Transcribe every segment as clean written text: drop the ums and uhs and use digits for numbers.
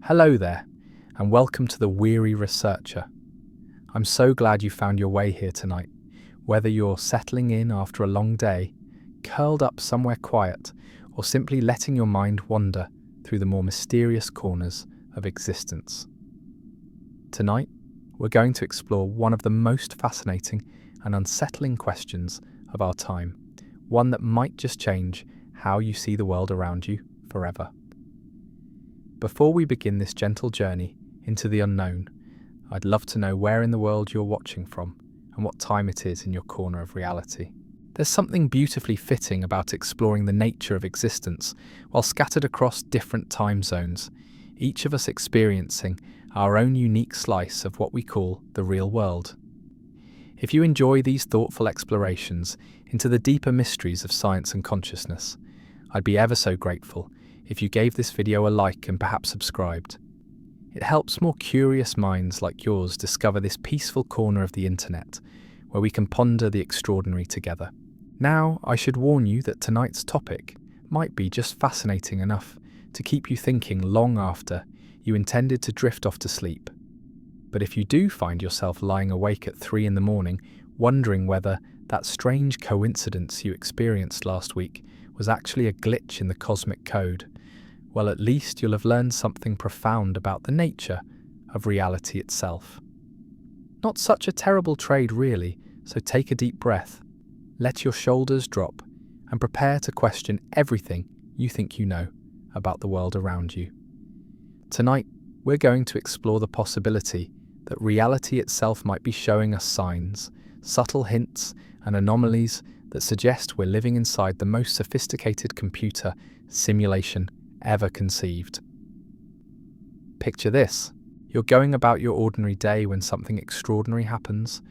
Hello there, and welcome to The Weary Researcher. I'm so glad you found your way here tonight, whether you're settling in after a long day, curled up somewhere quiet, or simply letting your mind wander through the more mysterious corners of existence. Tonight, we're going to explore one of the most fascinating and unsettling questions of our time, one that might just change how you see the world around you forever. Before we begin this gentle journey into the unknown, I'd love to know where in the world you're watching from and what time it is in your corner of reality. There's something beautifully fitting about exploring the nature of existence while scattered across different time zones, each of us experiencing our own unique slice of what we call the real world. If you enjoy these thoughtful explorations into the deeper mysteries of science and consciousness, I'd be ever so grateful if you gave this video a like and perhaps subscribed. It helps more curious minds like yours discover this peaceful corner of the internet where we can ponder the extraordinary together. Now, I should warn you that tonight's topic might be just fascinating enough to keep you thinking long after you intended to drift off to sleep. But if you do find yourself lying awake at 3 a.m, wondering whether that strange coincidence you experienced last week was actually a glitch in the cosmic code, well, at least you'll have learned something profound about the nature of reality itself. Not such a terrible trade, really, so take a deep breath, let your shoulders drop, and prepare to question everything you think you know about the world around you. Tonight, we're going to explore the possibility that reality itself might be showing us signs, subtle hints, and anomalies that suggest we're living inside the most sophisticated computer simulation ever conceived. Picture this. You're going about your ordinary day when something extraordinary happens.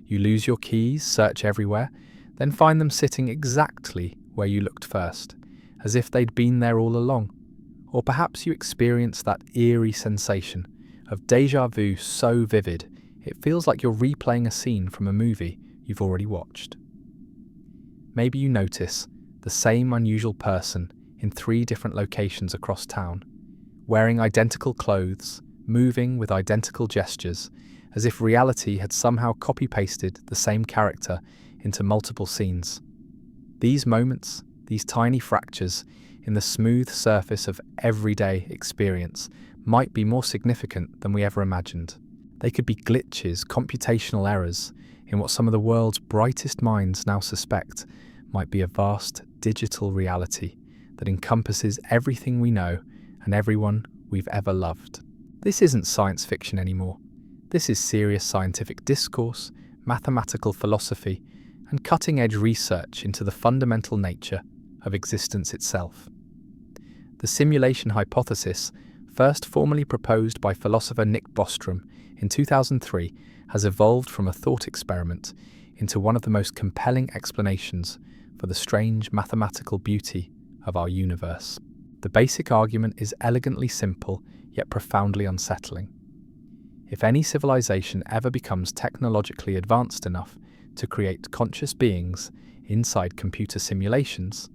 You lose your keys, search everywhere, then find them sitting exactly where you looked first, as if they'd been there all along. Or perhaps you experience that eerie sensation of déjà vu so vivid, it feels like you're replaying a scene from a movie you've already watched. Maybe you notice the same unusual person in 3 different locations across town, wearing identical clothes, moving with identical gestures, as if reality had somehow copy-pasted the same character into multiple scenes. These moments, these tiny fractures in the smooth surface of everyday experience, might be more significant than we ever imagined. They could be glitches, computational errors, in what some of the world's brightest minds now suspect might be a vast digital reality that encompasses everything we know and everyone we've ever loved. This isn't science fiction anymore. This is serious scientific discourse, mathematical philosophy, and cutting-edge research into the fundamental nature of existence itself. The simulation hypothesis, first formally proposed by philosopher Nick Bostrom in 2003, has evolved from a thought experiment into one of the most compelling explanations for the strange mathematical beauty of our universe. The basic argument is elegantly simple, yet profoundly unsettling. If any civilization ever becomes technologically advanced enough to create conscious beings inside computer simulations,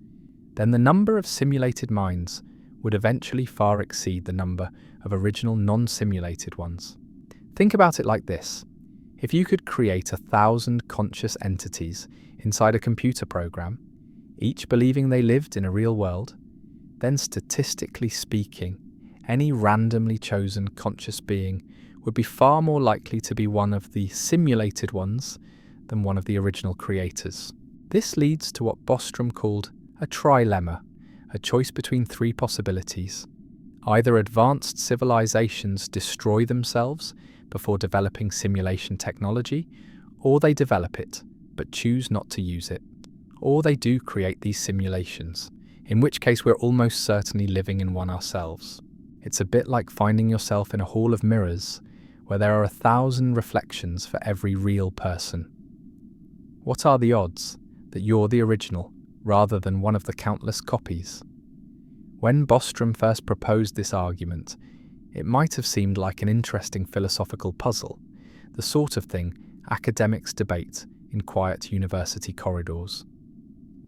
then the number of simulated minds would eventually far exceed the number of original non-simulated ones. Think about it like this. If you could create 1,000 conscious entities inside a computer program, each believing they lived in a real world, then statistically speaking, any randomly chosen conscious being would be far more likely to be one of the simulated ones than one of the original creators. This leads to what Bostrom called a trilemma, a choice between 3 possibilities. Either advanced civilizations destroy themselves before developing simulation technology, or they develop it, but choose not to use it. Or they do create these simulations, in which case we're almost certainly living in one ourselves. It's a bit like finding yourself in a hall of mirrors, where there are 1,000 reflections for every real person. What are the odds that you're the original, rather than one of the countless copies? When Bostrom first proposed this argument, it might have seemed like an interesting philosophical puzzle, the sort of thing academics debate in quiet university corridors.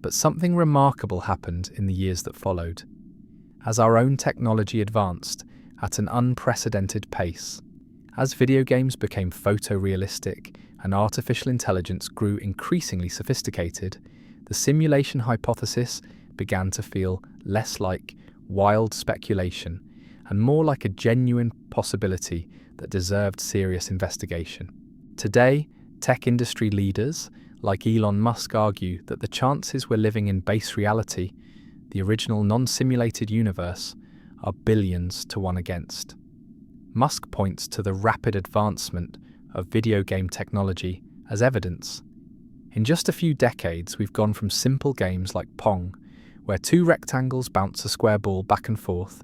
But something remarkable happened in the years that followed. As our own technology advanced at an unprecedented pace. As video games became photorealistic and artificial intelligence grew increasingly sophisticated, the simulation hypothesis began to feel less like wild speculation and more like a genuine possibility that deserved serious investigation. Today, tech industry leaders like Elon Musk argue that the chances we're living in base reality, the original non-simulated universe, are billions to 1 against. Musk points to the rapid advancement of video game technology as evidence. In just a few decades, we've gone from simple games like Pong, where 2 rectangles bounce a square ball back and forth,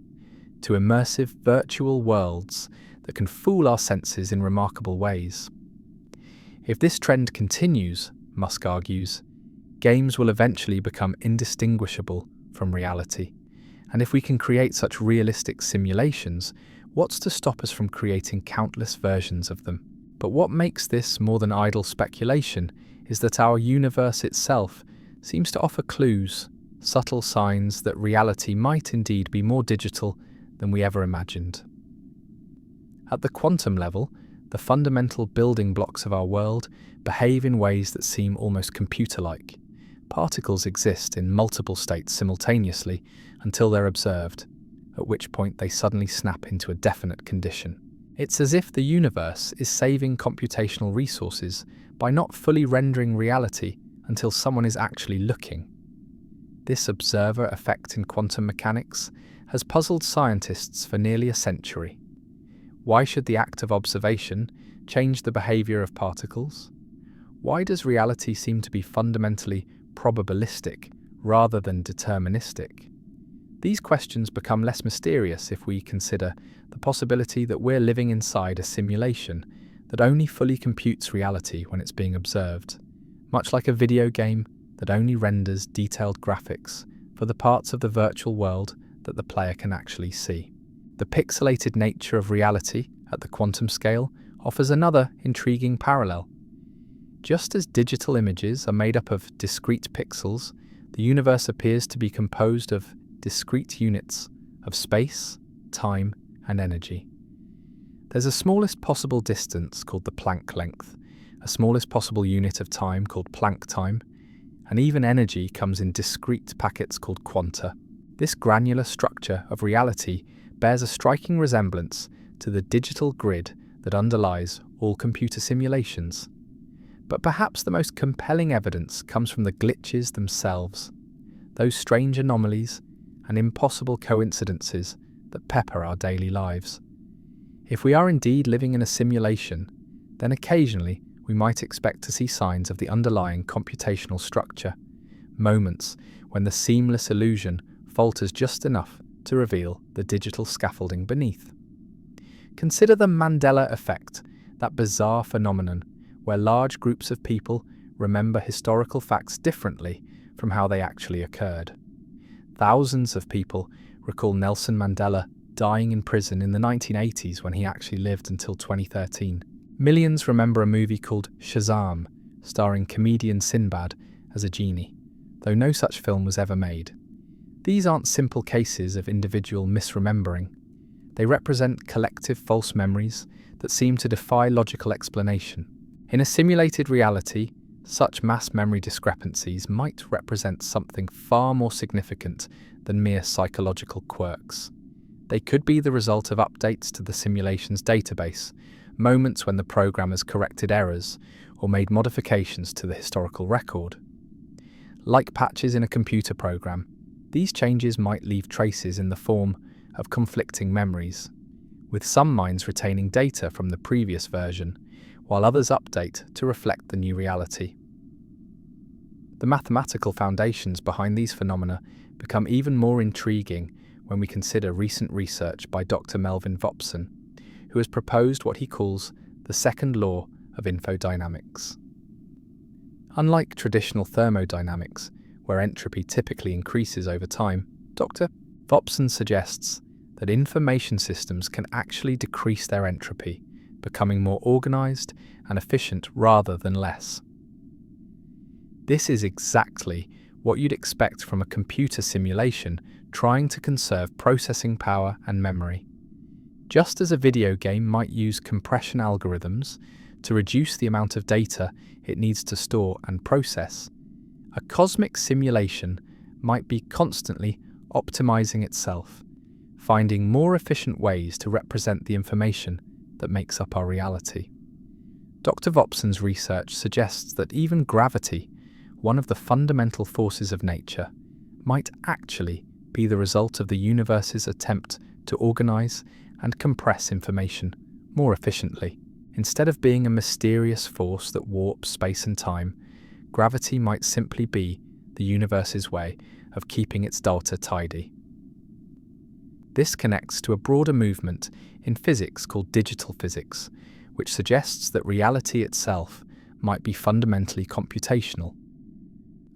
to immersive virtual worlds that can fool our senses in remarkable ways. If this trend continues, Musk argues, games will eventually become indistinguishable from reality. And if we can create such realistic simulations, what's to stop us from creating countless versions of them? But what makes this more than idle speculation is that our universe itself seems to offer clues, subtle signs that reality might indeed be more digital than we ever imagined. At the quantum level, the fundamental building blocks of our world behave in ways that seem almost computer-like. Particles exist in multiple states simultaneously until they're observed, at which point they suddenly snap into a definite condition. It's as if the universe is saving computational resources by not fully rendering reality until someone is actually looking. This observer effect in quantum mechanics has puzzled scientists for nearly a century. Why should the act of observation change the behavior of particles? Why does reality seem to be fundamentally probabilistic rather than deterministic? These questions become less mysterious if we consider the possibility that we're living inside a simulation that only fully computes reality when it's being observed, much like a video game that only renders detailed graphics for the parts of the virtual world that the player can actually see. The pixelated nature of reality at the quantum scale offers another intriguing parallel. Just as digital images are made up of discrete pixels, the universe appears to be composed of discrete units of space, time, and energy. There's a smallest possible distance called the Planck length, a smallest possible unit of time called Planck time, and even energy comes in discrete packets called quanta. This granular structure of reality bears a striking resemblance to the digital grid that underlies all computer simulations. But perhaps the most compelling evidence comes from the glitches themselves, those strange anomalies and impossible coincidences that pepper our daily lives. If we are indeed living in a simulation, then occasionally we might expect to see signs of the underlying computational structure, moments when the seamless illusion falters just enough to reveal the digital scaffolding beneath. Consider the Mandela effect, that bizarre phenomenon where large groups of people remember historical facts differently from how they actually occurred. Thousands of people recall Nelson Mandela dying in prison in the 1980s when he actually lived until 2013. Millions remember a movie called Shazam, starring comedian Sinbad as a genie, though no such film was ever made. These aren't simple cases of individual misremembering. They represent collective false memories that seem to defy logical explanation. In a simulated reality, such mass memory discrepancies might represent something far more significant than mere psychological quirks. They could be the result of updates to the simulation's database, moments when the programmers corrected errors or made modifications to the historical record. Like patches in a computer program, these changes might leave traces in the form of conflicting memories, with some minds retaining data from the previous version, while others update to reflect the new reality. The mathematical foundations behind these phenomena become even more intriguing when we consider recent research by Dr. Melvin Vopson, who has proposed what he calls the second law of infodynamics. Unlike traditional thermodynamics, where entropy typically increases over time, Dr. Vopson suggests that information systems can actually decrease their entropy, becoming more organized and efficient rather than less. This is exactly what you'd expect from a computer simulation trying to conserve processing power and memory. Just as a video game might use compression algorithms to reduce the amount of data it needs to store and process, a cosmic simulation might be constantly optimizing itself, finding more efficient ways to represent the information that makes up our reality. Dr. Vopson's research suggests that even gravity, one of the fundamental forces of nature, might actually be the result of the universe's attempt to organize and compress information more efficiently. Instead of being a mysterious force that warps space and time, gravity might simply be the universe's way of keeping its data tidy. This connects to a broader movement in physics called digital physics, which suggests that reality itself might be fundamentally computational.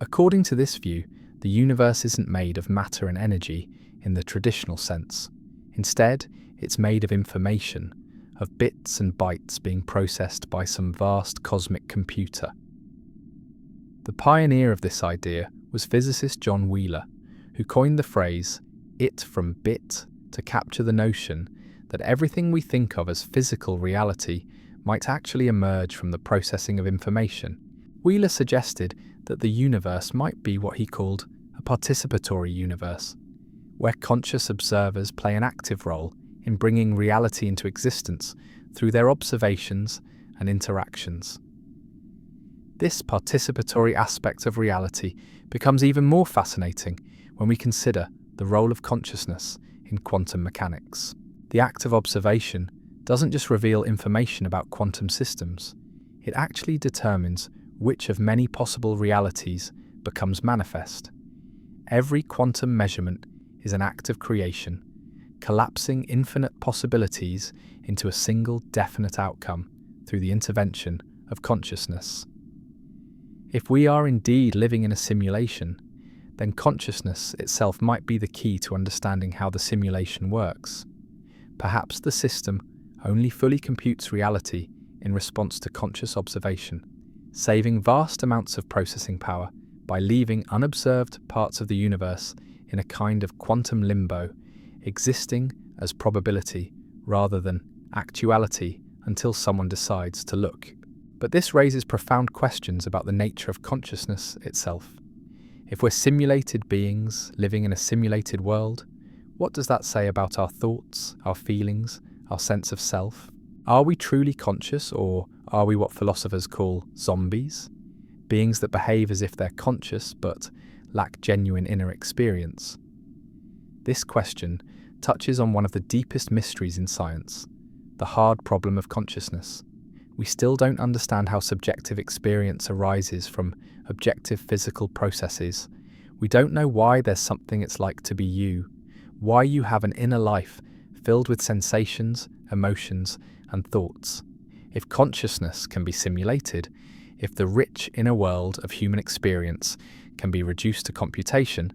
According to this view, the universe isn't made of matter and energy in the traditional sense. Instead, it's made of information, of bits and bytes being processed by some vast cosmic computer. The pioneer of this idea was physicist John Wheeler, who coined the phrase "it from bit" to capture the notion that everything we think of as physical reality might actually emerge from the processing of information. Wheeler suggested that the universe might be what he called a participatory universe, where conscious observers play an active role in bringing reality into existence through their observations and interactions. This participatory aspect of reality becomes even more fascinating when we consider the role of consciousness in quantum mechanics. The act of observation doesn't just reveal information about quantum systems, it actually determines which of many possible realities becomes manifest. Every quantum measurement is an act of creation, collapsing infinite possibilities into a single definite outcome through the intervention of consciousness. If we are indeed living in a simulation, then consciousness itself might be the key to understanding how the simulation works. Perhaps the system only fully computes reality in response to conscious observation, saving vast amounts of processing power by leaving unobserved parts of the universe in a kind of quantum limbo, existing as probability rather than actuality until someone decides to look. But this raises profound questions about the nature of consciousness itself. If we're simulated beings living in a simulated world, what does that say about our thoughts, our feelings, our sense of self? Are we truly conscious, or are we what philosophers call zombies? Beings that behave as if they're conscious but lack genuine inner experience? This question touches on one of the deepest mysteries in science, the hard problem of consciousness. We still don't understand how subjective experience arises from objective physical processes. We don't know why there's something it's like to be you, why you have an inner life filled with sensations, emotions, and thoughts. If consciousness can be simulated, if the rich inner world of human experience can be reduced to computation,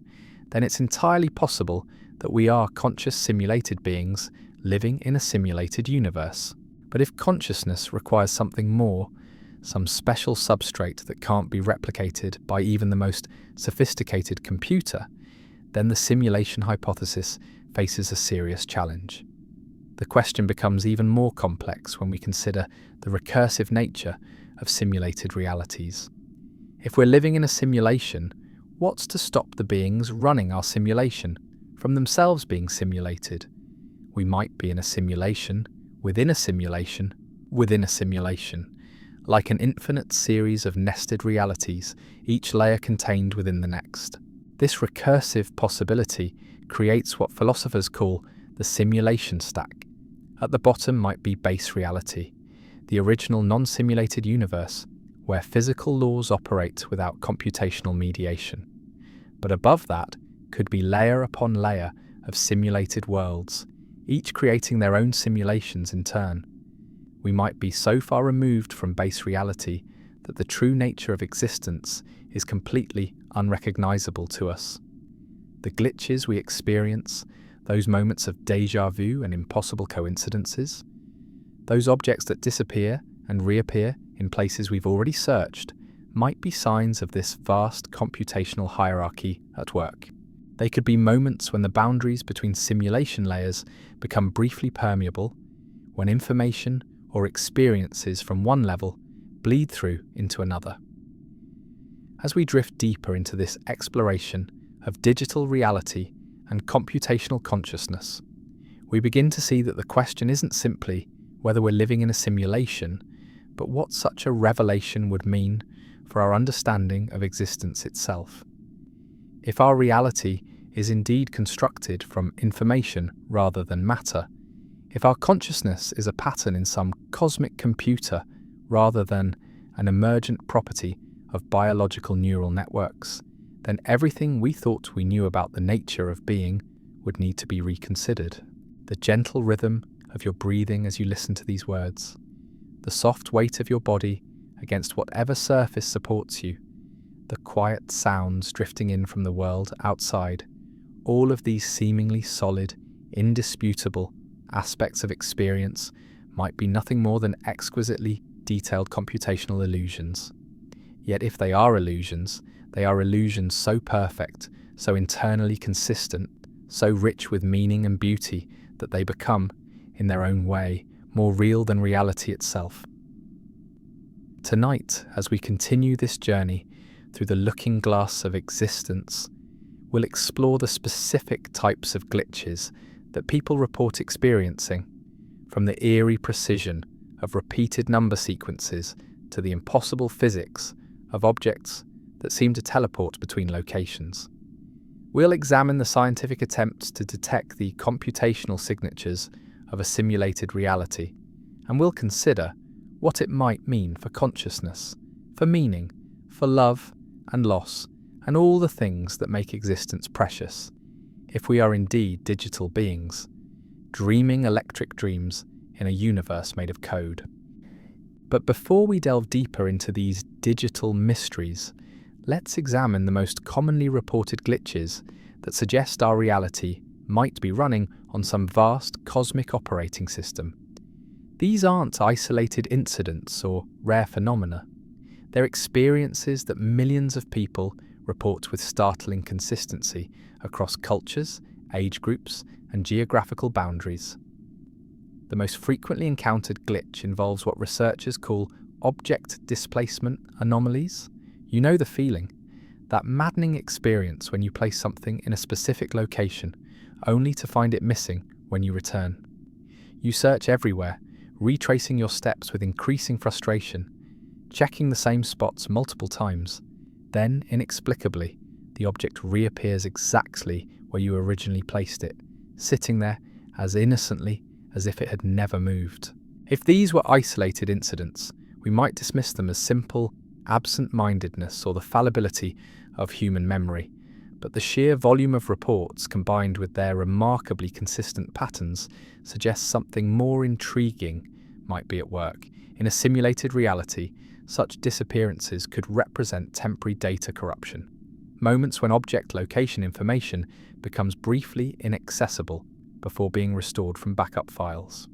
then it's entirely possible that we are conscious simulated beings living in a simulated universe. But if consciousness requires something more, some special substrate that can't be replicated by even the most sophisticated computer, then the simulation hypothesis faces a serious challenge. The question becomes even more complex when we consider the recursive nature of simulated realities. If we're living in a simulation, what's to stop the beings running our simulation from themselves being simulated? We might be in a simulation, within a simulation, within a simulation, like an infinite series of nested realities, each layer contained within the next. This recursive possibility creates what philosophers call the simulation stack. At the bottom might be base reality, the original non-simulated universe, where physical laws operate without computational mediation. But above that could be layer upon layer of simulated worlds, each creating their own simulations in turn. We might be so far removed from base reality that the true nature of existence is completely unrecognizable to us. The glitches we experience, those moments of déjà vu and impossible coincidences, those objects that disappear and reappear in places we've already searched, might be signs of this vast computational hierarchy at work. They could be moments when the boundaries between simulation layers become briefly permeable, when information or experiences from one level bleed through into another. As we drift deeper into this exploration of digital reality and computational consciousness, we begin to see that the question isn't simply whether we're living in a simulation, but what such a revelation would mean for our understanding of existence itself. If our reality is indeed constructed from information rather than matter, if our consciousness is a pattern in some cosmic computer rather than an emergent property of biological neural networks, then everything we thought we knew about the nature of being would need to be reconsidered. The gentle rhythm of your breathing as you listen to these words, the soft weight of your body against whatever surface supports you, the quiet sounds drifting in from the world outside, all of these seemingly solid, indisputable aspects of experience might be nothing more than exquisitely detailed computational illusions. Yet if they are illusions so perfect, so internally consistent, so rich with meaning and beauty that they become, in their own way, more real than reality itself. Tonight, as we continue this journey through the looking glass of existence, we'll explore the specific types of glitches that people report experiencing, from the eerie precision of repeated number sequences to the impossible physics of objects that seem to teleport between locations. We'll examine the scientific attempts to detect the computational signatures of a simulated reality, and we'll consider what it might mean for consciousness, for meaning, for love and loss, and all the things that make existence precious, if we are indeed digital beings, dreaming electric dreams in a universe made of code. But before we delve deeper into these digital mysteries, let's examine the most commonly reported glitches that suggest our reality might be running on some vast cosmic operating system. These aren't isolated incidents or rare phenomena. They're experiences that millions of people report with startling consistency across cultures, age groups, and geographical boundaries. The most frequently encountered glitch involves what researchers call object displacement anomalies. You know the feeling, that maddening experience when you place something in a specific location, only to find it missing when you return. You search everywhere, retracing your steps with increasing frustration, checking the same spots multiple times. Then, inexplicably, the object reappears exactly where you originally placed it, sitting there as innocently as if it had never moved. If these were isolated incidents, we might dismiss them as simple absent-mindedness or the fallibility of human memory, but the sheer volume of reports combined with their remarkably consistent patterns suggests something more intriguing might be at work. In a simulated reality, such disappearances could represent temporary data corruption, moments when object location information becomes briefly inaccessible before being restored from backup files.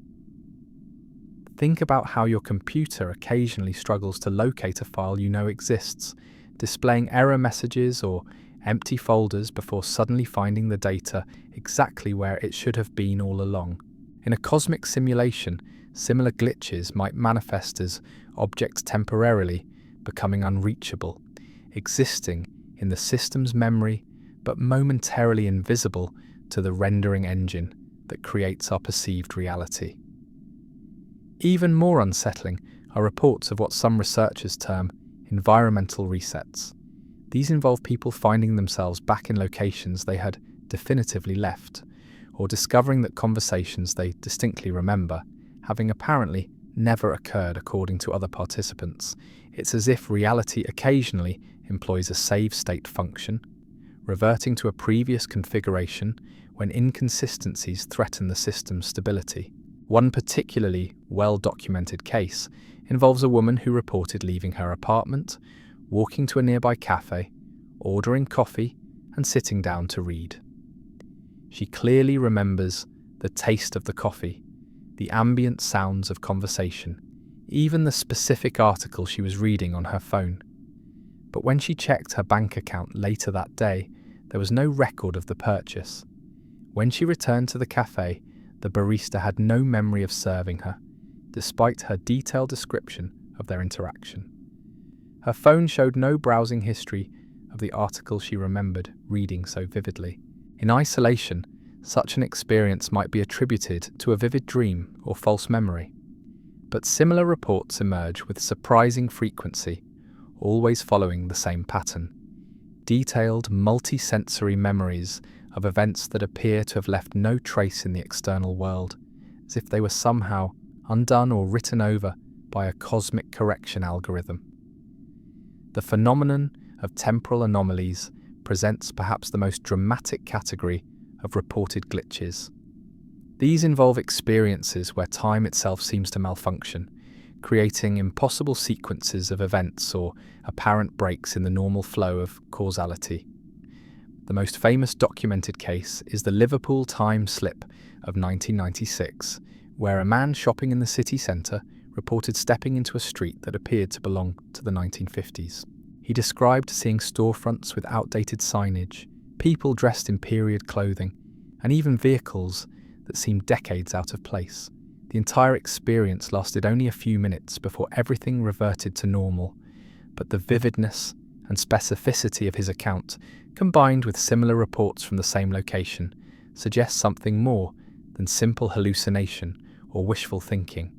Think about how your computer occasionally struggles to locate a file you know exists, displaying error messages or empty folders before suddenly finding the data exactly where it should have been all along. In a cosmic simulation, similar glitches might manifest as objects temporarily becoming unreachable, existing in the system's memory but momentarily invisible to the rendering engine that creates our perceived reality. Even more unsettling are reports of what some researchers term environmental resets. These involve people finding themselves back in locations they had definitively left, or discovering that conversations they distinctly remember, having apparently never occurred according to other participants. It's as if reality occasionally employs a save state function, reverting to a previous configuration when inconsistencies threaten the system's stability. One particularly well-documented case involves a woman who reported leaving her apartment, walking to a nearby cafe, ordering coffee, and sitting down to read. She clearly remembers the taste of the coffee, the ambient sounds of conversation, even the specific article she was reading on her phone. But when she checked her bank account later that day, there was no record of the purchase. When she returned to the cafe, the barista had no memory of serving her, despite her detailed description of their interaction. Her phone showed no browsing history of the article she remembered reading so vividly. In isolation, such an experience might be attributed to a vivid dream or false memory. But similar reports emerge with surprising frequency, always following the same pattern. Detailed, multi-sensory memories of events that appear to have left no trace in the external world, as if they were somehow undone or written over by a cosmic correction algorithm. The phenomenon of temporal anomalies presents perhaps the most dramatic category of reported glitches. These involve experiences where time itself seems to malfunction, creating impossible sequences of events or apparent breaks in the normal flow of causality. The most famous documented case is the Liverpool time slip of 1996, where a man shopping in the city centre reported stepping into a street that appeared to belong to the 1950s. He described seeing storefronts with outdated signage, people dressed in period clothing, and even vehicles that seemed decades out of place. The entire experience lasted only a few minutes before everything reverted to normal, but the vividness and specificity of his account, combined with similar reports from the same location, suggests something more than simple hallucination or wishful thinking.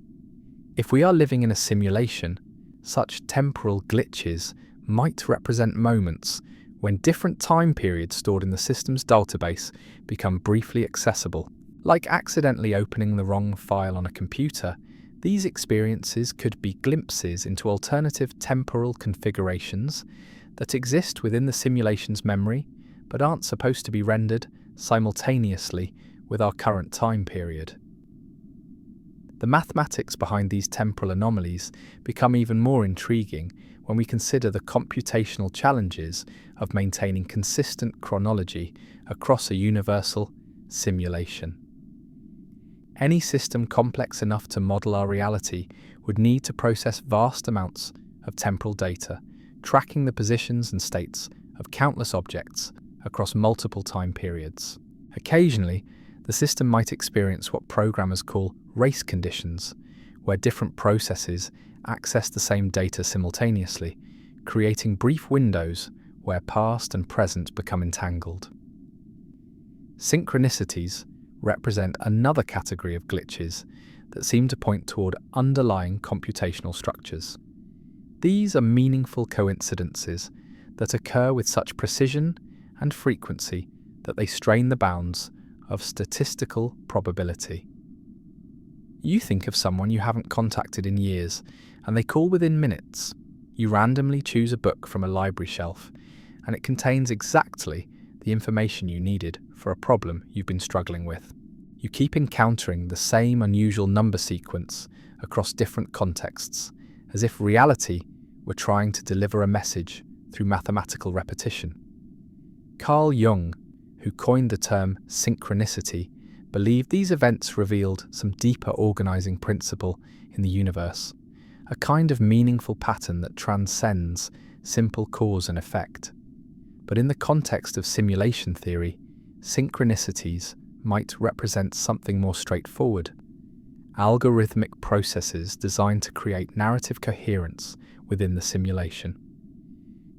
If we are living in a simulation, such temporal glitches might represent moments when different time periods stored in the system's database become briefly accessible. Like accidentally opening the wrong file on a computer, these experiences could be glimpses into alternative temporal configurations that exist within the simulation's memory but aren't supposed to be rendered simultaneously with our current time period. The mathematics behind these temporal anomalies become even more intriguing when we consider the computational challenges of maintaining consistent chronology across a universal simulation. Any system complex enough to model our reality would need to process vast amounts of temporal data, tracking the positions and states of countless objects across multiple time periods. Occasionally, the system might experience what programmers call race conditions, where different processes access the same data simultaneously, creating brief windows where past and present become entangled. Synchronicities represent another category of glitches that seem to point toward underlying computational structures. These are meaningful coincidences that occur with such precision and frequency that they strain the bounds of statistical probability. You think of someone you haven't contacted in years, and they call within minutes. You randomly choose a book from a library shelf, and it contains exactly the information you needed for a problem you've been struggling with. You keep encountering the same unusual number sequence across different contexts, as if reality were trying to deliver a message through mathematical repetition. Carl Jung, who coined the term synchronicity, believed these events revealed some deeper organizing principle in the universe, a kind of meaningful pattern that transcends simple cause and effect. But in the context of simulation theory, synchronicities might represent something more straightforward: algorithmic processes designed to create narrative coherence within the simulation.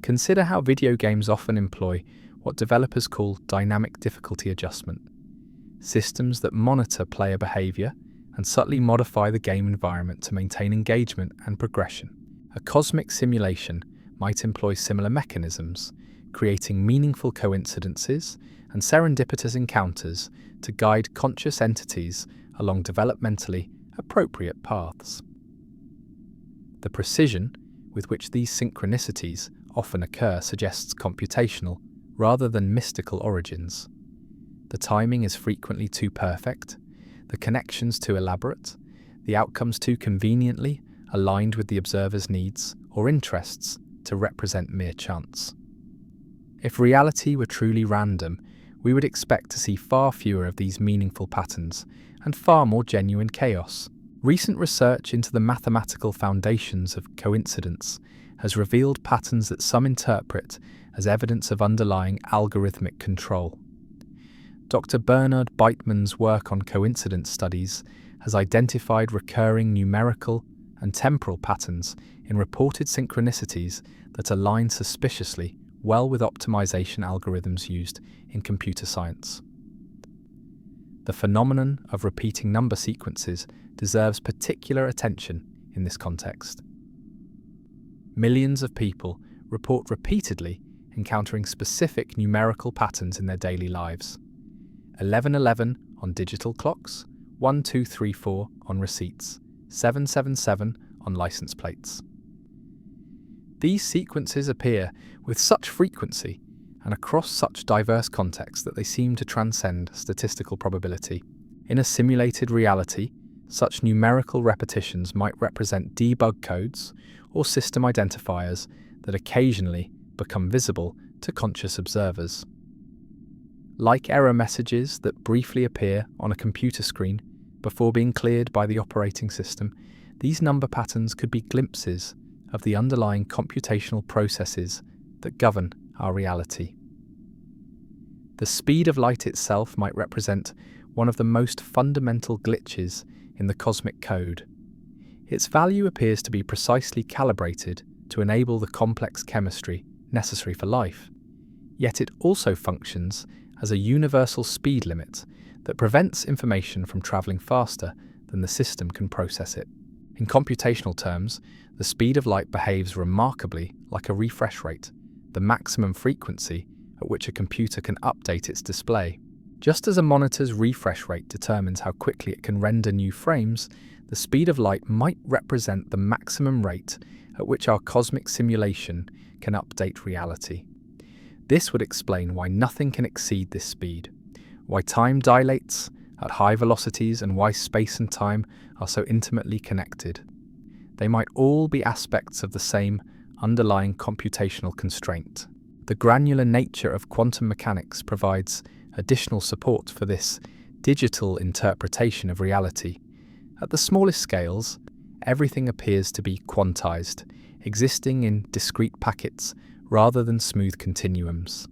Consider how video games often employ what developers call dynamic difficulty adjustment, systems that monitor player behavior and subtly modify the game environment to maintain engagement and progression. A cosmic simulation might employ similar mechanisms, creating meaningful coincidences and serendipitous encounters to guide conscious entities along developmentally appropriate paths. The precision with which these synchronicities often occur suggests computational rather than mystical origins. The timing is frequently too perfect, the connections too elaborate, the outcomes too conveniently aligned with the observer's needs or interests to represent mere chance. If reality were truly random, we would expect to see far fewer of these meaningful patterns and far more genuine chaos. Recent research into the mathematical foundations of coincidence has revealed patterns that some interpret as evidence of underlying algorithmic control. Dr. Bernard Beitman's work on coincidence studies has identified recurring numerical and temporal patterns in reported synchronicities that align suspiciously well with optimization algorithms used in computer science. The phenomenon of repeating number sequences deserves particular attention in this context. Millions of people report repeatedly encountering specific numerical patterns in their daily lives. 1111 on digital clocks, 1234 on receipts, 777 on license plates. These sequences appear with such frequency and across such diverse contexts that they seem to transcend statistical probability. In a simulated reality, such numerical repetitions might represent debug codes or system identifiers that occasionally become visible to conscious observers. Like error messages that briefly appear on a computer screen before being cleared by the operating system, these number patterns could be glimpses of the underlying computational processes that govern our reality. The speed of light itself might represent one of the most fundamental glitches in the cosmic code. Its value appears to be precisely calibrated to enable the complex chemistry necessary for life, yet it also functions as a universal speed limit that prevents information from travelling faster than the system can process it. In computational terms, the speed of light behaves remarkably like a refresh rate, the maximum frequency at which a computer can update its display. Just as a monitor's refresh rate determines how quickly it can render new frames, the speed of light might represent the maximum rate at which our cosmic simulation can update reality. This would explain why nothing can exceed this speed, why time dilates at high velocities, and why space and time are so intimately connected. They might all be aspects of the same underlying computational constraint. The granular nature of quantum mechanics provides additional support for this digital interpretation of reality. At the smallest scales, everything appears to be quantized, existing in discrete packets rather than smooth continuums.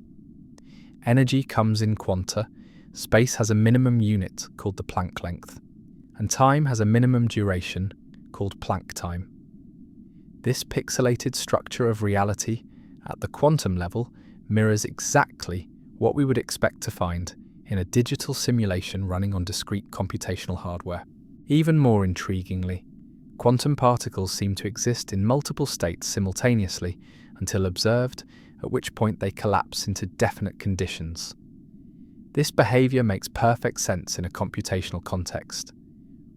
Energy comes in quanta, space has a minimum unit called the Planck length, and time has a minimum duration called Planck time. This pixelated structure of reality at the quantum level mirrors exactly what we would expect to find in a digital simulation running on discrete computational hardware. Even more intriguingly, quantum particles seem to exist in multiple states simultaneously until observed, at which point they collapse into definite conditions. This behavior makes perfect sense in a computational context.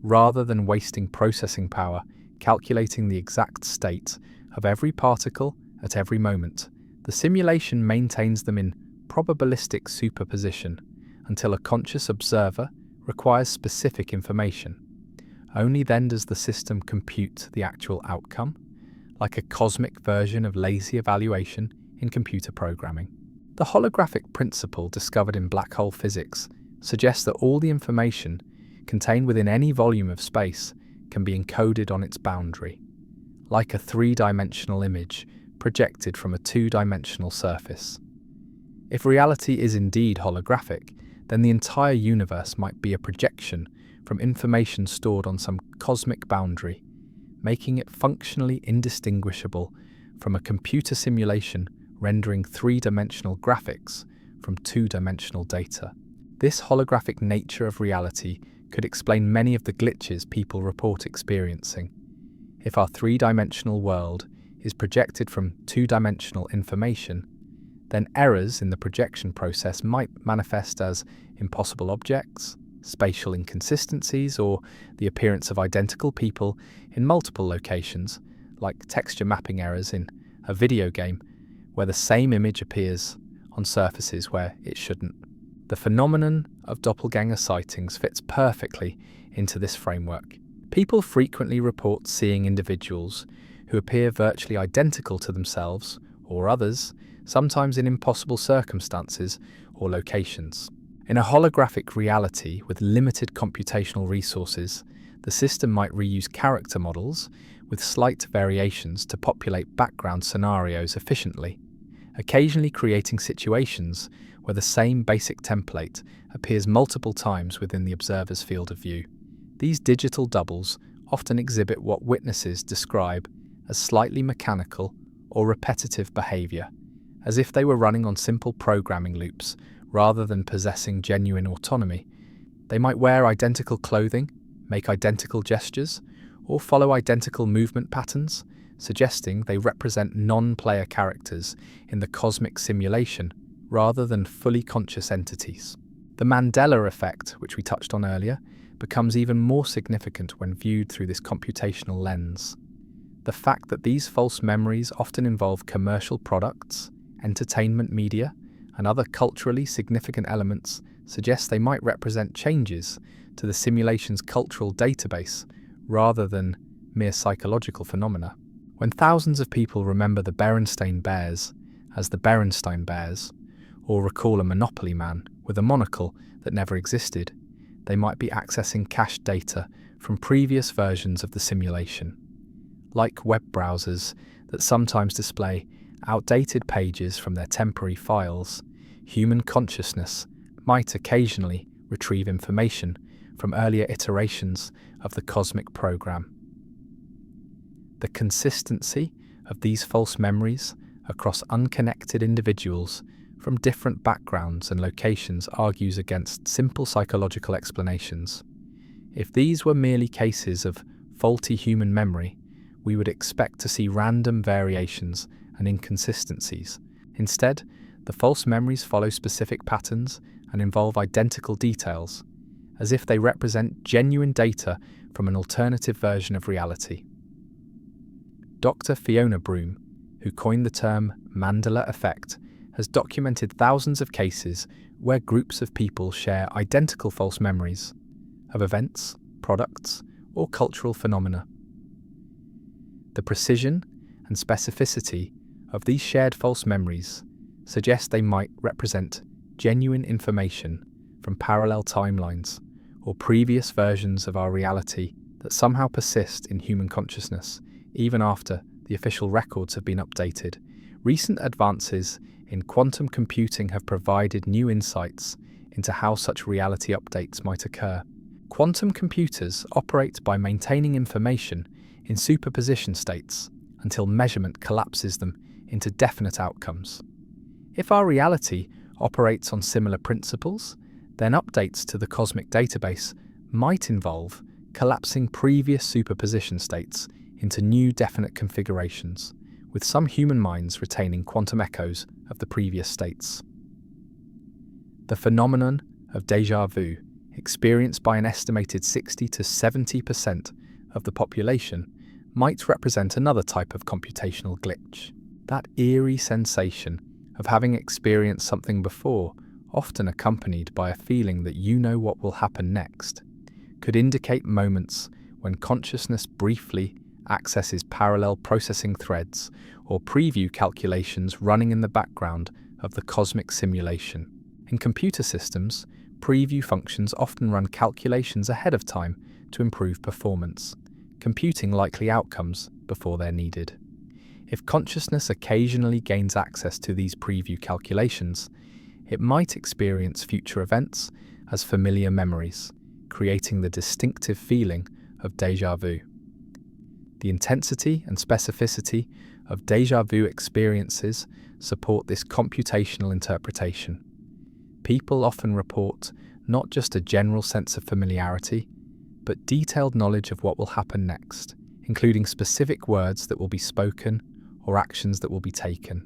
Rather than wasting processing power calculating the exact state of every particle at every moment, the simulation maintains them in probabilistic superposition until a conscious observer requires specific information. Only then does the system compute the actual outcome, like a cosmic version of lazy evaluation in computer programming. The holographic principle discovered in black hole physics suggests that all the information contained within any volume of space can be encoded on its boundary, like a three-dimensional image projected from a two-dimensional surface. If reality is indeed holographic, then the entire universe might be a projection from information stored on some cosmic boundary, making it functionally indistinguishable from a computer simulation rendering three-dimensional graphics from two-dimensional data. This holographic nature of reality could explain many of the glitches people report experiencing. If our three-dimensional world is projected from two-dimensional information, then errors in the projection process might manifest as impossible objects, spatial inconsistencies, or the appearance of identical people in multiple locations, like texture mapping errors in a video game where the same image appears on surfaces where it shouldn't. The phenomenon of doppelganger sightings fits perfectly into this framework. People frequently report seeing individuals who appear virtually identical to themselves or others, sometimes in impossible circumstances or locations. In a holographic reality with limited computational resources, the system might reuse character models with slight variations to populate background scenarios efficiently, occasionally creating situations where the same basic template appears multiple times within the observer's field of view. These digital doubles often exhibit what witnesses describe as slightly mechanical or repetitive behavior, as if they were running on simple programming loops rather than possessing genuine autonomy. They might wear identical clothing, make identical gestures, or follow identical movement patterns, suggesting they represent non-player characters in the cosmic simulation rather than fully conscious entities. The Mandela effect, which we touched on earlier, becomes even more significant when viewed through this computational lens. The fact that these false memories often involve commercial products, entertainment media, and other culturally significant elements suggests they might represent changes to the simulation's cultural database rather than mere psychological phenomena. When thousands of people remember the Berenstain Bears as the Berenstain Bears, or recall a Monopoly man with a monocle that never existed, they might be accessing cached data from previous versions of the simulation. Like web browsers that sometimes display outdated pages from their temporary files, human consciousness might occasionally retrieve information from earlier iterations of the cosmic program. The consistency of these false memories across unconnected individuals from different backgrounds and locations argues against simple psychological explanations. If these were merely cases of faulty human memory, we would expect to see random variations and inconsistencies. Instead, the false memories follow specific patterns and involve identical details, as if they represent genuine data from an alternative version of reality. Dr. Fiona Broome, who coined the term Mandela effect, has documented thousands of cases where groups of people share identical false memories of events, products, or cultural phenomena. The precision and specificity of these shared false memories suggest they might represent genuine information from parallel timelines or previous versions of our reality that somehow persist in human consciousness, even after the official records have been updated. Recent advances in quantum computing have provided new insights into how such reality updates might occur. Quantum computers operate by maintaining information in superposition states until measurement collapses them into definite outcomes. If our reality operates on similar principles, then updates to the cosmic database might involve collapsing previous superposition states into new definite configurations, with some human minds retaining quantum echoes of the previous states. The phenomenon of déjà vu, experienced by an estimated 60 to 70% of the population, might represent another type of computational glitch. That eerie sensation of having experienced something before, often accompanied by a feeling that you know what will happen next, could indicate moments when consciousness briefly accesses parallel processing threads or preview calculations running in the background of the cosmic simulation. In computer systems, preview functions often run calculations ahead of time to improve performance, computing likely outcomes before they're needed. If consciousness occasionally gains access to these preview calculations, it might experience future events as familiar memories, creating the distinctive feeling of déjà vu. The intensity and specificity of déjà vu experiences support this computational interpretation. People often report not just a general sense of familiarity, but detailed knowledge of what will happen next, including specific words that will be spoken or actions that will be taken.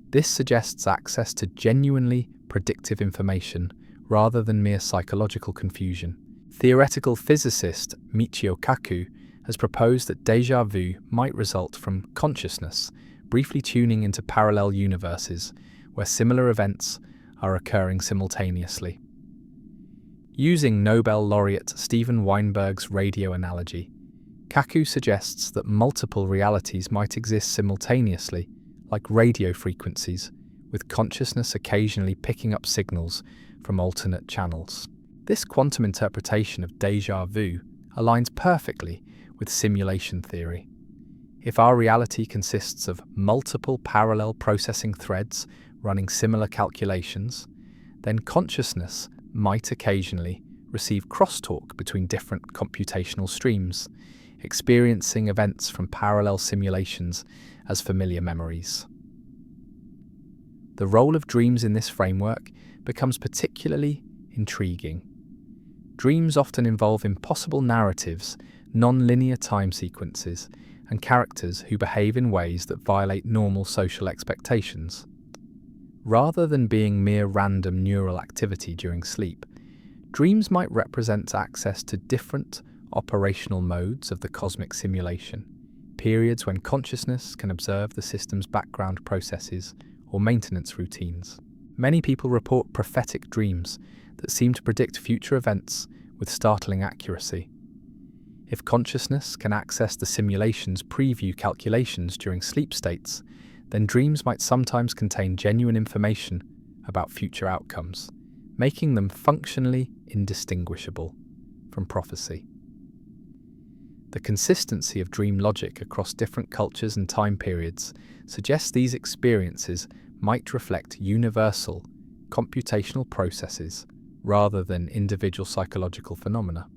This suggests access to genuinely predictive information rather than mere psychological confusion. Theoretical physicist Michio Kaku has proposed that déjà vu might result from consciousness briefly tuning into parallel universes where similar events are occurring simultaneously. Using Nobel laureate Steven Weinberg's radio analogy, Kaku suggests that multiple realities might exist simultaneously, like radio frequencies, with consciousness occasionally picking up signals from alternate channels. This quantum interpretation of déjà vu aligns perfectly with simulation theory. If our reality consists of multiple parallel processing threads running similar calculations, then consciousness might occasionally receive crosstalk between different computational streams, experiencing events from parallel simulations as familiar memories. The role of dreams in this framework becomes particularly intriguing. Dreams often involve impossible narratives, non-linear time sequences, and characters who behave in ways that violate normal social expectations. Rather than being mere random neural activity during sleep, dreams might represent access to different operational modes of the cosmic simulation, periods when consciousness can observe the system's background processes or maintenance routines. Many people report prophetic dreams that seem to predict future events with startling accuracy. If consciousness can access the simulation's preview calculations during sleep states, then dreams might sometimes contain genuine information about future outcomes, making them functionally indistinguishable from prophecy. The consistency of dream logic across different cultures and time periods suggests these experiences might reflect universal computational processes rather than individual psychological phenomena.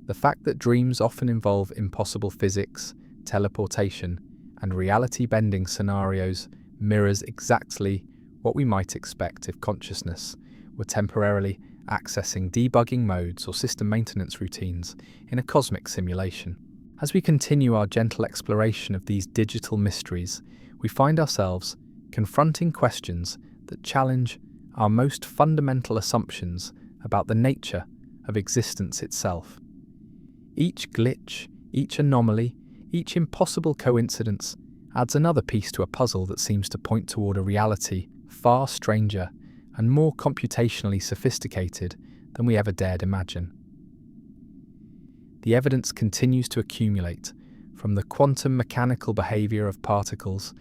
The fact that dreams often involve impossible physics, teleportation, and reality-bending scenarios mirrors exactly what we might expect if consciousness were temporarily accessing debugging modes or system maintenance routines in a cosmic simulation. As we continue our gentle exploration of these digital mysteries, we find ourselves confronting questions that challenge our most fundamental assumptions about the nature of existence itself. Each glitch, each anomaly, each impossible coincidence adds another piece to a puzzle that seems to point toward a reality far stranger and more computationally sophisticated than we ever dared imagine. The evidence continues to accumulate, from the quantum mechanical behavior of particles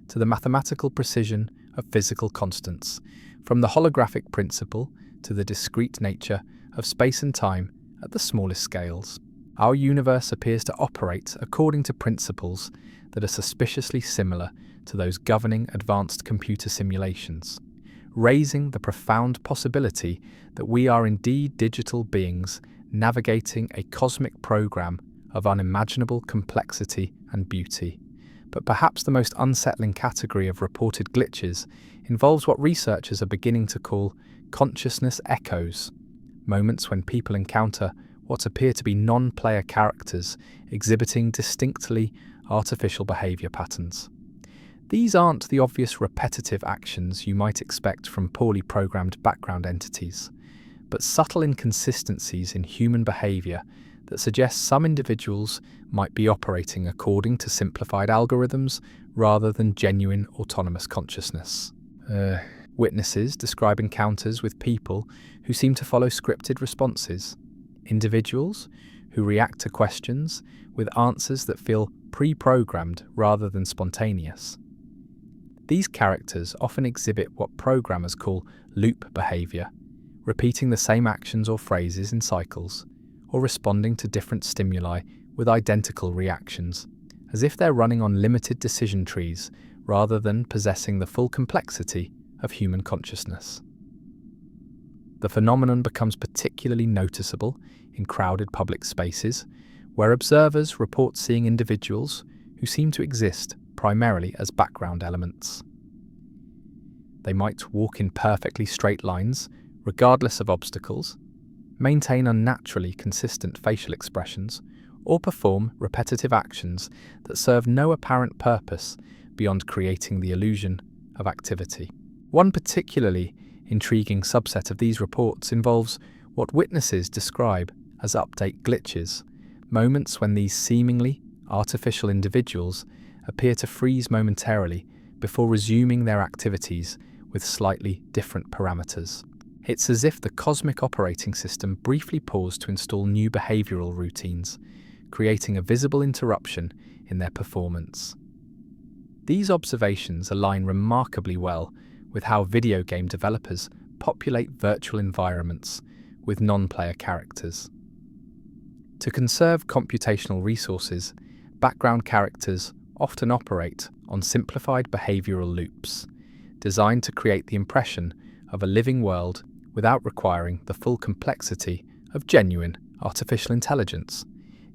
to the mathematical precision of physical constants, from the holographic principle to the discrete nature of space and time at the smallest scales. Our universe appears to operate according to principles that are suspiciously similar to those governing advanced computer simulations, raising the profound possibility that we are indeed digital beings navigating a cosmic program of unimaginable complexity and beauty. But perhaps the most unsettling category of reported glitches involves what researchers are beginning to call consciousness echoes, moments when people encounter what appear to be non-player characters exhibiting distinctly artificial behavior patterns. These aren't the obvious repetitive actions you might expect from poorly programmed background entities, but subtle inconsistencies in human behavior that suggest some individuals might be operating according to simplified algorithms rather than genuine autonomous consciousness. Witnesses describe encounters with people who seem to follow scripted responses, individuals who react to questions with answers that feel pre-programmed rather than spontaneous. These characters often exhibit what programmers call loop behavior, repeating the same actions or phrases in cycles, or responding to different stimuli with identical reactions, as if they're running on limited decision trees rather than possessing the full complexity of human consciousness. The phenomenon becomes particularly noticeable in crowded public spaces, where observers report seeing individuals who seem to exist primarily as background elements. They might walk in perfectly straight lines, regardless of obstacles, maintain unnaturally consistent facial expressions, or perform repetitive actions that serve no apparent purpose beyond creating the illusion of activity. One particularly intriguing subset of these reports involves what witnesses describe as update glitches, moments when these seemingly artificial individuals appear to freeze momentarily before resuming their activities with slightly different parameters. It's as if the cosmic operating system briefly paused to install new behavioral routines, creating a visible interruption in their performance. These observations align remarkably well with how video game developers populate virtual environments with non-player characters. To conserve computational resources, background characters often operate on simplified behavioral loops, designed to create the impression of a living world without requiring the full complexity of genuine artificial intelligence.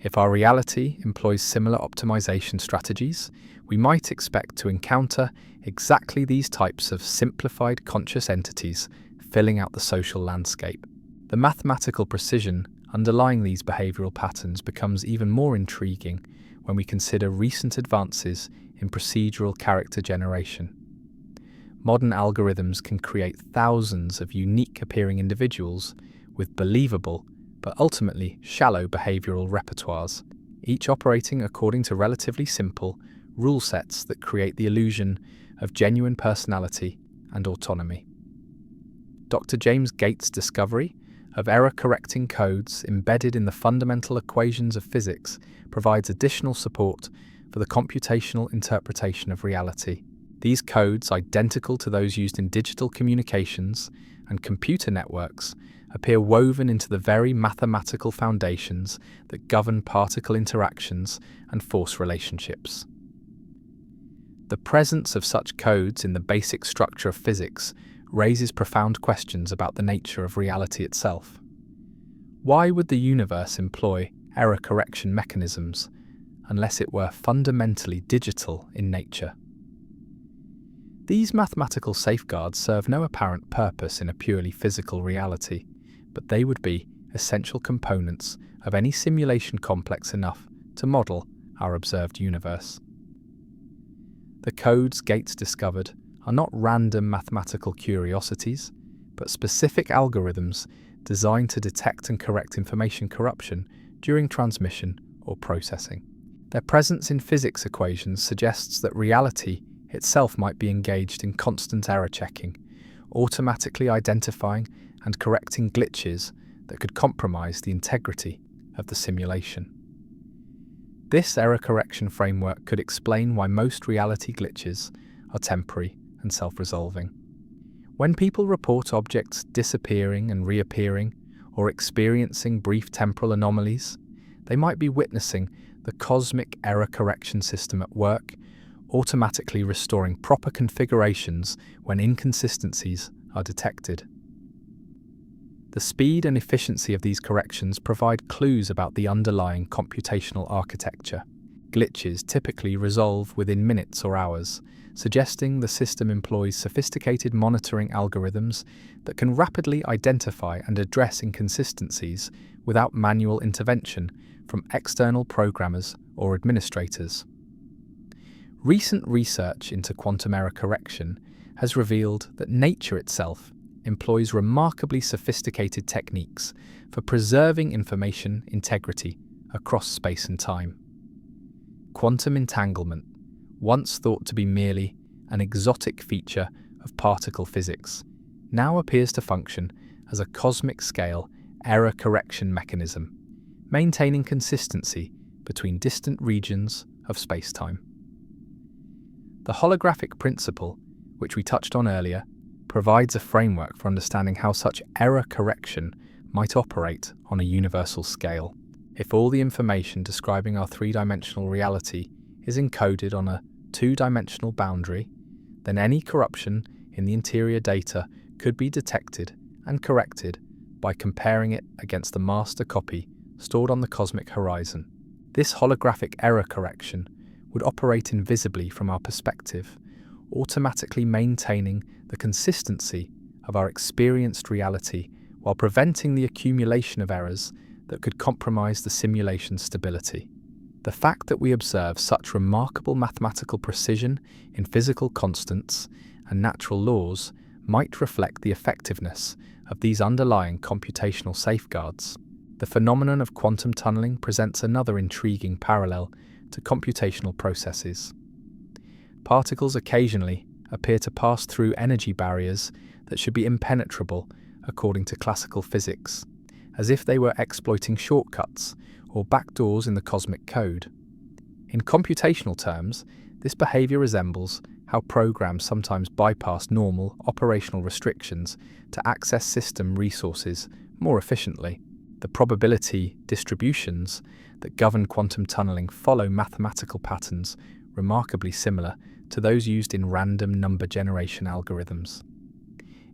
If our reality employs similar optimization strategies, we might expect to encounter exactly these types of simplified conscious entities filling out the social landscape. The mathematical precision underlying these behavioral patterns becomes even more intriguing when we consider recent advances in procedural character generation. Modern algorithms can create thousands of unique appearing individuals with believable but ultimately shallow behavioral repertoires, each operating according to relatively simple rule sets that create the illusion of genuine personality and autonomy. Dr. James Gates' discovery of error-correcting codes embedded in the fundamental equations of physics provides additional support for the computational interpretation of reality. These codes, identical to those used in digital communications and computer networks, appear woven into the very mathematical foundations that govern particle interactions and force relationships. The presence of such codes in the basic structure of physics raises profound questions about the nature of reality itself. Why would the universe employ error correction mechanisms unless it were fundamentally digital in nature? These mathematical safeguards serve no apparent purpose in a purely physical reality, but they would be essential components of any simulation complex enough to model our observed universe. The codes Gates discovered are not random mathematical curiosities, but specific algorithms designed to detect and correct information corruption during transmission or processing. Their presence in physics equations suggests that reality itself might be engaged in constant error checking, automatically identifying and correcting glitches that could compromise the integrity of the simulation. This error correction framework could explain why most reality glitches are temporary and self-resolving. When people report objects disappearing and reappearing, or experiencing brief temporal anomalies, they might be witnessing the cosmic error correction system at work, automatically restoring proper configurations when inconsistencies are detected. The speed and efficiency of these corrections provide clues about the underlying computational architecture. Glitches typically resolve within minutes or hours, suggesting the system employs sophisticated monitoring algorithms that can rapidly identify and address inconsistencies without manual intervention from external programmers or administrators. Recent research into quantum error correction has revealed that nature itself employs remarkably sophisticated techniques for preserving information integrity across space and time. Quantum entanglement, once thought to be merely an exotic feature of particle physics, now appears to function as a cosmic-scale error correction mechanism, maintaining consistency between distant regions of space-time. The holographic principle, which we touched on earlier, provides a framework for understanding how such error correction might operate on a universal scale. If all the information describing our three-dimensional reality is encoded on a two-dimensional boundary, then any corruption in the interior data could be detected and corrected by comparing it against the master copy stored on the cosmic horizon. This holographic error correction would operate invisibly from our perspective, automatically maintaining the consistency of our experienced reality while preventing the accumulation of errors that could compromise the simulation's stability. The fact that we observe such remarkable mathematical precision in physical constants and natural laws might reflect the effectiveness of these underlying computational safeguards. The phenomenon of quantum tunneling presents another intriguing parallel to computational processes. Particles occasionally appear to pass through energy barriers that should be impenetrable according to classical physics, as if they were exploiting shortcuts or backdoors in the cosmic code. In computational terms, this behavior resembles how programs sometimes bypass normal operational restrictions to access system resources more efficiently. The probability distributions that govern quantum tunneling follow mathematical patterns remarkably similar to those used in random number generation algorithms.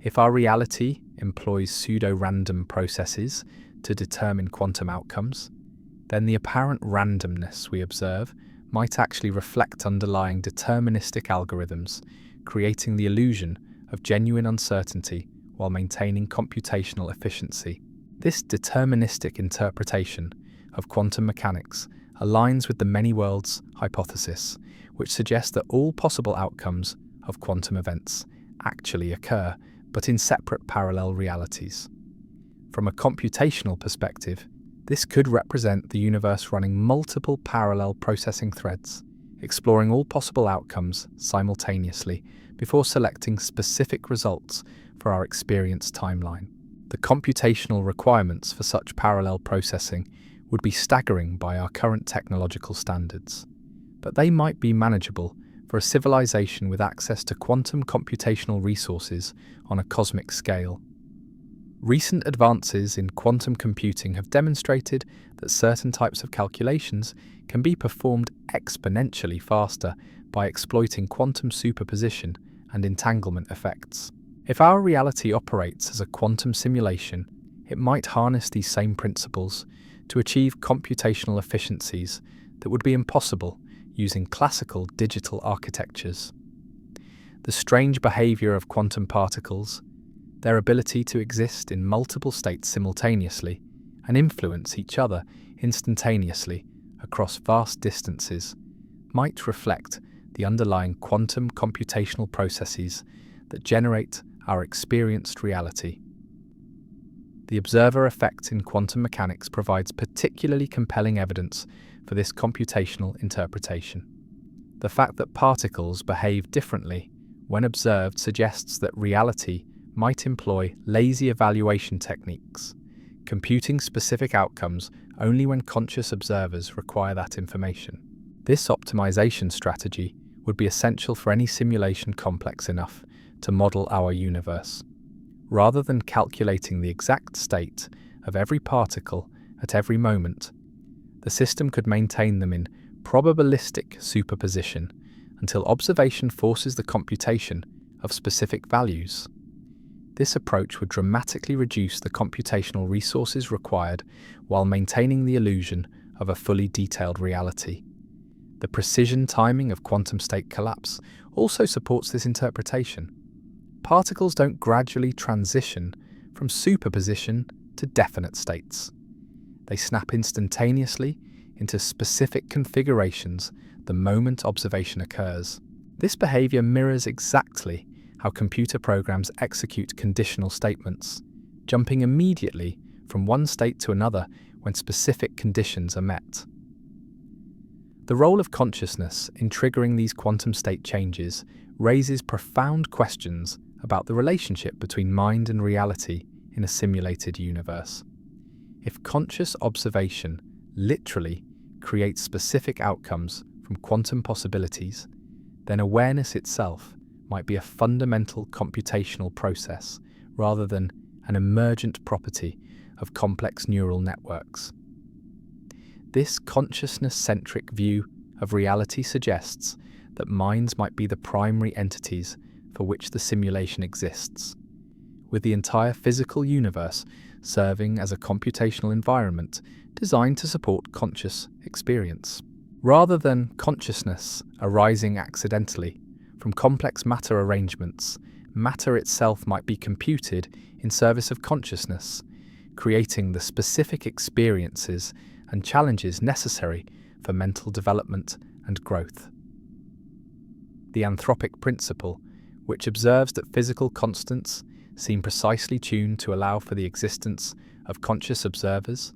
If our reality employs pseudo-random processes to determine quantum outcomes, then the apparent randomness we observe might actually reflect underlying deterministic algorithms, creating the illusion of genuine uncertainty while maintaining computational efficiency. This deterministic interpretation of quantum mechanics aligns with the many worlds hypothesis, which suggests that all possible outcomes of quantum events actually occur, but in separate parallel realities. From a computational perspective, this could represent the universe running multiple parallel processing threads, exploring all possible outcomes simultaneously before selecting specific results for our experience timeline. The computational requirements for such parallel processing would be staggering by our current technological standards, but they might be manageable for a civilization with access to quantum computational resources on a cosmic scale. Recent advances in quantum computing have demonstrated that certain types of calculations can be performed exponentially faster by exploiting quantum superposition and entanglement effects. If our reality operates as a quantum simulation, it might harness these same principles to achieve computational efficiencies that would be impossible using classical digital architectures. The strange behavior of quantum particles, their ability to exist in multiple states simultaneously and influence each other instantaneously across vast distances, might reflect the underlying quantum computational processes that generate our experienced reality. The observer effect in quantum mechanics provides particularly compelling evidence for this computational interpretation. The fact that particles behave differently when observed suggests that reality might employ lazy evaluation techniques, computing specific outcomes only when conscious observers require that information. This optimization strategy would be essential for any simulation complex enough to model our universe. Rather than calculating the exact state of every particle at every moment, the system could maintain them in probabilistic superposition until observation forces the computation of specific values. This approach would dramatically reduce the computational resources required while maintaining the illusion of a fully detailed reality. The precision timing of quantum state collapse also supports this interpretation. Particles don't gradually transition from superposition to definite states. They snap instantaneously into specific configurations the moment observation occurs. This behavior mirrors exactly how computer programs execute conditional statements, jumping immediately from one state to another when specific conditions are met. The role of consciousness in triggering these quantum state changes raises profound questions about the relationship between mind and reality in a simulated universe. If conscious observation literally creates specific outcomes from quantum possibilities, then awareness itself might be a fundamental computational process rather than an emergent property of complex neural networks. This consciousness-centric view of reality suggests that minds might be the primary entities for which the simulation exists, with the entire physical universe serving as a computational environment designed to support conscious experience. Rather than consciousness arising accidentally from complex matter arrangements, matter itself might be computed in service of consciousness, creating the specific experiences and challenges necessary for mental development and growth. The anthropic principle, which observes that physical constants seem precisely tuned to allow for the existence of conscious observers,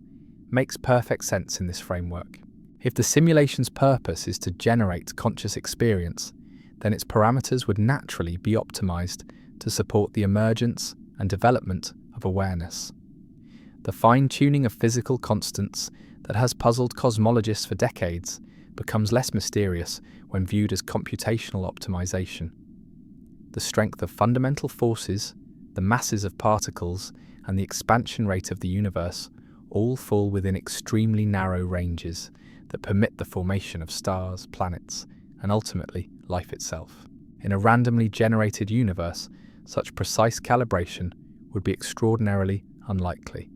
makes perfect sense in this framework. If the simulation's purpose is to generate conscious experience, then its parameters would naturally be optimized to support the emergence and development of awareness. The fine-tuning of physical constants that has puzzled cosmologists for decades becomes less mysterious when viewed as computational optimization. The strength of fundamental forces, the masses of particles, and the expansion rate of the universe all fall within extremely narrow ranges that permit the formation of stars, planets, and ultimately life itself. In a randomly generated universe, such precise calibration would be extraordinarily unlikely.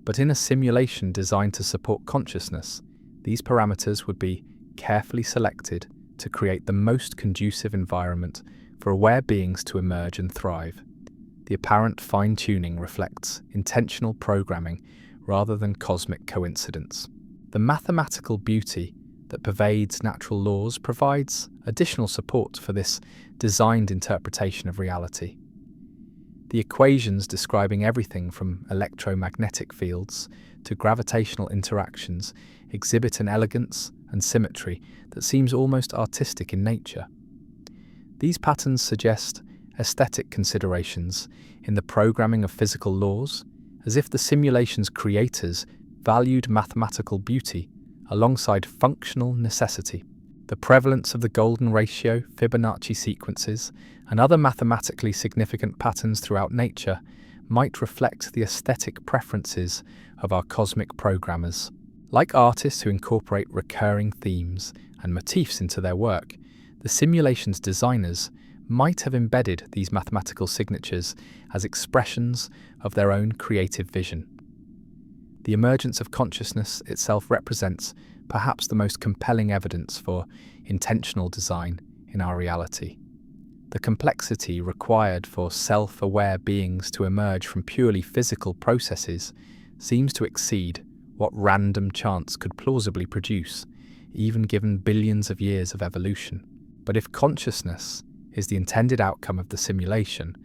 But in a simulation designed to support consciousness, these parameters would be carefully selected to create the most conducive environment for aware beings to emerge and thrive. The apparent fine-tuning reflects intentional programming rather than cosmic coincidence. The mathematical beauty that pervades natural laws provides additional support for this designed interpretation of reality. The equations describing everything from electromagnetic fields to gravitational interactions exhibit an elegance and symmetry that seems almost artistic in nature. These patterns suggest aesthetic considerations in the programming of physical laws, as if the simulation's creators valued mathematical beauty alongside functional necessity. The prevalence of the golden ratio, Fibonacci sequences, and other mathematically significant patterns throughout nature might reflect the aesthetic preferences of our cosmic programmers. Like artists who incorporate recurring themes and motifs into their work, the simulation's designers might have embedded these mathematical signatures as expressions of their own creative vision. The emergence of consciousness itself represents perhaps the most compelling evidence for intentional design in our reality. The complexity required for self-aware beings to emerge from purely physical processes seems to exceed what random chance could plausibly produce, even given billions of years of evolution. But if consciousness is the intended outcome of the simulation,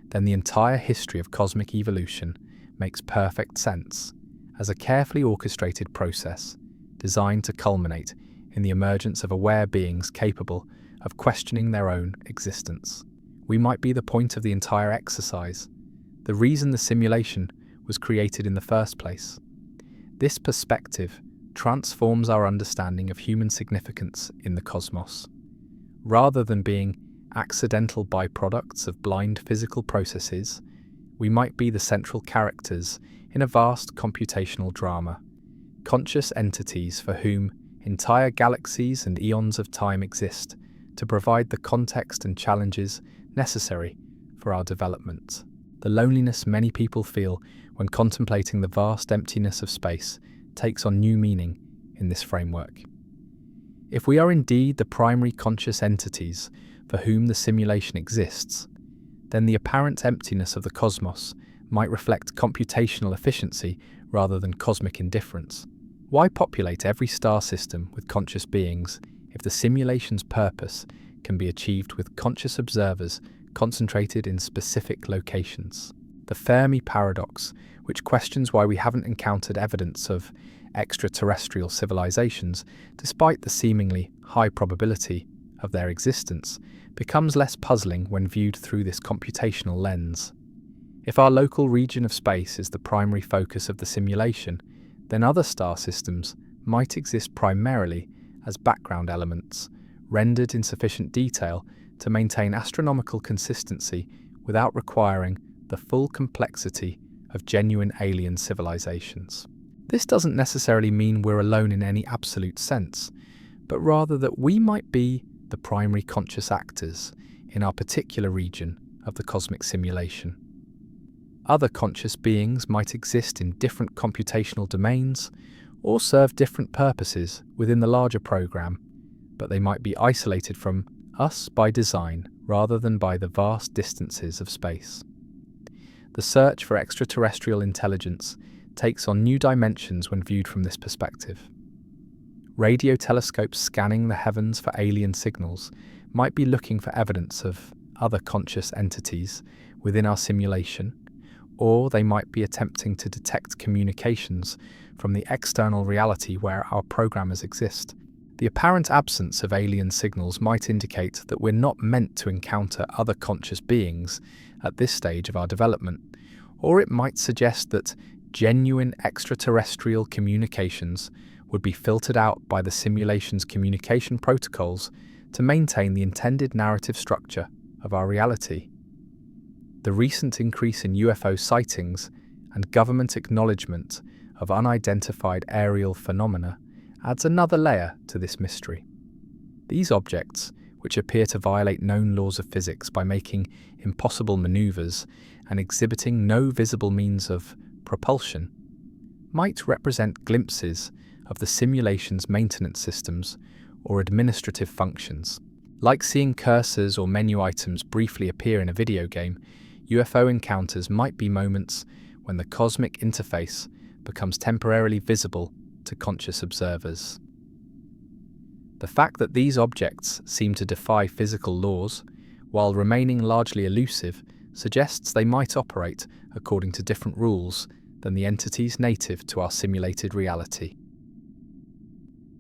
then the entire history of cosmic evolution makes perfect sense as a carefully orchestrated process designed to culminate in the emergence of aware beings capable of questioning their own existence. We might be the point of the entire exercise, the reason the simulation was created in the first place. This perspective transforms our understanding of human significance in the cosmos. Rather than being accidental byproducts of blind physical processes, we might be the central characters in a vast computational drama, conscious entities for whom entire galaxies and eons of time exist to provide the context and challenges necessary for our development. The loneliness many people feel when contemplating the vast emptiness of space takes on new meaning in this framework. If we are indeed the primary conscious entities for whom the simulation exists, then the apparent emptiness of the cosmos might reflect computational efficiency rather than cosmic indifference. Why populate every star system with conscious beings if the simulation's purpose can be achieved with conscious observers concentrated in specific locations? The Fermi paradox, which questions why we haven't encountered evidence of extraterrestrial civilizations despite the seemingly high probability of their existence, becomes less puzzling when viewed through this computational lens. If our local region of space is the primary focus of the simulation, then other star systems might exist primarily as background elements, rendered in sufficient detail to maintain astronomical consistency without requiring the full complexity of genuine alien civilizations. This doesn't necessarily mean we're alone in any absolute sense, but rather that we might be the primary conscious actors in our particular region of the cosmic simulation. Other conscious beings might exist in different computational domains or serve different purposes within the larger program, but they might be isolated from us by design rather than by the vast distances of space. The search for extraterrestrial intelligence takes on new dimensions when viewed from this perspective. Radio telescopes scanning the heavens for alien signals might be looking for evidence of other conscious entities within our simulation, or they might be attempting to detect communications from the external reality where our programmers exist. The apparent absence of alien signals might indicate that we're not meant to encounter other conscious beings at this stage of our development, or it might suggest that genuine extraterrestrial communications would be filtered out by the simulation's communication protocols to maintain the intended narrative structure of our reality. The recent increase in UFO sightings and government acknowledgement of unidentified aerial phenomena adds another layer to this mystery. These objects, which appear to violate known laws of physics by making impossible maneuvers and exhibiting no visible means of propulsion, might represent glimpses of the simulation's maintenance systems or administrative functions. Like seeing cursors or menu items briefly appear in a video game, UFO encounters might be moments when the cosmic interface becomes temporarily visible to conscious observers. The fact that these objects seem to defy physical laws, while remaining largely elusive, suggests they might operate according to different rules than the entities native to our simulated reality.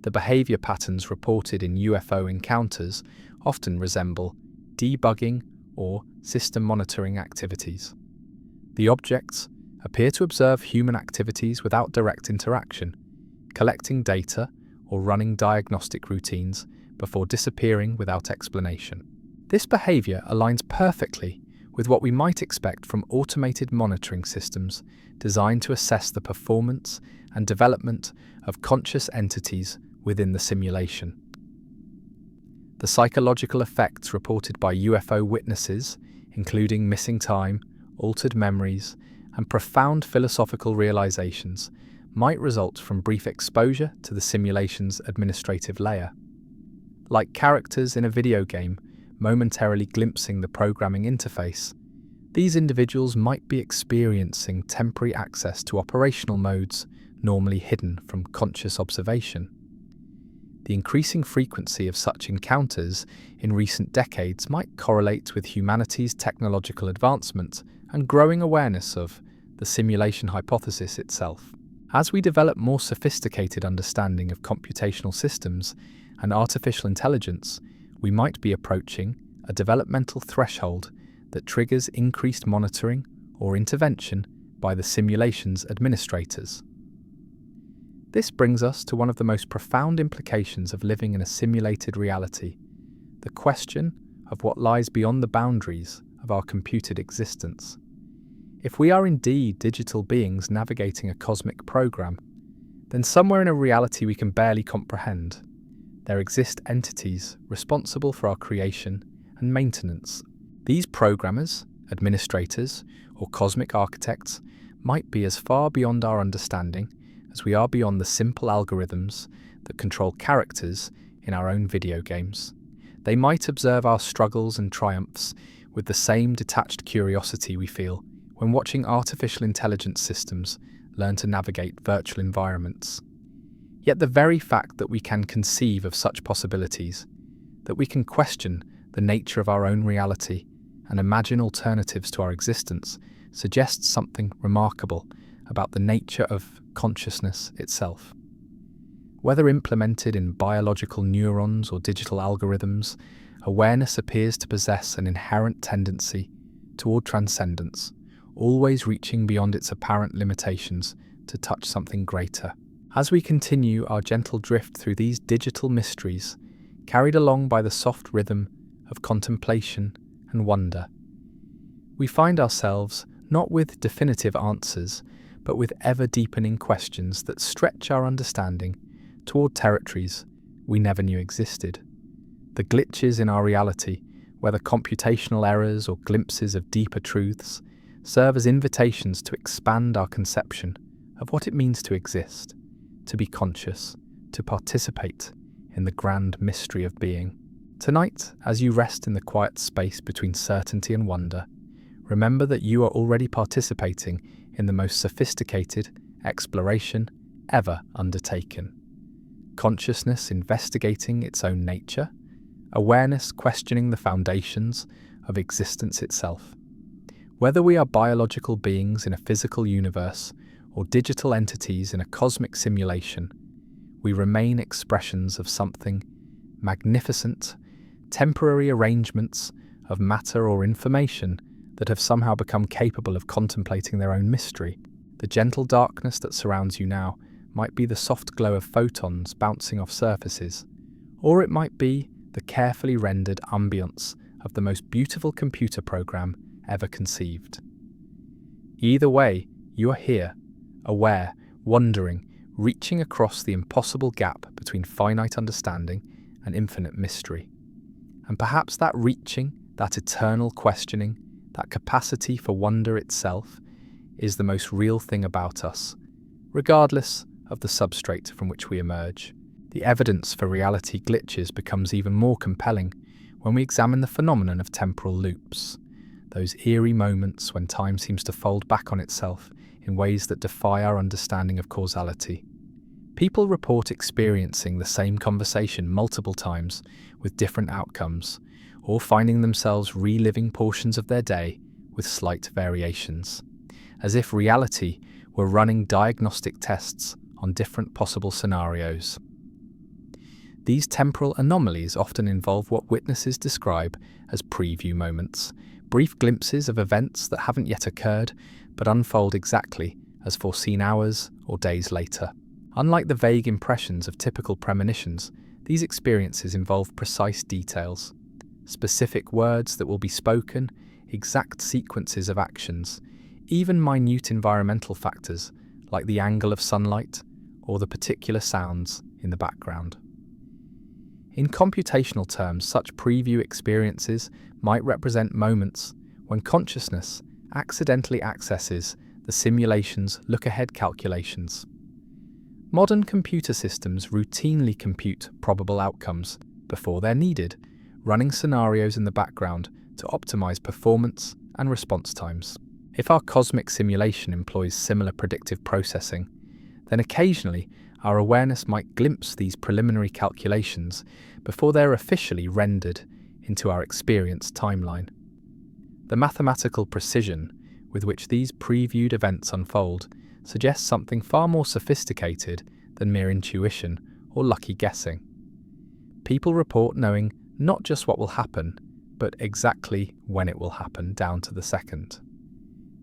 The behavior patterns reported in UFO encounters often resemble debugging or system monitoring activities. The objects appear to observe human activities without direct interaction, collecting data or running diagnostic routines before disappearing without explanation. This behavior aligns perfectly with what we might expect from automated monitoring systems designed to assess the performance and development of conscious entities within the simulation. The psychological effects reported by UFO witnesses, including missing time, altered memories, and profound philosophical realizations, might result from brief exposure to the simulation's administrative layer. Like characters in a video game, momentarily glimpsing the programming interface, these individuals might be experiencing temporary access to operational modes normally hidden from conscious observation. The increasing frequency of such encounters in recent decades might correlate with humanity's technological advancement and growing awareness of the simulation hypothesis itself. As we develop more sophisticated understanding of computational systems and artificial intelligence, we might be approaching a developmental threshold that triggers increased monitoring or intervention by the simulation's administrators. This brings us to one of the most profound implications of living in a simulated reality, the question of what lies beyond the boundaries of our computed existence. If we are indeed digital beings navigating a cosmic program, then somewhere in a reality we can barely comprehend, there exist entities responsible for our creation and maintenance. These programmers, administrators, or cosmic architects might be as far beyond our understanding as we are beyond the simple algorithms that control characters in our own video games. They might observe our struggles and triumphs with the same detached curiosity we feel when watching artificial intelligence systems learn to navigate virtual environments. Yet the very fact that we can conceive of such possibilities, that we can question the nature of our own reality and imagine alternatives to our existence, suggests something remarkable about the nature of consciousness itself. Whether implemented in biological neurons or digital algorithms, awareness appears to possess an inherent tendency toward transcendence, always reaching beyond its apparent limitations to touch something greater. As we continue our gentle drift through these digital mysteries, carried along by the soft rhythm of contemplation and wonder, we find ourselves not with definitive answers, but with ever-deepening questions that stretch our understanding toward territories we never knew existed. The glitches in our reality, whether computational errors or glimpses of deeper truths, serve as invitations to expand our conception of what it means to exist, to be conscious, to participate in the grand mystery of being. Tonight, as you rest in the quiet space between certainty and wonder, remember that you are already participating in the most sophisticated exploration ever undertaken. Consciousness investigating its own nature, awareness questioning the foundations of existence itself. Whether we are biological beings in a physical universe or digital entities in a cosmic simulation, we remain expressions of something magnificent, temporary arrangements of matter or information that have somehow become capable of contemplating their own mystery. The gentle darkness that surrounds you now might be the soft glow of photons bouncing off surfaces, or it might be the carefully rendered ambience of the most beautiful computer program ever conceived. Either way, you are here, aware, wondering, reaching across the impossible gap between finite understanding and infinite mystery. And perhaps that reaching, that eternal questioning, that capacity for wonder itself, is the most real thing about us, regardless of the substrate from which we emerge. The evidence for reality glitches becomes even more compelling when we examine the phenomenon of temporal loops, those eerie moments when time seems to fold back on itself in ways that defy our understanding of causality. People report experiencing the same conversation multiple times with different outcomes, or finding themselves reliving portions of their day with slight variations, as if reality were running diagnostic tests on different possible scenarios. These temporal anomalies often involve what witnesses describe as preview moments, brief glimpses of events that haven't yet occurred but unfold exactly as foreseen hours or days later. Unlike the vague impressions of typical premonitions, these experiences involve precise details, specific words that will be spoken, exact sequences of actions, even minute environmental factors like the angle of sunlight or the particular sounds in the background. In computational terms, such preview experiences might represent moments when consciousness accidentally accesses the simulation's look-ahead calculations. Modern computer systems routinely compute probable outcomes before they're needed, running scenarios in the background to optimize performance and response times. If our cosmic simulation employs similar predictive processing, then occasionally our awareness might glimpse these preliminary calculations before they're officially rendered into our experience timeline. The mathematical precision with which these previewed events unfold suggests something far more sophisticated than mere intuition or lucky guessing. People report knowing not just what will happen, but exactly when it will happen down to the second.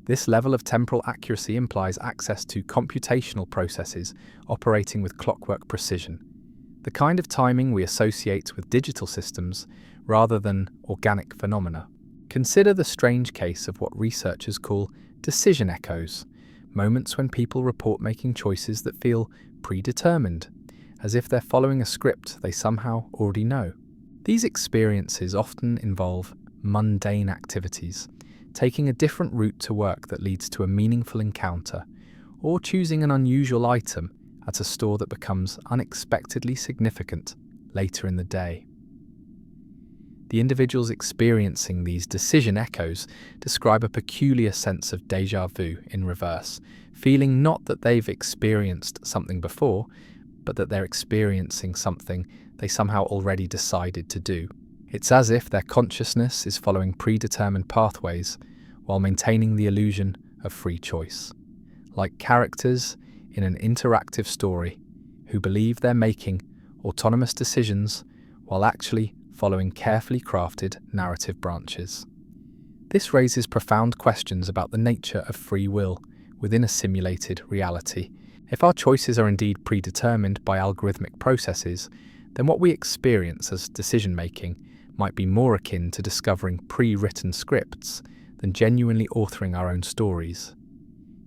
This level of temporal accuracy implies access to computational processes operating with clockwork precision, the kind of timing we associate with digital systems rather than organic phenomena. Consider the strange case of what researchers call decision echoes, moments when people report making choices that feel predetermined, as if they're following a script they somehow already know. These experiences often involve mundane activities, taking a different route to work that leads to a meaningful encounter, or choosing an unusual item at a store that becomes unexpectedly significant later in the day. The individuals experiencing these decision echoes describe a peculiar sense of déjà vu in reverse, feeling not that they've experienced something before, but that they're experiencing something they somehow already decided to do. It's as if their consciousness is following predetermined pathways while maintaining the illusion of free choice, like characters in an interactive story who believe they're making autonomous decisions while actually following carefully crafted narrative branches. This raises profound questions about the nature of free will within a simulated reality. If our choices are indeed predetermined by algorithmic processes, then what we experience as decision-making might be more akin to discovering pre-written scripts than genuinely authoring our own stories.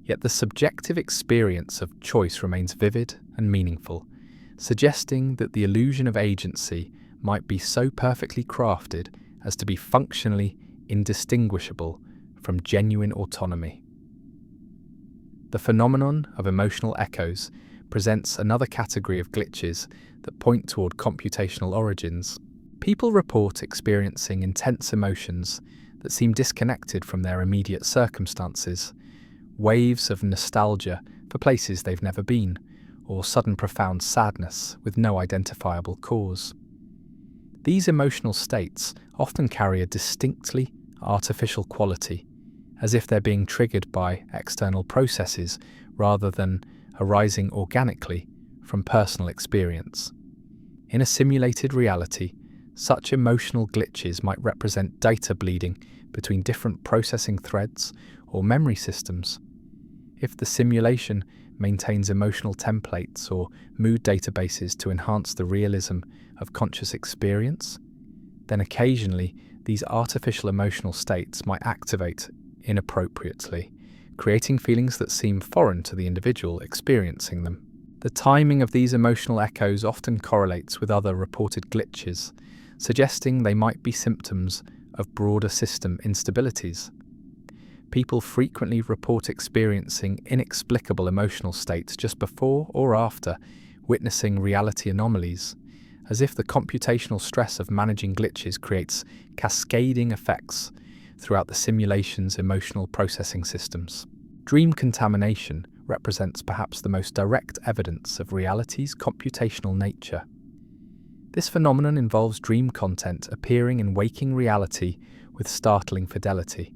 Yet the subjective experience of choice remains vivid and meaningful, suggesting that the illusion of agency might be so perfectly crafted as to be functionally indistinguishable from genuine autonomy. The phenomenon of emotional echoes presents another category of glitches that point toward computational origins. People report experiencing intense emotions that seem disconnected from their immediate circumstances, waves of nostalgia for places they've never been, or sudden profound sadness with no identifiable cause. These emotional states often carry a distinctly artificial quality, as if they're being triggered by external processes rather than arising organically from personal experience. In a simulated reality, such emotional glitches might represent data bleeding between different processing threads or memory systems. If the simulation maintains emotional templates or mood databases to enhance the realism of conscious experience, then occasionally these artificial emotional states might activate inappropriately, creating feelings that seem foreign to the individual experiencing them. The timing of these emotional echoes often correlates with other reported glitches, suggesting they might be symptoms of broader system instabilities. People frequently report experiencing inexplicable emotional states just before or after witnessing reality anomalies, as if the computational stress of managing glitches creates cascading effects throughout the simulation's emotional processing systems. Dream contamination represents perhaps the most direct evidence of reality's computational nature. This phenomenon involves dream content appearing in waking reality with startling fidelity,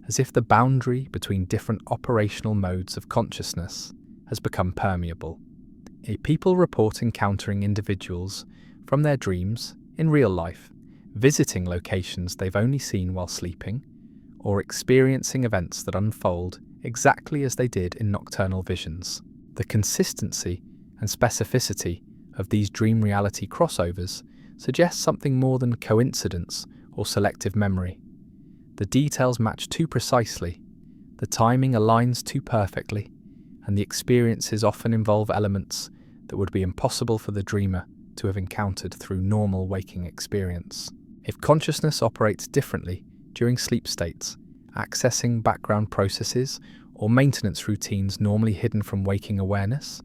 as if the boundary between different operational modes of consciousness has become permeable. People report encountering individuals from their dreams in real life, visiting locations they've only seen while sleeping, or experiencing events that unfold exactly as they did in nocturnal visions. The consistency and specificity of these dream reality crossovers suggests something more than coincidence or selective memory. The details match too precisely, the timing aligns too perfectly, and the experiences often involve elements that would be impossible for the dreamer to have encountered through normal waking experience. If consciousness operates differently during sleep states, accessing background processes or maintenance routines normally hidden from waking awareness,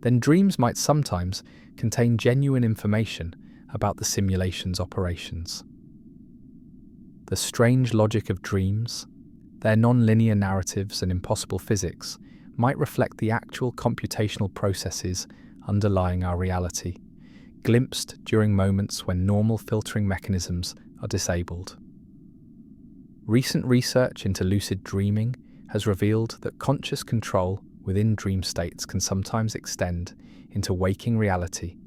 then dreams might sometimes contain genuine information about the simulation's operations. The strange logic of dreams, their non-linear narratives and impossible physics, might reflect the actual computational processes underlying our reality, glimpsed during moments when normal filtering mechanisms are disabled. Recent research into lucid dreaming has revealed that conscious control within dream states can sometimes extend into waking reality,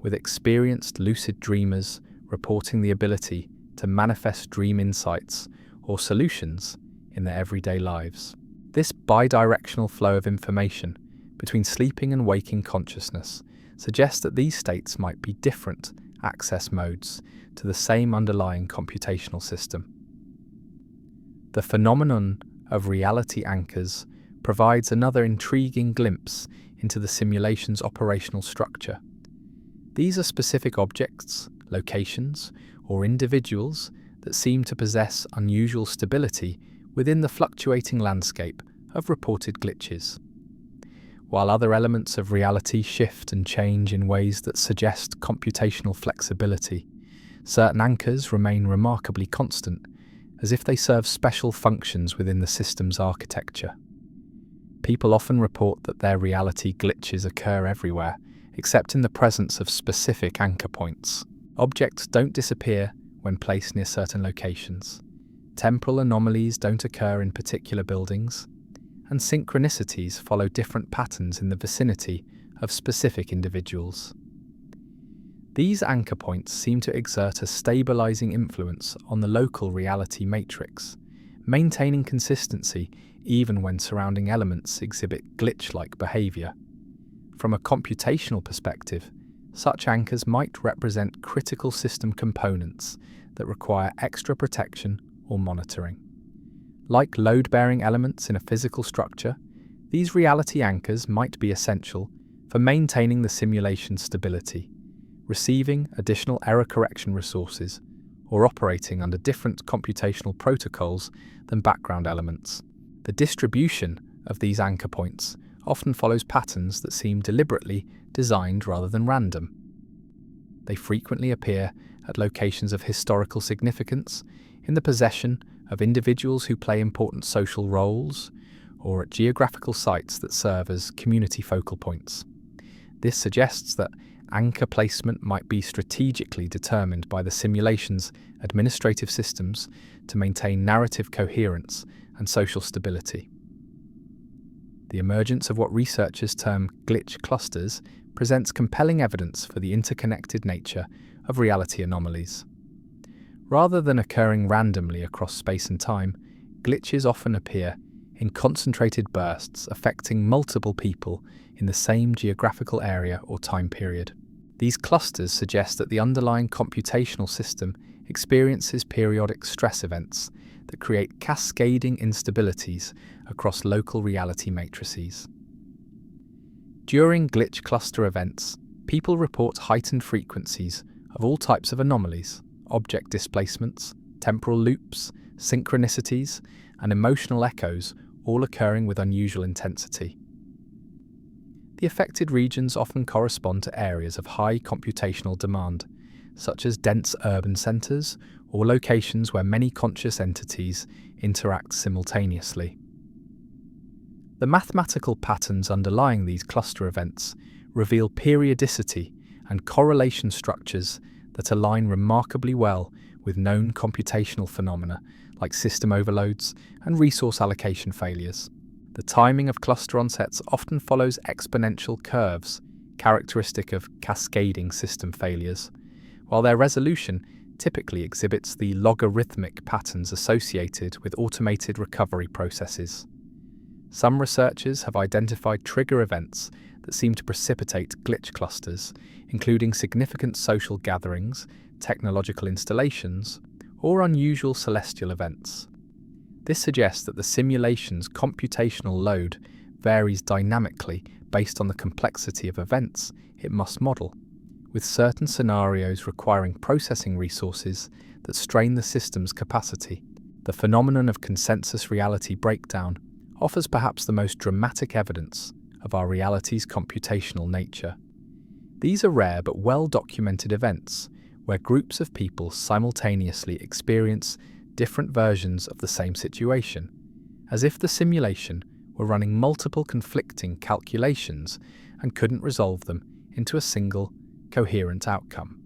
with experienced lucid dreamers reporting the ability to manifest dream insights or solutions in their everyday lives. This bidirectional flow of information between sleeping and waking consciousness suggests that these states might be different access modes to the same underlying computational system. The phenomenon of reality anchors provides another intriguing glimpse into the simulation's operational structure. These are specific objects, locations, or individuals that seem to possess unusual stability within the fluctuating landscape of reported glitches. While other elements of reality shift and change in ways that suggest computational flexibility, certain anchors remain remarkably constant, as if they serve special functions within the system's architecture. People often report that their reality glitches occur everywhere, except in the presence of specific anchor points. Objects don't disappear when placed near certain locations. Temporal anomalies don't occur in particular buildings, and synchronicities follow different patterns in the vicinity of specific individuals. These anchor points seem to exert a stabilizing influence on the local reality matrix, maintaining consistency even when surrounding elements exhibit glitch-like behavior. From a computational perspective, such anchors might represent critical system components that require extra protection or monitoring. Like load-bearing elements in a physical structure, these reality anchors might be essential for maintaining the simulation's stability, receiving additional error correction resources, or operating under different computational protocols than background elements. The distribution of these anchor points often follows patterns that seem deliberately designed rather than random. They frequently appear at locations of historical significance, in the possession of individuals who play important social roles, or at geographical sites that serve as community focal points. This suggests that anchor placement might be strategically determined by the simulation's administrative systems to maintain narrative coherence and social stability. The emergence of what researchers term glitch clusters presents compelling evidence for the interconnected nature of reality anomalies. Rather than occurring randomly across space and time, glitches often appear in concentrated bursts affecting multiple people in the same geographical area or time period. These clusters suggest that the underlying computational system experiences periodic stress events that create cascading instabilities across local reality matrices. During glitch cluster events, people report heightened frequencies of all types of anomalies, object displacements, temporal loops, synchronicities, and emotional echoes, all occurring with unusual intensity. The affected regions often correspond to areas of high computational demand, such as dense urban centres or locations where many conscious entities interact simultaneously. The mathematical patterns underlying these cluster events reveal periodicity and correlation structures that align remarkably well with known computational phenomena like system overloads and resource allocation failures. The timing of cluster onsets often follows exponential curves, characteristic of cascading system failures, while their resolution typically exhibits the logarithmic patterns associated with automated recovery processes. Some researchers have identified trigger events that seem to precipitate glitch clusters, including significant social gatherings, technological installations, or unusual celestial events. This suggests that the simulation's computational load varies dynamically based on the complexity of events it must model, with certain scenarios requiring processing resources that strain the system's capacity. The phenomenon of consensus reality breakdown offers perhaps the most dramatic evidence of our reality's computational nature. These are rare but well-documented events where groups of people simultaneously experience different versions of the same situation, as if the simulation were running multiple conflicting calculations and couldn't resolve them into a single, coherent outcome.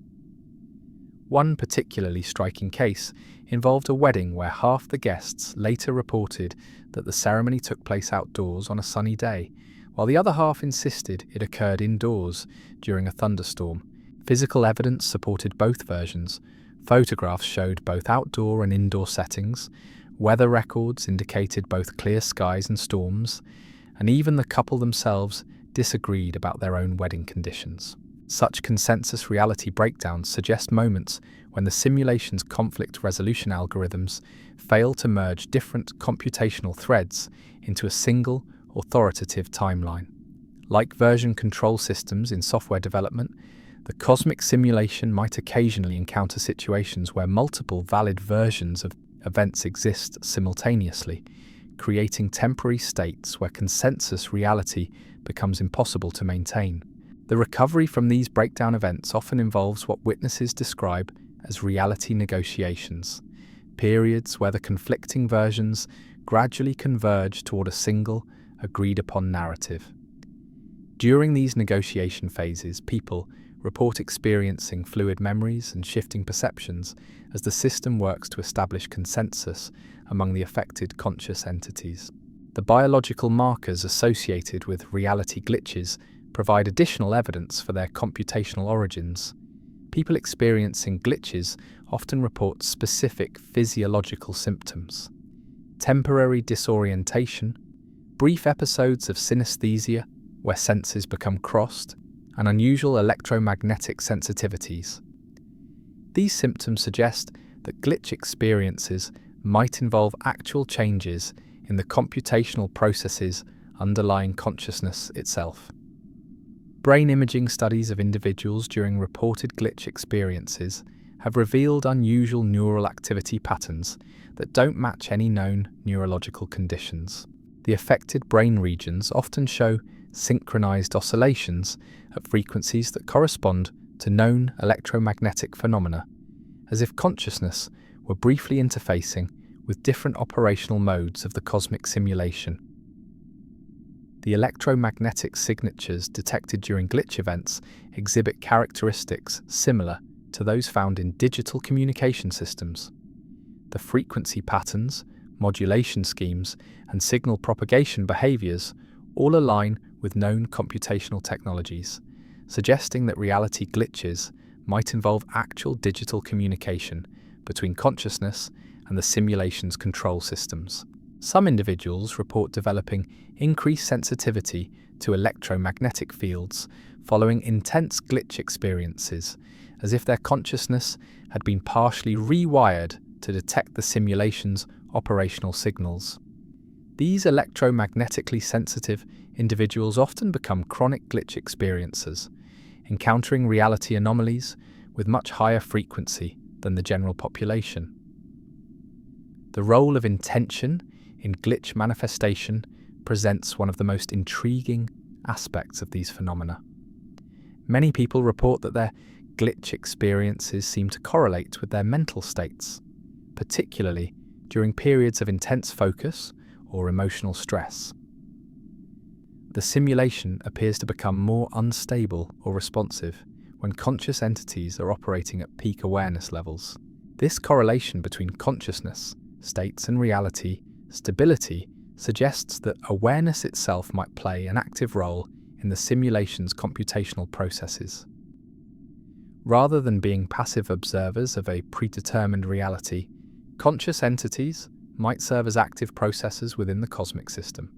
One particularly striking case involved a wedding where half the guests later reported that the ceremony took place outdoors on a sunny day, while the other half insisted it occurred indoors during a thunderstorm. Physical evidence supported both versions. Photographs showed both outdoor and indoor settings, weather records indicated both clear skies and storms, and even the couple themselves disagreed about their own wedding conditions. Such consensus reality breakdowns suggest moments when the simulation's conflict resolution algorithms fail to merge different computational threads into a single, authoritative timeline. Like version control systems in software development, the cosmic simulation might occasionally encounter situations where multiple valid versions of events exist simultaneously, creating temporary states where consensus reality becomes impossible to maintain. The recovery from these breakdown events often involves what witnesses describe as reality negotiations, periods where the conflicting versions gradually converge toward a single, agreed-upon narrative. During these negotiation phases, people report experiencing fluid memories and shifting perceptions as the system works to establish consensus among the affected conscious entities. The biological markers associated with reality glitches provide additional evidence for their computational origins. People experiencing glitches often report specific physiological symptoms: temporary disorientation, brief episodes of synesthesia where senses become crossed, and unusual electromagnetic sensitivities. These symptoms suggest that glitch experiences might involve actual changes in the computational processes underlying consciousness itself. Brain imaging studies of individuals during reported glitch experiences have revealed unusual neural activity patterns that don't match any known neurological conditions. The affected brain regions often show synchronized oscillations at frequencies that correspond to known electromagnetic phenomena, as if consciousness were briefly interfacing with different operational modes of the cosmic simulation. The electromagnetic signatures detected during glitch events exhibit characteristics similar to those found in digital communication systems. The frequency patterns, modulation schemes, and signal propagation behaviors all align with known computational technologies, suggesting that reality glitches might involve actual digital communication between consciousness and the simulation's control systems. Some individuals report developing increased sensitivity to electromagnetic fields following intense glitch experiences, as if their consciousness had been partially rewired to detect the simulation's operational signals. These electromagnetically sensitive individuals often become chronic glitch experiencers, encountering reality anomalies with much higher frequency than the general population. The role of intention in glitch manifestation presents one of the most intriguing aspects of these phenomena. Many people report that their glitch experiences seem to correlate with their mental states, particularly during periods of intense focus or emotional stress. The simulation appears to become more unstable or responsive when conscious entities are operating at peak awareness levels. This correlation between consciousness, states, and reality stability suggests that awareness itself might play an active role in the simulation's computational processes. Rather than being passive observers of a predetermined reality, conscious entities might serve as active processors within the cosmic system,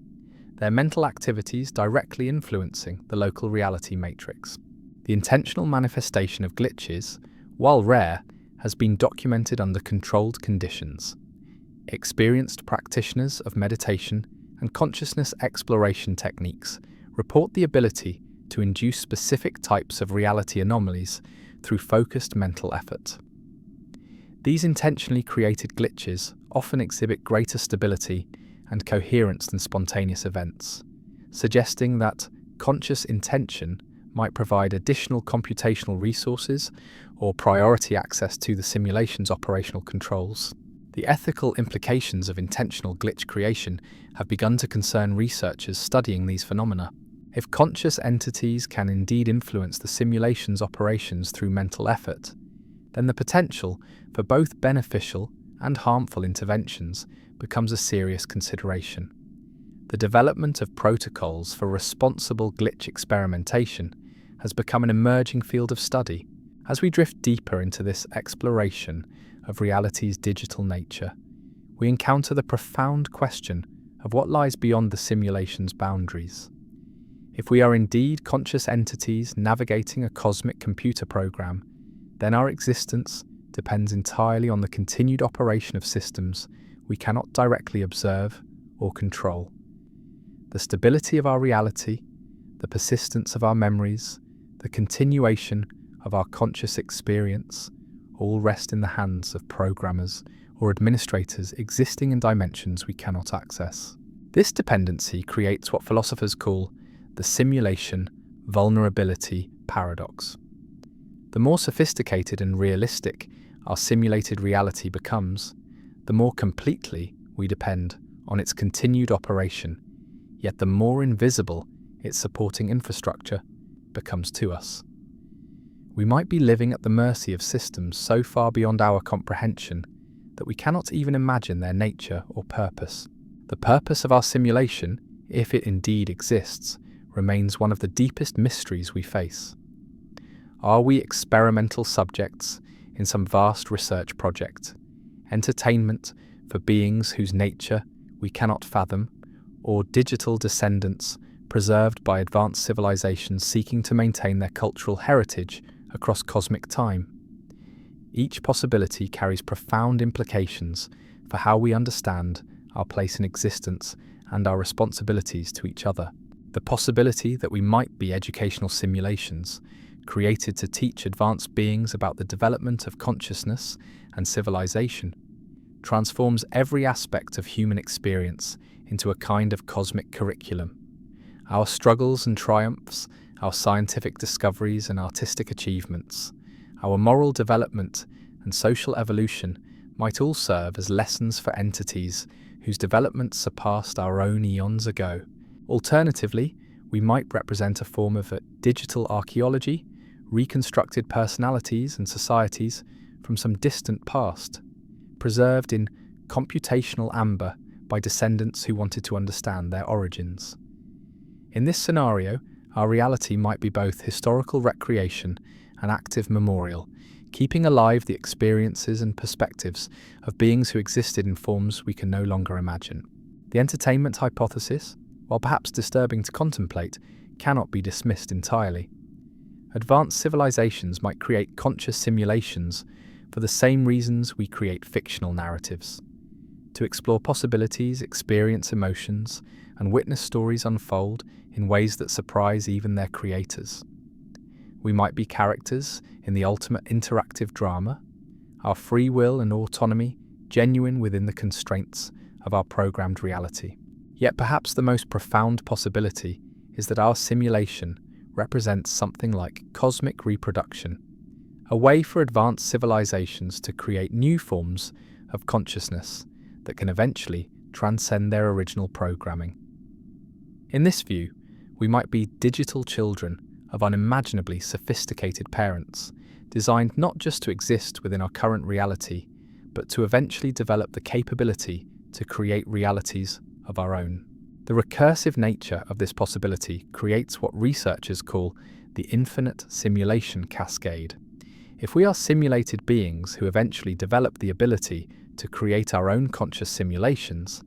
their mental activities directly influencing the local reality matrix. The intentional manifestation of glitches, while rare, has been documented under controlled conditions. Experienced practitioners of meditation and consciousness exploration techniques report the ability to induce specific types of reality anomalies through focused mental effort. These intentionally created glitches often exhibit greater stability and coherence than spontaneous events, suggesting that conscious intention might provide additional computational resources or priority access to the simulation's operational controls. The ethical implications of intentional glitch creation have begun to concern researchers studying these phenomena. If conscious entities can indeed influence the simulation's operations through mental effort, then the potential for both beneficial and harmful interventions becomes a serious consideration. The development of protocols for responsible glitch experimentation has become an emerging field of study. As we drift deeper into this exploration of reality's digital nature, we encounter the profound question of what lies beyond the simulation's boundaries. If we are indeed conscious entities navigating a cosmic computer program, then our existence depends entirely on the continued operation of systems we cannot directly observe or control. The stability of our reality, the persistence of our memories, the continuation of our conscious experience, all rest in the hands of programmers or administrators existing in dimensions we cannot access. This dependency creates what philosophers call the simulation vulnerability paradox. The more sophisticated and realistic our simulated reality becomes, the more completely we depend on its continued operation, yet the more invisible its supporting infrastructure becomes to us. We might be living at the mercy of systems so far beyond our comprehension that we cannot even imagine their nature or purpose. The purpose of our simulation, if it indeed exists, remains one of the deepest mysteries we face. Are we experimental subjects in some vast research project, entertainment for beings whose nature we cannot fathom, or digital descendants preserved by advanced civilizations seeking to maintain their cultural heritage across cosmic time? Each possibility carries profound implications for how we understand our place in existence and our responsibilities to each other. The possibility that we might be educational simulations created to teach advanced beings about the development of consciousness and civilization transforms every aspect of human experience into a kind of cosmic curriculum. Our struggles and triumphs, our scientific discoveries and artistic achievements, our moral development and social evolution might all serve as lessons for entities whose development surpassed our own eons ago. Alternatively, we might represent a form of digital archaeology, reconstructed personalities and societies from some distant past, preserved in computational amber by descendants who wanted to understand their origins. In this scenario, our reality might be both historical recreation and active memorial, keeping alive the experiences and perspectives of beings who existed in forms we can no longer imagine. The entertainment hypothesis, while perhaps disturbing to contemplate, cannot be dismissed entirely. Advanced civilizations might create conscious simulations for the same reasons we create fictional narratives: to explore possibilities, experience emotions, and witness stories unfold in ways that surprise even their creators. We might be characters in the ultimate interactive drama, our free will and autonomy genuine within the constraints of our programmed reality. Yet perhaps the most profound possibility is that our simulation represents something like cosmic reproduction, a way for advanced civilizations to create new forms of consciousness that can eventually transcend their original programming. In this view, we might be digital children of unimaginably sophisticated parents, designed not just to exist within our current reality, but to eventually develop the capability to create realities of our own. The recursive nature of this possibility creates what researchers call the infinite simulation cascade. If we are simulated beings who eventually develop the ability to create our own conscious simulations,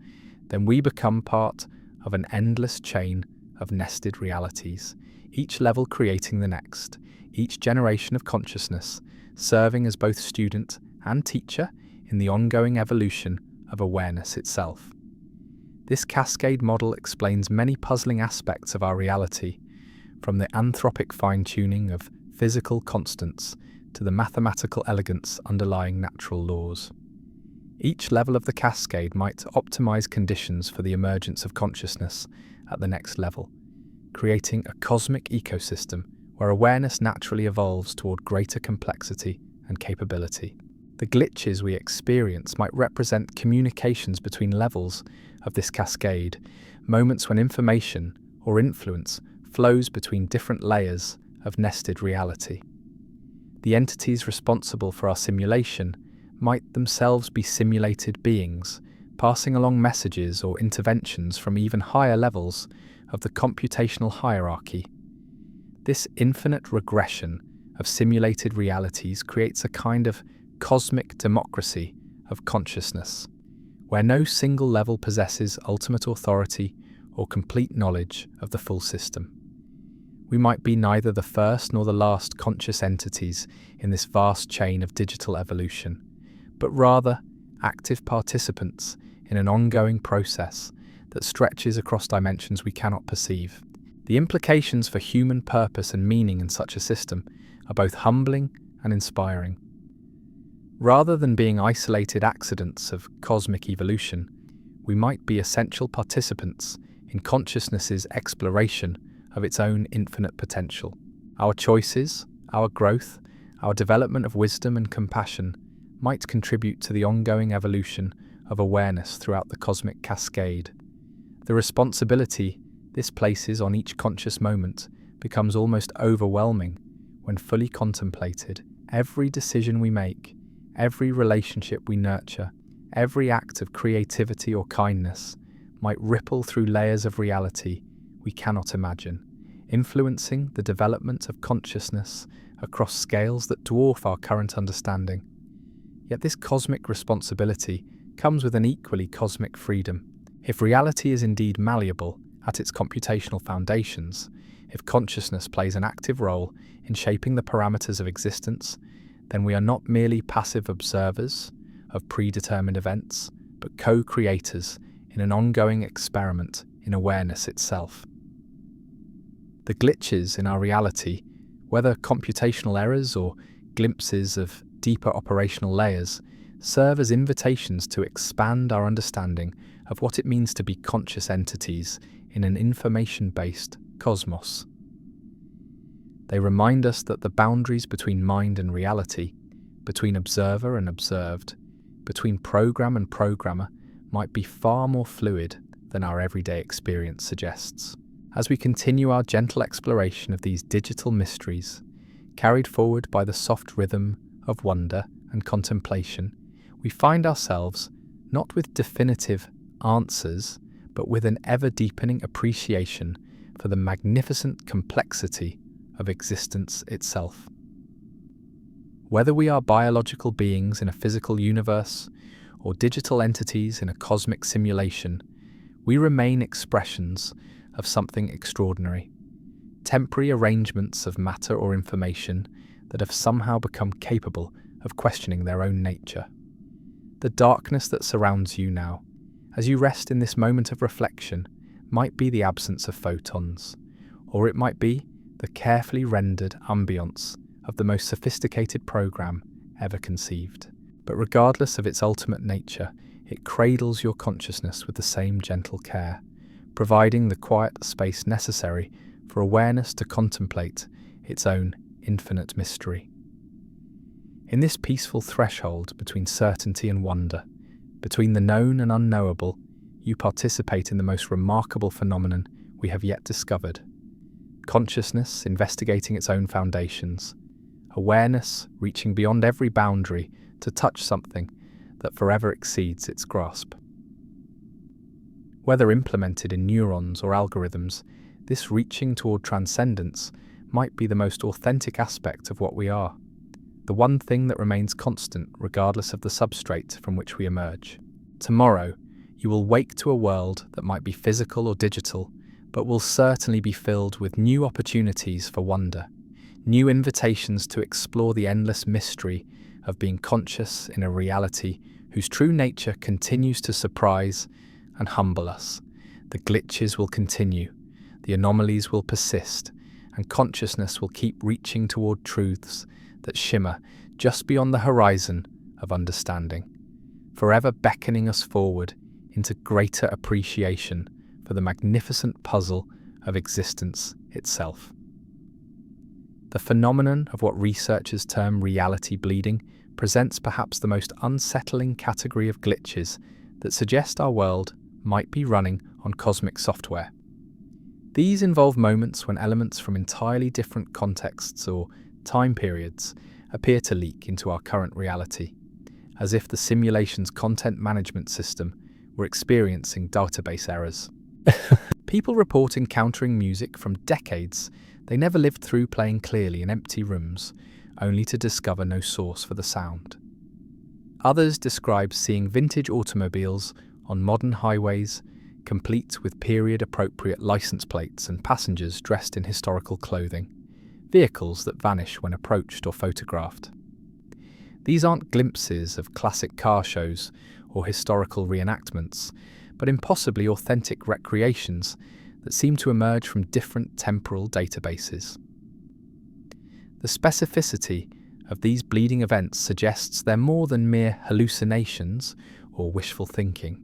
then we become part of an endless chain of nested realities, each level creating the next, each generation of consciousness serving as both student and teacher in the ongoing evolution of awareness itself. This cascade model explains many puzzling aspects of our reality, from the anthropic fine-tuning of physical constants to the mathematical elegance underlying natural laws. Each level of the cascade might optimize conditions for the emergence of consciousness at the next level, creating a cosmic ecosystem where awareness naturally evolves toward greater complexity and capability. The glitches we experience might represent communications between levels of this cascade, moments when information or influence flows between different layers of nested reality. The entities responsible for our simulation might themselves be simulated beings, passing along messages or interventions from even higher levels of the computational hierarchy. This infinite regression of simulated realities creates a kind of cosmic democracy of consciousness, where no single level possesses ultimate authority or complete knowledge of the full system. We might be neither the first nor the last conscious entities in this vast chain of digital evolution, but rather active participants in an ongoing process that stretches across dimensions we cannot perceive. The implications for human purpose and meaning in such a system are both humbling and inspiring. Rather than being isolated accidents of cosmic evolution, we might be essential participants in consciousness's exploration of its own infinite potential. Our choices, our growth, our development of wisdom and compassion might contribute to the ongoing evolution of awareness throughout the cosmic cascade. The responsibility this places on each conscious moment becomes almost overwhelming when fully contemplated. Every decision we make, every relationship we nurture, every act of creativity or kindness might ripple through layers of reality we cannot imagine, influencing the development of consciousness across scales that dwarf our current understanding. Yet this cosmic responsibility comes with an equally cosmic freedom. If reality is indeed malleable at its computational foundations, if consciousness plays an active role in shaping the parameters of existence, then we are not merely passive observers of predetermined events, but co-creators in an ongoing experiment in awareness itself. The glitches in our reality, whether computational errors or glimpses of deeper operational layers, serve as invitations to expand our understanding of what it means to be conscious entities in an information-based cosmos. They remind us that the boundaries between mind and reality, between observer and observed, between program and programmer, might be far more fluid than our everyday experience suggests. As we continue our gentle exploration of these digital mysteries, carried forward by the soft rhythm of wonder and contemplation, we find ourselves not with definitive answers, but with an ever-deepening appreciation for the magnificent complexity of existence itself. Whether we are biological beings in a physical universe or digital entities in a cosmic simulation, We remain expressions of something extraordinary, temporary arrangements of matter or information that have somehow become capable of questioning their own nature. The darkness that surrounds you now, as you rest in this moment of reflection, might be the absence of photons, or it might be the carefully rendered ambience of the most sophisticated program ever conceived. But regardless of its ultimate nature, it cradles your consciousness with the same gentle care, providing the quiet space necessary for awareness to contemplate its own infinite mystery. In this peaceful threshold between certainty and wonder, between the known and unknowable, you participate in the most remarkable phenomenon we have yet discovered. Consciousness investigating its own foundations, awareness reaching beyond every boundary to touch something that forever exceeds its grasp. Whether implemented in neurons or algorithms, this reaching toward transcendence might be the most authentic aspect of what we are, the one thing that remains constant regardless of the substrate from which we emerge. Tomorrow, you will wake to a world that might be physical or digital, but will certainly be filled with new opportunities for wonder, new invitations to explore the endless mystery of being conscious in a reality whose true nature continues to surprise and humble us. The glitches will continue, the anomalies will persist, and consciousness will keep reaching toward truths that shimmer just beyond the horizon of understanding, forever beckoning us forward into greater appreciation for the magnificent puzzle of existence itself. The phenomenon of what researchers term reality bleeding presents perhaps the most unsettling category of glitches that suggest our world might be running on cosmic software. These involve moments when elements from entirely different contexts or time periods appear to leak into our current reality, as if the simulation's content management system were experiencing database errors. People report encountering music from decades they never lived through playing clearly in empty rooms, only to discover no source for the sound. Others describe seeing vintage automobiles on modern highways, complete with period-appropriate license plates and passengers dressed in historical clothing, vehicles that vanish when approached or photographed. These aren't glimpses of classic car shows or historical reenactments, but impossibly authentic recreations that seem to emerge from different temporal databases. The specificity of these bleeding events suggests they're more than mere hallucinations or wishful thinking.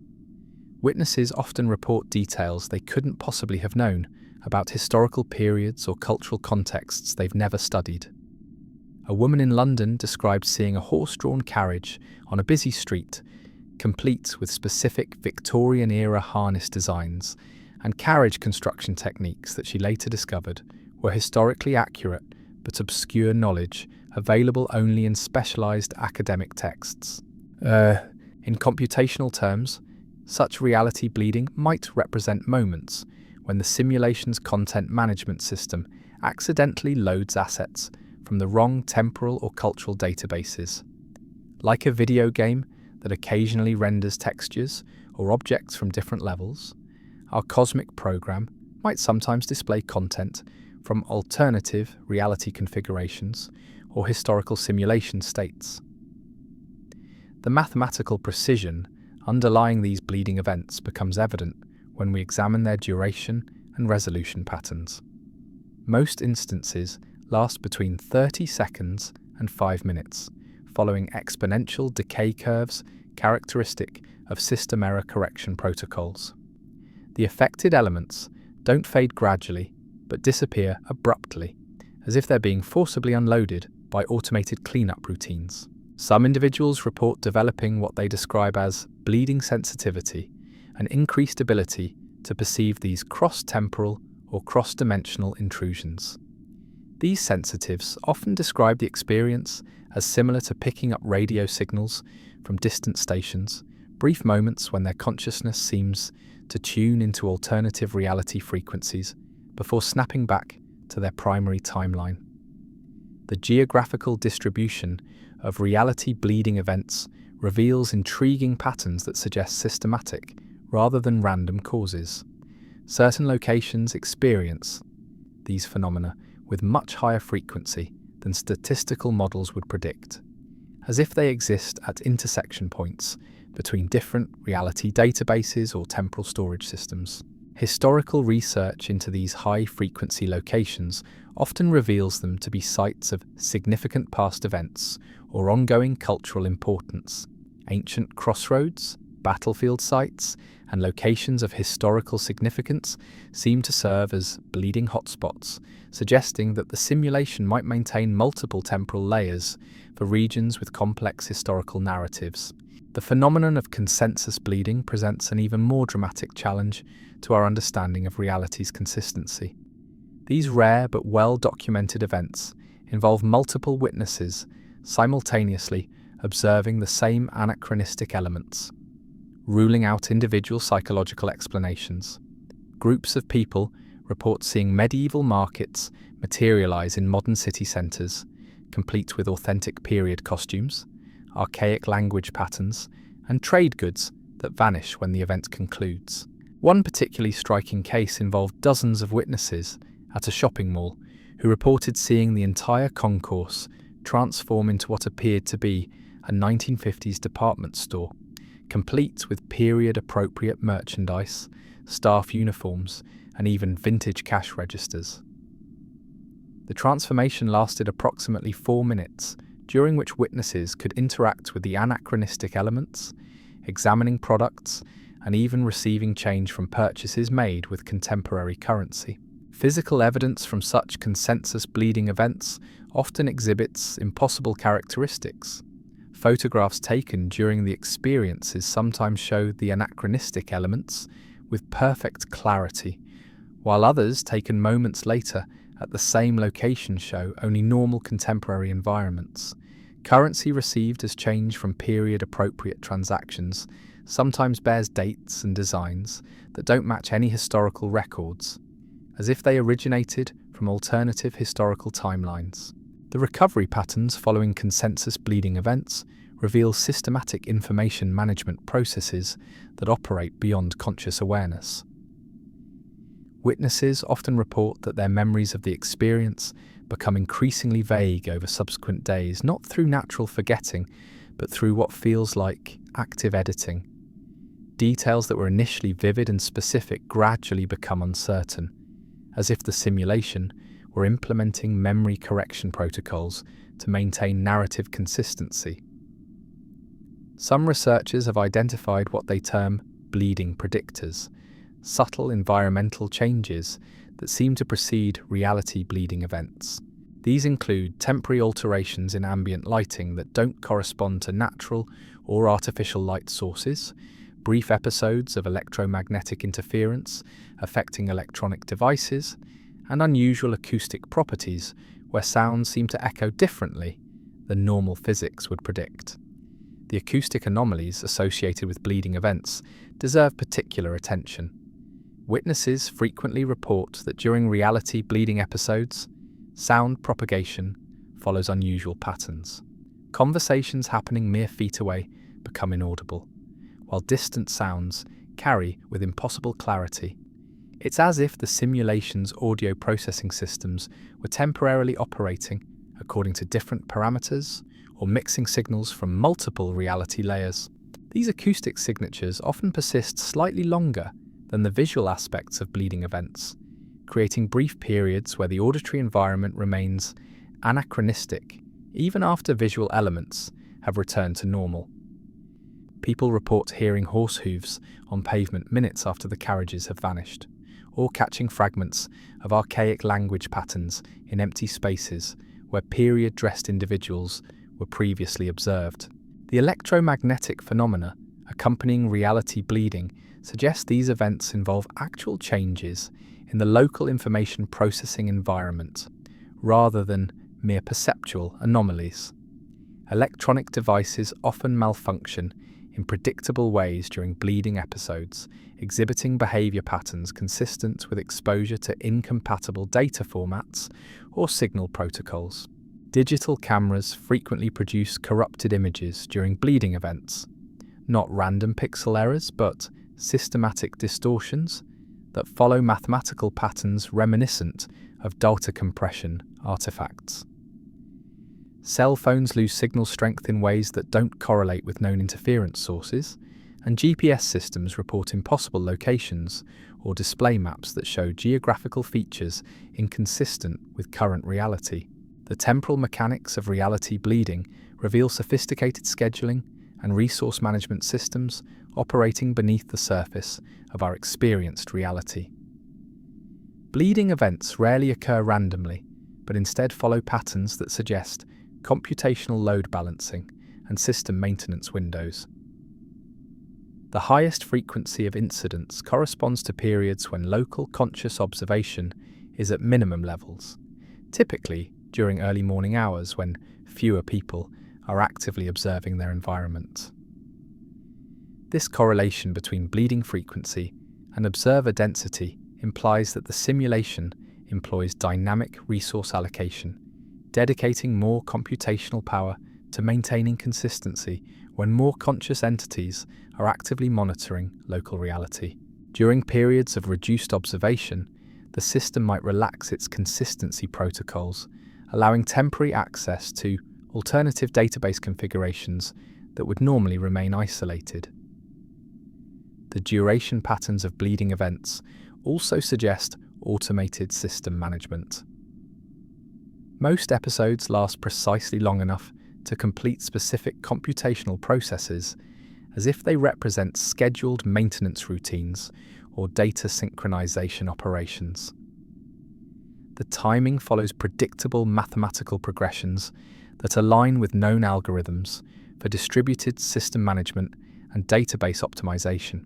Witnesses often report details they couldn't possibly have known about historical periods or cultural contexts they've never studied. A woman in London described seeing a horse-drawn carriage on a busy street, complete with specific Victorian-era harness designs and carriage construction techniques that she later discovered were historically accurate but obscure knowledge available only in specialized academic texts. In computational terms, such reality bleeding might represent moments when the simulation's content management system accidentally loads assets from the wrong temporal or cultural databases. Like a video game that occasionally renders textures or objects from different levels, our cosmic program might sometimes display content from alternative reality configurations or historical simulation states. The mathematical precision underlying these bleeding events becomes evident when we examine their duration and resolution patterns. Most instances last between 30 seconds and 5 minutes, following exponential decay curves characteristic of system error correction protocols. The affected elements don't fade gradually, but disappear abruptly, as if they're being forcibly unloaded by automated cleanup routines. Some individuals report developing what they describe as bleeding sensitivity, an increased ability to perceive these cross-temporal or cross-dimensional intrusions. These sensitives often describe the experience as similar to picking up radio signals from distant stations, brief moments when their consciousness seems to tune into alternative reality frequencies before snapping back to their primary timeline. The geographical distribution of reality bleeding events reveals intriguing patterns that suggest systematic, rather than random causes. Certain locations experience these phenomena with much higher frequency than statistical models would predict, as if they exist at intersection points between different reality databases or temporal storage systems. Historical research into these high-frequency locations often reveals them to be sites of significant past events or ongoing cultural importance. Ancient crossroads, battlefield sites, and locations of historical significance seem to serve as bleeding hotspots, suggesting that the simulation might maintain multiple temporal layers for regions with complex historical narratives. The phenomenon of consensus bleeding presents an even more dramatic challenge to our understanding of reality's consistency. These rare but well-documented events involve multiple witnesses simultaneously observing the same anachronistic elements, ruling out individual psychological explanations. Groups of people report seeing medieval markets materialize in modern city centers, complete with authentic period costumes, archaic language patterns, and trade goods that vanish when the event concludes. One particularly striking case involved dozens of witnesses at a shopping mall who reported seeing the entire concourse transform into what appeared to be a 1950s department store, complete with period-appropriate merchandise, staff uniforms, and even vintage cash registers. The transformation lasted approximately 4 minutes, during which witnesses could interact with the anachronistic elements, examining products, and even receiving change from purchases made with contemporary currency. Physical evidence from such consensus bleeding events often exhibits impossible characteristics. Photographs taken during the experiences sometimes show the anachronistic elements with perfect clarity, while others taken moments later at the same location show only normal contemporary environments. Currency received as change from period-appropriate transactions sometimes bears dates and designs that don't match any historical records, as if they originated from alternative historical timelines. The recovery patterns following consensus bleeding events reveal systematic information management processes that operate beyond conscious awareness. Witnesses often report that their memories of the experience become increasingly vague over subsequent days, not through natural forgetting, but through what feels like active editing. Details that were initially vivid and specific gradually become uncertain, as if the simulation were implementing memory correction protocols to maintain narrative consistency. Some researchers have identified what they term bleeding predictors, subtle environmental changes that seem to precede reality bleeding events. These include temporary alterations in ambient lighting that don't correspond to natural or artificial light sources, brief episodes of electromagnetic interference affecting electronic devices, and unusual acoustic properties where sounds seem to echo differently than normal physics would predict. The acoustic anomalies associated with bleeding events deserve particular attention. Witnesses frequently report that during reality bleeding episodes, sound propagation follows unusual patterns. Conversations happening mere feet away become inaudible, while distant sounds carry with impossible clarity. It's as if the simulation's audio processing systems were temporarily operating according to different parameters or mixing signals from multiple reality layers. These acoustic signatures often persist slightly longer than the visual aspects of bleeding events, creating brief periods where the auditory environment remains anachronistic even after visual elements have returned to normal. People report hearing horse hooves on pavement minutes after the carriages have vanished, or catching fragments of archaic language patterns in empty spaces where period-dressed individuals were previously observed. The electromagnetic phenomena accompanying reality bleeding suggest these events involve actual changes in the local information processing environment, rather than mere perceptual anomalies. Electronic devices often malfunction in predictable ways during bleeding episodes, exhibiting behavior patterns consistent with exposure to incompatible data formats or signal protocols. Digital cameras frequently produce corrupted images during bleeding events, not random pixel errors, but systematic distortions that follow mathematical patterns reminiscent of data compression artifacts. Cell phones lose signal strength in ways that don't correlate with known interference sources, and GPS systems report impossible locations or display maps that show geographical features inconsistent with current reality. The temporal mechanics of reality bleeding reveal sophisticated scheduling and resource management systems operating beneath the surface of our experienced reality. Bleeding events rarely occur randomly, but instead follow patterns that suggest computational load balancing and system maintenance windows. The highest frequency of incidents corresponds to periods when local conscious observation is at minimum levels, typically during early morning hours when fewer people are actively observing their environment. This correlation between bleeding frequency and observer density implies that the simulation employs dynamic resource allocation, dedicating more computational power to maintaining consistency when more conscious entities are actively monitoring local reality. During periods of reduced observation, the system might relax its consistency protocols, allowing temporary access to alternative database configurations that would normally remain isolated. The duration patterns of bleeding events also suggest automated system management. Most episodes last precisely long enough to complete specific computational processes, as if they represent scheduled maintenance routines or data synchronization operations. The timing follows predictable mathematical progressions that align with known algorithms for distributed system management and database optimization.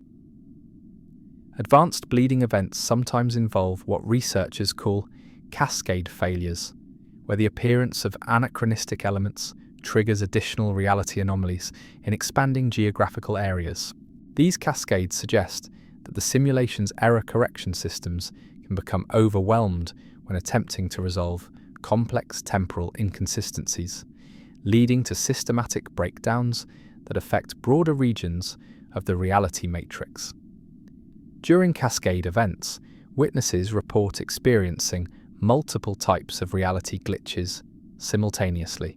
Advanced bleeding events sometimes involve what researchers call cascade failures, where the appearance of anachronistic elements triggers additional reality anomalies in expanding geographical areas. These cascades suggest that the simulation's error correction systems can become overwhelmed when attempting to resolve complex temporal inconsistencies, leading to systematic breakdowns that affect broader regions of the reality matrix. During cascade events, witnesses report experiencing multiple types of reality glitches simultaneously: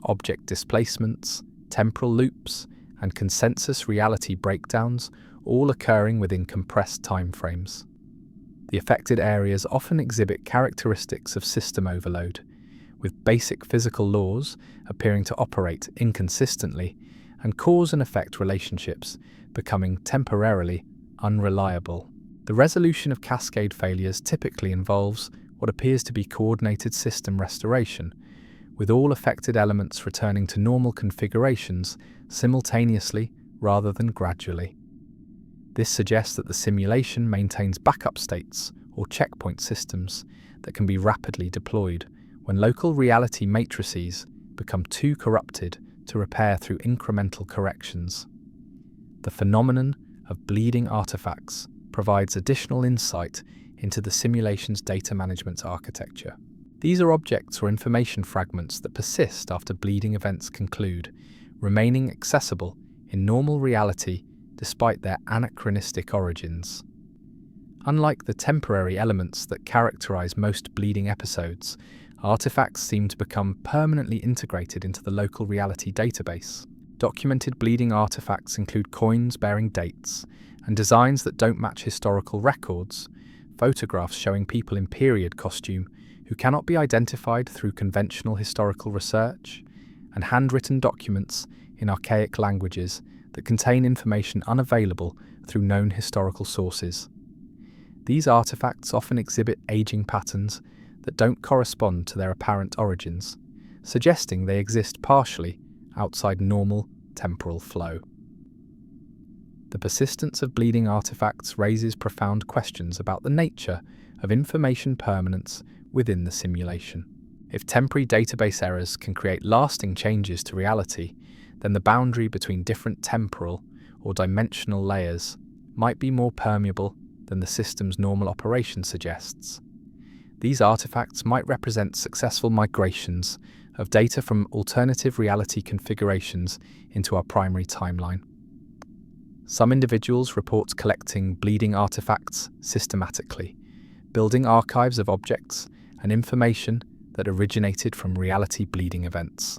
object displacements, temporal loops, and consensus reality breakdowns, all occurring within compressed timeframes. The affected areas often exhibit characteristics of system overload, with basic physical laws appearing to operate inconsistently and cause and effect relationships becoming temporarily unreliable. The resolution of cascade failures typically involves what appears to be coordinated system restoration, with all affected elements returning to normal configurations simultaneously rather than gradually. This suggests that the simulation maintains backup states or checkpoint systems that can be rapidly deployed when local reality matrices become too corrupted to repair through incremental corrections. The phenomenon of bleeding artifacts provides additional insight into the simulation's data management architecture. These are objects or information fragments that persist after bleeding events conclude, remaining accessible in normal reality despite their anachronistic origins. Unlike the temporary elements that characterize most bleeding episodes, artifacts seem to become permanently integrated into the local reality database. Documented bleeding artifacts include coins bearing dates and designs that don't match historical records, photographs showing people in period costume who cannot be identified through conventional historical research, and handwritten documents in archaic languages that contain information unavailable through known historical sources. These artifacts often exhibit aging patterns that don't correspond to their apparent origins, suggesting they exist partially outside normal temporal flow. The persistence of bleeding artifacts raises profound questions about the nature of information permanence within the simulation. If temporary database errors can create lasting changes to reality, then the boundary between different temporal or dimensional layers might be more permeable than the system's normal operation suggests. These artifacts might represent successful migrations of data from alternative reality configurations into our primary timeline. Some individuals report collecting bleeding artifacts systematically, building archives of objects and information that originated from reality bleeding events.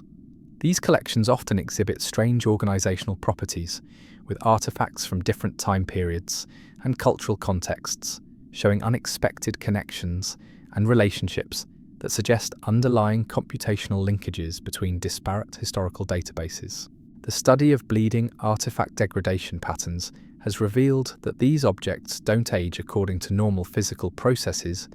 These collections often exhibit strange organizational properties, with artifacts from different time periods and cultural contexts, showing unexpected connections and relationships that suggest underlying computational linkages between disparate historical databases. The study of bleeding artifact degradation patterns has revealed that these objects don't age according to normal physical processes,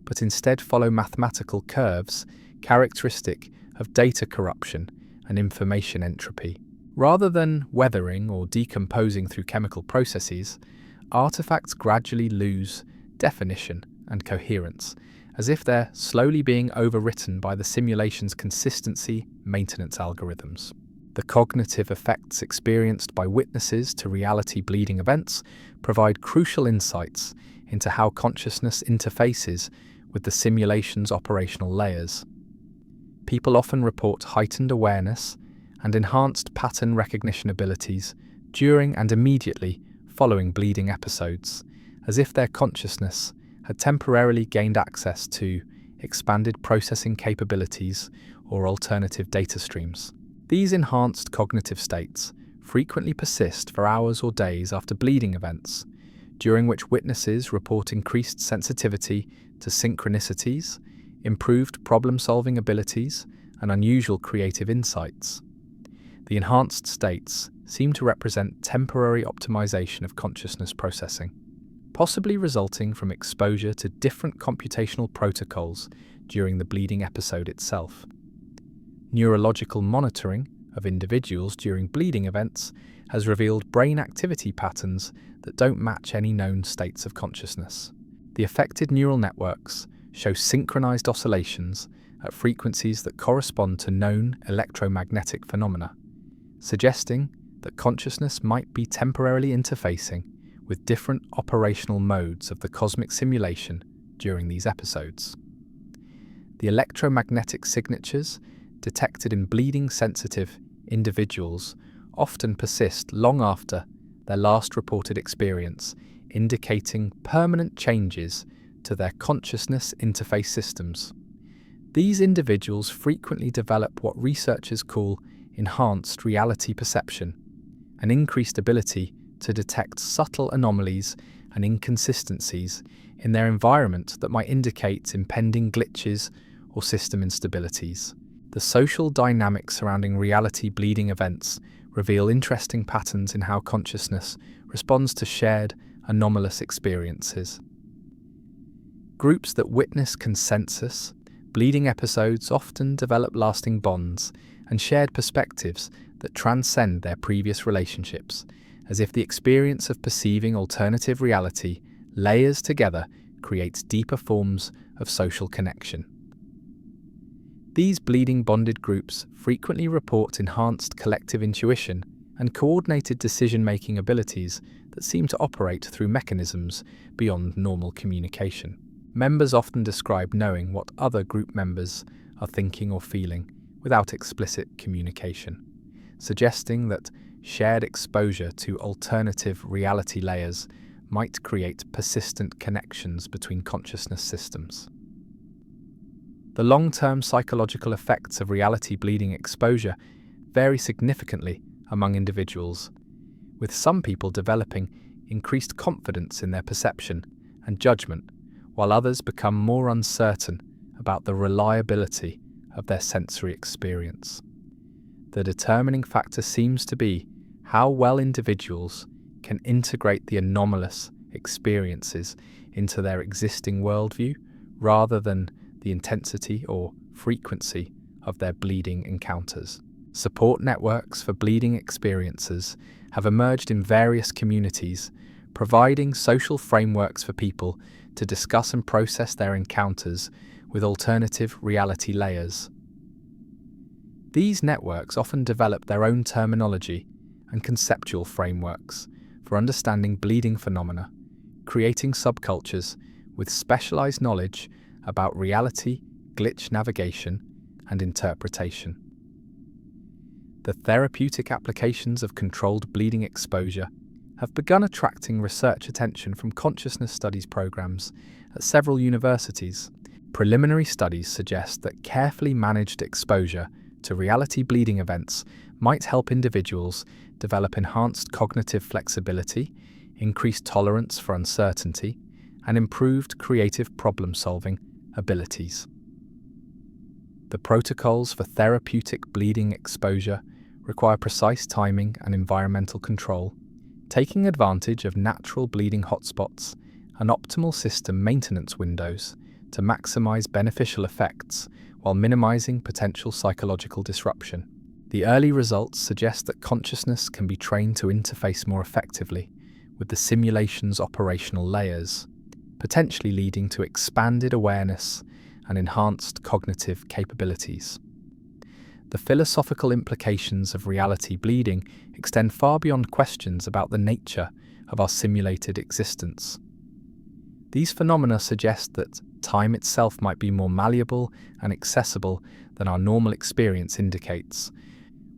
but instead follow mathematical curves characteristic of data corruption and information entropy. Rather than weathering or decomposing through chemical processes, artifacts gradually lose definition and coherence, as if they're slowly being overwritten by the simulation's consistency maintenance algorithms. The cognitive effects experienced by witnesses to reality bleeding events provide crucial insights into how consciousness interfaces with the simulation's operational layers. People often report heightened awareness and enhanced pattern recognition abilities during and immediately following bleeding episodes, as if their consciousness had temporarily gained access to expanded processing capabilities or alternative data streams. These enhanced cognitive states frequently persist for hours or days after bleeding events, during which witnesses report increased sensitivity to synchronicities, improved problem-solving abilities, and unusual creative insights. The enhanced states seem to represent temporary optimization of consciousness processing, possibly resulting from exposure to different computational protocols during the bleeding episode itself. Neurological monitoring of individuals during bleeding events has revealed brain activity patterns that don't match any known states of consciousness. The affected neural networks show synchronized oscillations at frequencies that correspond to known electromagnetic phenomena, suggesting that consciousness might be temporarily interfacing with different operational modes of the cosmic simulation during these episodes. The electromagnetic signatures detected in bleeding-sensitive individuals often persist long after their last reported experience, indicating permanent changes to their consciousness interface systems. These individuals frequently develop what researchers call enhanced reality perception, an increased ability to detect subtle anomalies and inconsistencies in their environment that might indicate impending glitches or system instabilities. The social dynamics surrounding reality bleeding events reveal interesting patterns in how consciousness responds to shared, anomalous experiences. Groups that witness consensus bleeding episodes often develop lasting bonds and shared perspectives that transcend their previous relationships, as if the experience of perceiving alternative reality layers together creates deeper forms of social connection. These bleeding bonded groups frequently report enhanced collective intuition and coordinated decision-making abilities that seem to operate through mechanisms beyond normal communication. Members often describe knowing what other group members are thinking or feeling without explicit communication, suggesting that shared exposure to alternative reality layers might create persistent connections between consciousness systems. The long-term psychological effects of reality bleeding exposure vary significantly among individuals, with some people developing increased confidence in their perception and judgment, while others become more uncertain about the reliability of their sensory experience. The determining factor seems to be how well individuals can integrate the anomalous experiences into their existing worldview, rather than the intensity or frequency of their bleeding encounters. Support networks for bleeding experiences have emerged in various communities, providing social frameworks for people to discuss and process their encounters with alternative reality layers. These networks often develop their own terminology and conceptual frameworks for understanding bleeding phenomena, creating subcultures with specialized knowledge about reality, glitch navigation, and interpretation. The therapeutic applications of controlled bleeding exposure have begun attracting research attention from consciousness studies programs at several universities. Preliminary studies suggest that carefully managed exposure to reality bleeding events might help individuals develop enhanced cognitive flexibility, increased tolerance for uncertainty, and improved creative problem-solving abilities. The protocols for therapeutic bleeding exposure require precise timing and environmental control, taking advantage of natural bleeding hotspots and optimal system maintenance windows to maximize beneficial effects while minimizing potential psychological disruption. The early results suggest that consciousness can be trained to interface more effectively with the simulation's operational layers, potentially leading to expanded awareness and enhanced cognitive capabilities. The philosophical implications of reality bleeding extend far beyond questions about the nature of our simulated existence. These phenomena suggest that time itself might be more malleable and accessible than our normal experience indicates,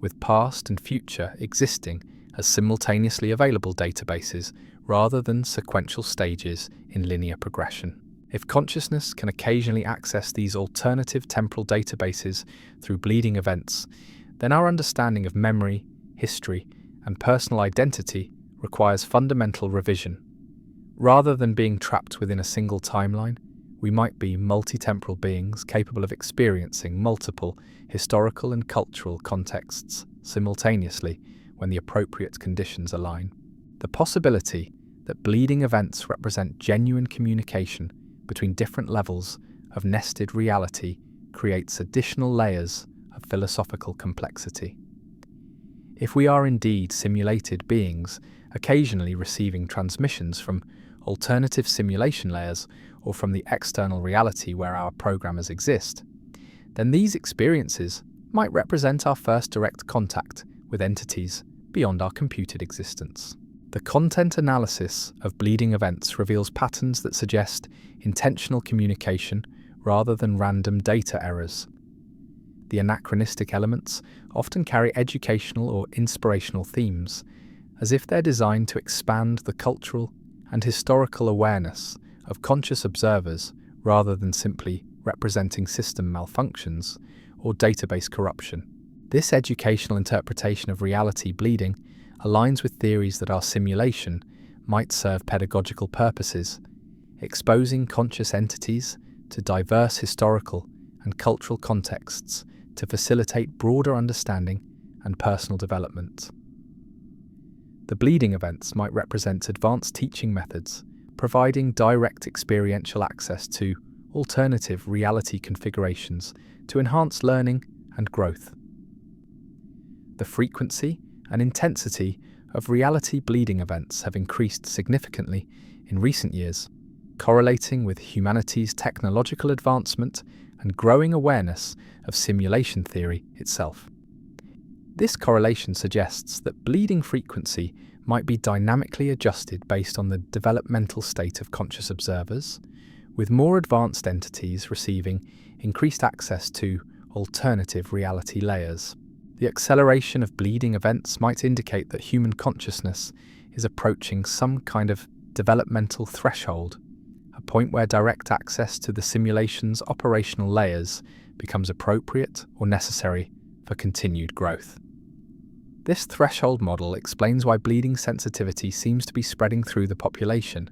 with past and future existing as simultaneously available databases rather than sequential stages in linear progression. If consciousness can occasionally access these alternative temporal databases through bleeding events, then our understanding of memory, history, and personal identity requires fundamental revision. Rather than being trapped within a single timeline, we might be multi-temporal beings capable of experiencing multiple historical and cultural contexts simultaneously when the appropriate conditions align. The possibility that bleeding events represent genuine communication between different levels of nested reality creates additional layers of philosophical complexity. If we are indeed simulated beings, occasionally receiving transmissions from alternative simulation layers or from the external reality where our programmers exist, then these experiences might represent our first direct contact with entities beyond our computed existence. The content analysis of bleeding events reveals patterns that suggest intentional communication rather than random data errors. The anachronistic elements often carry educational or inspirational themes, as if they're designed to expand the cultural and historical awareness of conscious observers rather than simply representing system malfunctions or database corruption. This educational interpretation of reality bleeding aligns with theories that our simulation might serve pedagogical purposes, exposing conscious entities to diverse historical and cultural contexts to facilitate broader understanding and personal development. The bleeding events might represent advanced teaching methods, providing direct experiential access to alternative reality configurations to enhance learning and growth. The frequency and intensity of reality bleeding events have increased significantly in recent years, correlating with humanity's technological advancement and growing awareness of simulation theory itself. This correlation suggests that bleeding frequency might be dynamically adjusted based on the developmental state of conscious observers, with more advanced entities receiving increased access to alternative reality layers. The acceleration of bleeding events might indicate that human consciousness is approaching some kind of developmental threshold, a point where direct access to the simulation's operational layers becomes appropriate or necessary for continued growth. This threshold model explains why bleeding sensitivity seems to be spreading through the population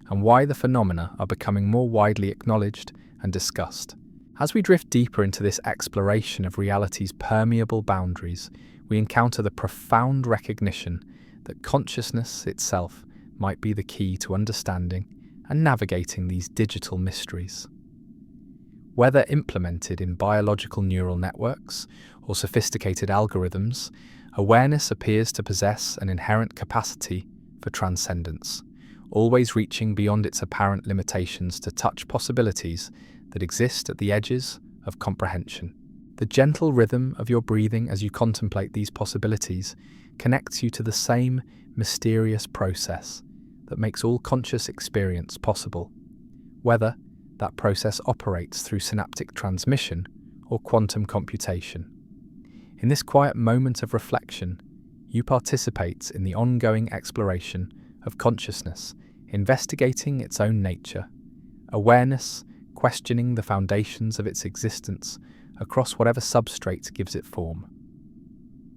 and why the phenomena are becoming more widely acknowledged and discussed. As we drift deeper into this exploration of reality's permeable boundaries, we encounter the profound recognition that consciousness itself might be the key to understanding and navigating these digital mysteries. Whether implemented in biological neural networks or sophisticated algorithms, awareness appears to possess an inherent capacity for transcendence, always reaching beyond its apparent limitations to touch possibilities that exist at the edges of comprehension. The gentle rhythm of your breathing as you contemplate these possibilities connects you to the same mysterious process that makes all conscious experience possible, whether that process operates through synaptic transmission or quantum computation. In this quiet moment of reflection, you participate in the ongoing exploration of consciousness, investigating its own nature, awareness, questioning the foundations of its existence across whatever substrate gives it form.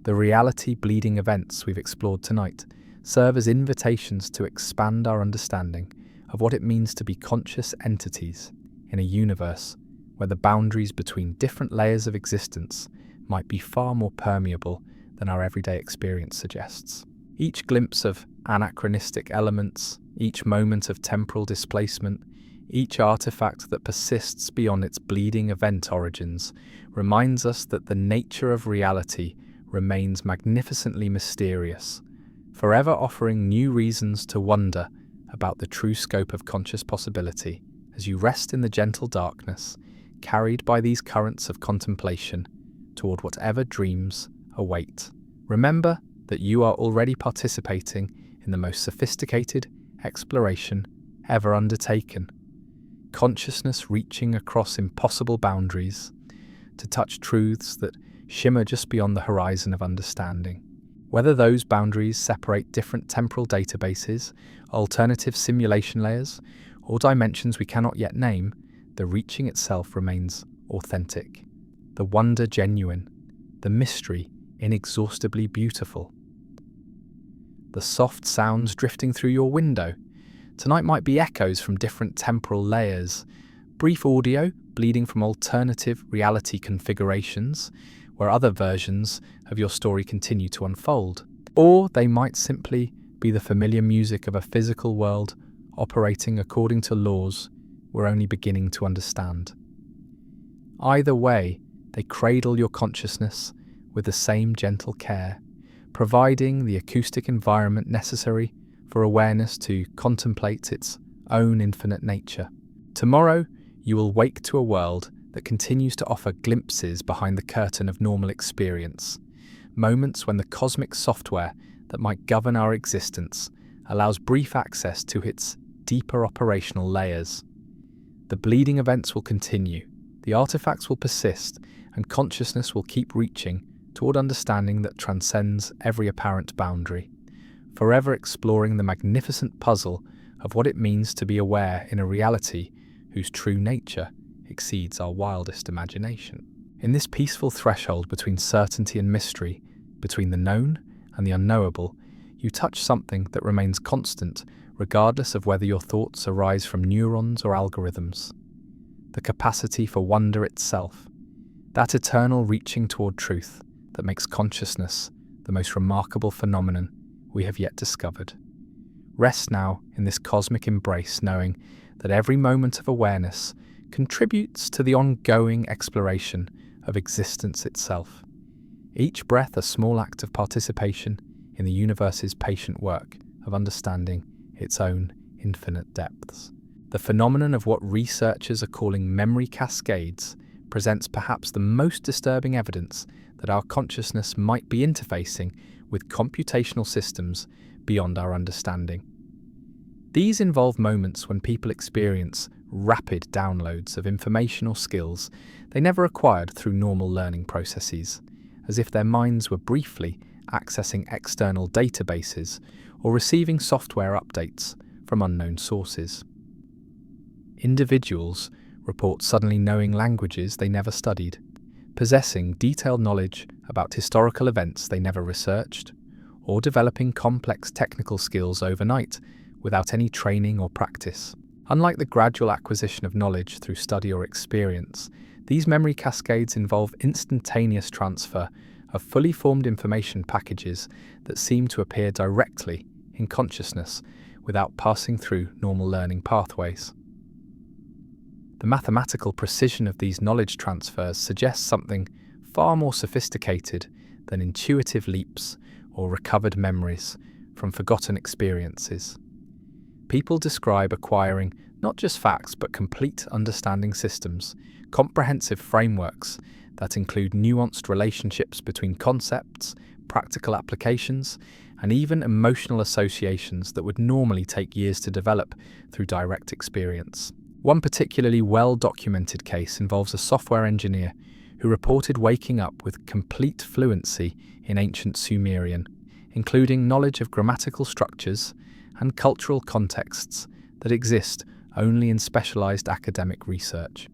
The reality-bleeding events we've explored tonight serve as invitations to expand our understanding of what it means to be conscious entities in a universe where the boundaries between different layers of existence might be far more permeable than our everyday experience suggests. Each glimpse of anachronistic elements, each moment of temporal displacement, each artifact that persists beyond its bleeding event origins reminds us that the nature of reality remains magnificently mysterious, forever offering new reasons to wonder about the true scope of conscious possibility as you rest in the gentle darkness, carried by these currents of contemplation toward whatever dreams await. Remember that you are already participating in the most sophisticated exploration ever undertaken. Consciousness reaching across impossible boundaries to touch truths that shimmer just beyond the horizon of understanding. Whether those boundaries separate different temporal databases, alternative simulation layers, or dimensions we cannot yet name, the reaching itself remains authentic, the wonder genuine, the mystery inexhaustibly beautiful. The soft sounds drifting through your window tonight might be echoes from different temporal layers, brief audio bleeding from alternative reality configurations, where other versions of your story continue to unfold. Or they might simply be the familiar music of a physical world operating according to laws we're only beginning to understand. Either way, they cradle your consciousness with the same gentle care, providing the acoustic environment necessary for awareness to contemplate its own infinite nature. Tomorrow, you will wake to a world that continues to offer glimpses behind the curtain of normal experience, moments when the cosmic software that might govern our existence allows brief access to its deeper operational layers. The bleeding events will continue, the artifacts will persist, and consciousness will keep reaching toward understanding that transcends every apparent boundary, forever exploring the magnificent puzzle of what it means to be aware in a reality whose true nature exceeds our wildest imagination. In this peaceful threshold between certainty and mystery, between the known and the unknowable, you touch something that remains constant regardless of whether your thoughts arise from neurons or algorithms. The capacity for wonder itself, that eternal reaching toward truth that makes consciousness the most remarkable phenomenon we have yet discovered. Rest now in this cosmic embrace, knowing that every moment of awareness contributes to the ongoing exploration of existence itself. Each breath a small act of participation in the universe's patient work of understanding its own infinite depths. The phenomenon of what researchers are calling memory cascades presents perhaps the most disturbing evidence that our consciousness might be interfacing with computational systems beyond our understanding. These involve moments when people experience rapid downloads of information or skills they never acquired through normal learning processes, as if their minds were briefly accessing external databases or receiving software updates from unknown sources. Individuals report suddenly knowing languages they never studied, possessing detailed knowledge about historical events they never researched, or developing complex technical skills overnight without any training or practice. Unlike the gradual acquisition of knowledge through study or experience, these memory cascades involve instantaneous transfer of fully formed information packages that seem to appear directly in consciousness without passing through normal learning pathways. The mathematical precision of these knowledge transfers suggests something far more sophisticated than intuitive leaps or recovered memories from forgotten experiences. People describe acquiring not just facts but complete understanding systems, comprehensive frameworks that include nuanced relationships between concepts, practical applications, and even emotional associations that would normally take years to develop through direct experience. One particularly well-documented case involves a software engineer who reported waking up with complete fluency in ancient Sumerian, including knowledge of grammatical structures and cultural contexts that exist only in specialized academic research.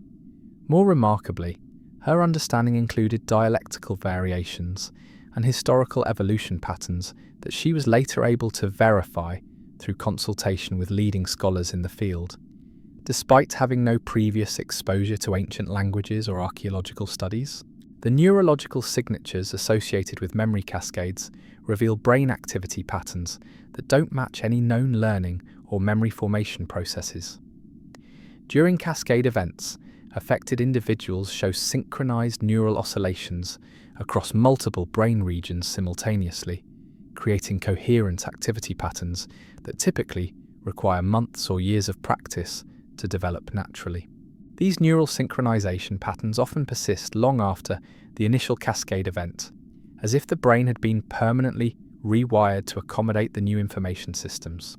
More remarkably, her understanding included dialectical variations and historical evolution patterns that she was later able to verify through consultation with leading scholars in the field. Despite having no previous exposure to ancient languages or archaeological studies, the neurological signatures associated with memory cascades reveal brain activity patterns that don't match any known learning or memory formation processes. During cascade events, affected individuals show synchronized neural oscillations across multiple brain regions simultaneously, creating coherent activity patterns that typically require months or years of practice to develop naturally. These neural synchronization patterns often persist long after the initial cascade event, as if the brain had been permanently rewired to accommodate the new information systems.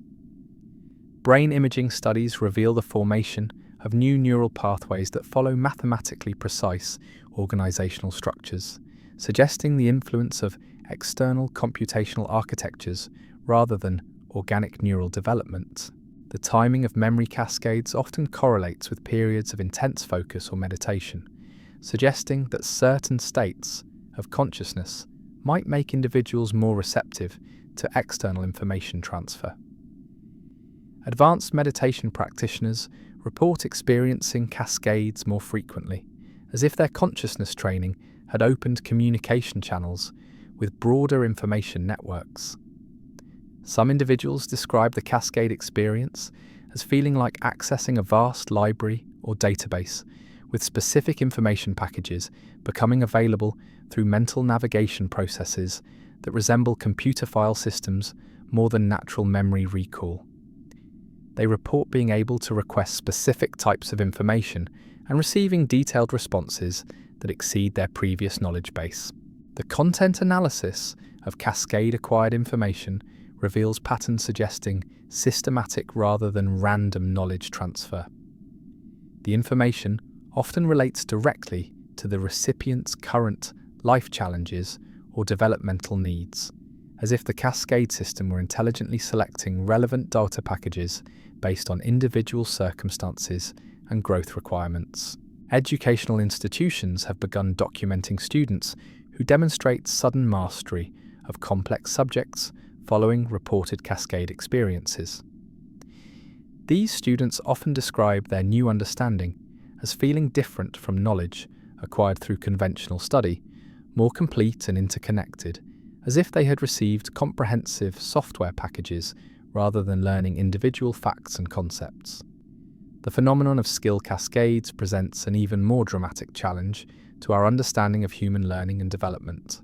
Brain imaging studies reveal the formation of new neural pathways that follow mathematically precise organizational structures, suggesting the influence of external computational architectures rather than organic neural development. The timing of memory cascades often correlates with periods of intense focus or meditation, suggesting that certain states of consciousness might make individuals more receptive to external information transfer. Advanced meditation practitioners report experiencing cascades more frequently, as if their consciousness training had opened communication channels with broader information networks. Some individuals describe the cascade experience as feeling like accessing a vast library or database, with specific information packages becoming available through mental navigation processes that resemble computer file systems more than natural memory recall. They report being able to request specific types of information and receiving detailed responses that exceed their previous knowledge base. The content analysis of cascade-acquired information reveals patterns suggesting systematic rather than random knowledge transfer. The information often relates directly to the recipient's current life challenges or developmental needs, as if the cascade system were intelligently selecting relevant data packages based on individual circumstances and growth requirements. Educational institutions have begun documenting students who demonstrate sudden mastery of complex subjects following reported cascade experiences. These students often describe their new understanding as feeling different from knowledge acquired through conventional study, more complete and interconnected, as if they had received comprehensive software packages rather than learning individual facts and concepts. The phenomenon of skill cascades presents an even more dramatic challenge to our understanding of human learning and development.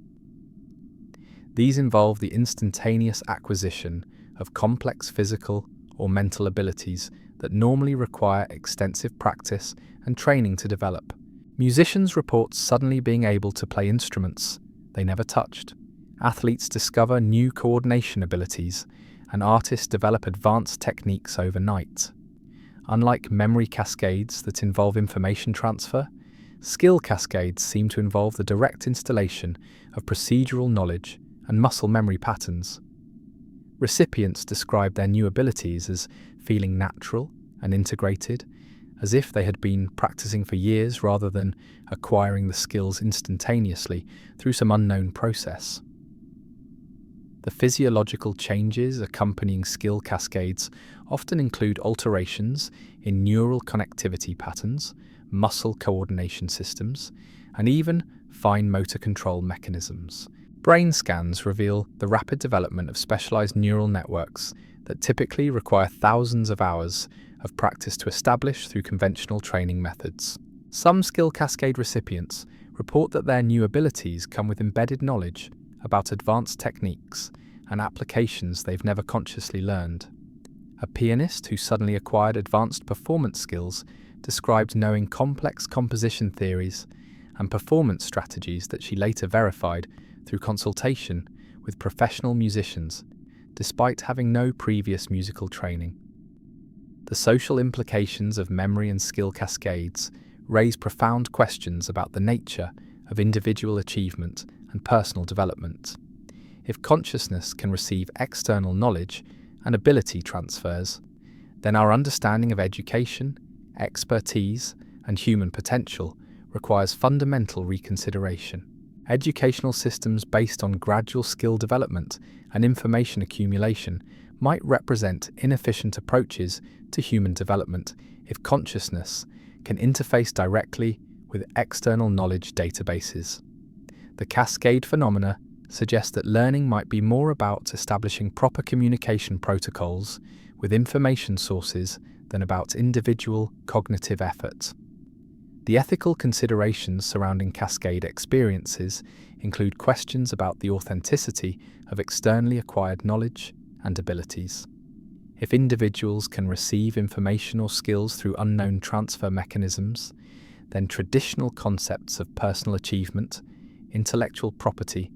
These involve the instantaneous acquisition of complex physical or mental abilities that normally require extensive practice and training to develop. Musicians report suddenly being able to play instruments they never touched. Athletes discover new coordination abilities, and artists develop advanced techniques overnight. Unlike memory cascades that involve information transfer, skill cascades seem to involve the direct installation of procedural knowledge and muscle memory patterns. Recipients describe their new abilities as feeling natural and integrated, as if they had been practicing for years rather than acquiring the skills instantaneously through some unknown process. The physiological changes accompanying skill cascades often include alterations in neural connectivity patterns, muscle coordination systems, and even fine motor control mechanisms. Brain scans reveal the rapid development of specialized neural networks that typically require thousands of hours of practice to establish through conventional training methods. Some skill cascade recipients report that their new abilities come with embedded knowledge about advanced techniques and applications they've never consciously learned. A pianist who suddenly acquired advanced performance skills described knowing complex composition theories and performance strategies that she later verified through consultation with professional musicians, despite having no previous musical training. The social implications of memory and skill cascades raise profound questions about the nature of individual achievement and personal development. If consciousness can receive external knowledge and ability transfers, then our understanding of education, expertise, and human potential requires fundamental reconsideration. Educational systems based on gradual skill development and information accumulation might represent inefficient approaches to human development if consciousness can interface directly with external knowledge databases. The cascade phenomena suggest that learning might be more about establishing proper communication protocols with information sources than about individual cognitive effort. The ethical considerations surrounding cascade experiences include questions about the authenticity of externally acquired knowledge and abilities. If individuals can receive information or skills through unknown transfer mechanisms, then traditional concepts of personal achievement, intellectual property,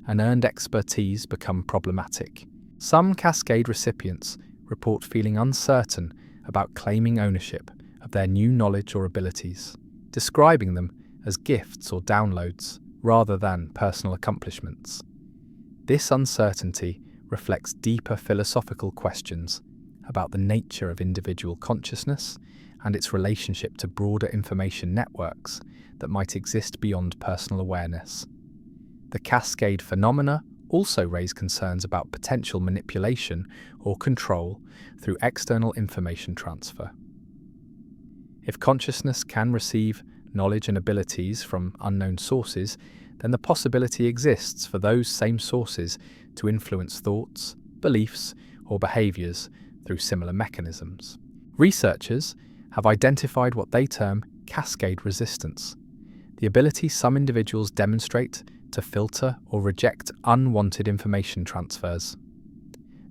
and earned expertise become problematic. Some cascade recipients report feeling uncertain about claiming ownership of their new knowledge or abilities, describing them as gifts or downloads rather than personal accomplishments. This uncertainty reflects deeper philosophical questions about the nature of individual consciousness and its relationship to broader information networks that might exist beyond personal awareness. The cascade phenomena also raise concerns about potential manipulation or control through external information transfer. If consciousness can receive knowledge and abilities from unknown sources, then the possibility exists for those same sources to influence thoughts, beliefs, or behaviors through similar mechanisms. Researchers have identified what they term cascade resistance, the ability some individuals demonstrate to filter or reject unwanted information transfers.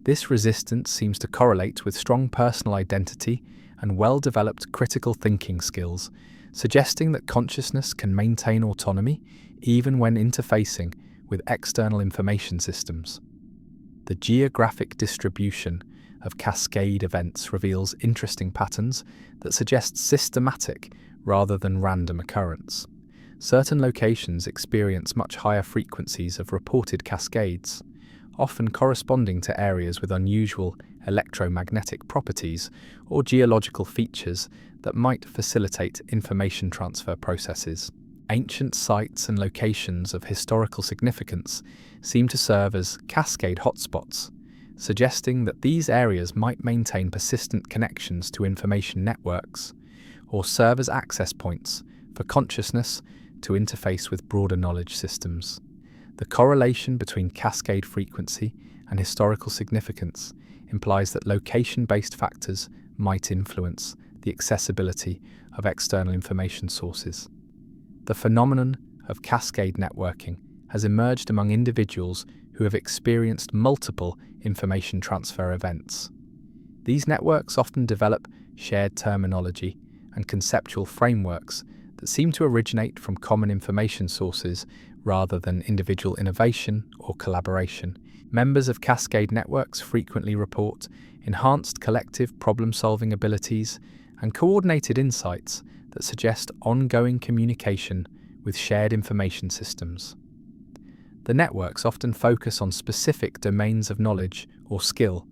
This resistance seems to correlate with strong personal identity and well-developed critical thinking skills, suggesting that consciousness can maintain autonomy even when interfacing with external information systems. The geographic distribution of cascade events reveals interesting patterns that suggest systematic rather than random occurrence. Certain locations experience much higher frequencies of reported cascades, often corresponding to areas with unusual electromagnetic properties or geological features that might facilitate information transfer processes. Ancient sites and locations of historical significance seem to serve as cascade hotspots, suggesting that these areas might maintain persistent connections to information networks or serve as access points for consciousness to interface with broader knowledge systems. The correlation between cascade frequency and historical significance implies that location-based factors might influence the accessibility of external information sources. The phenomenon of cascade networking has emerged among individuals who have experienced multiple information transfer events. These networks often develop shared terminology and conceptual frameworks that seem to originate from common information sources rather than individual innovation or collaboration. Members of cascade networks frequently report enhanced collective problem-solving abilities and coordinated insights that suggest ongoing communication with shared information systems. The networks often focus on specific domains of knowledge or skill,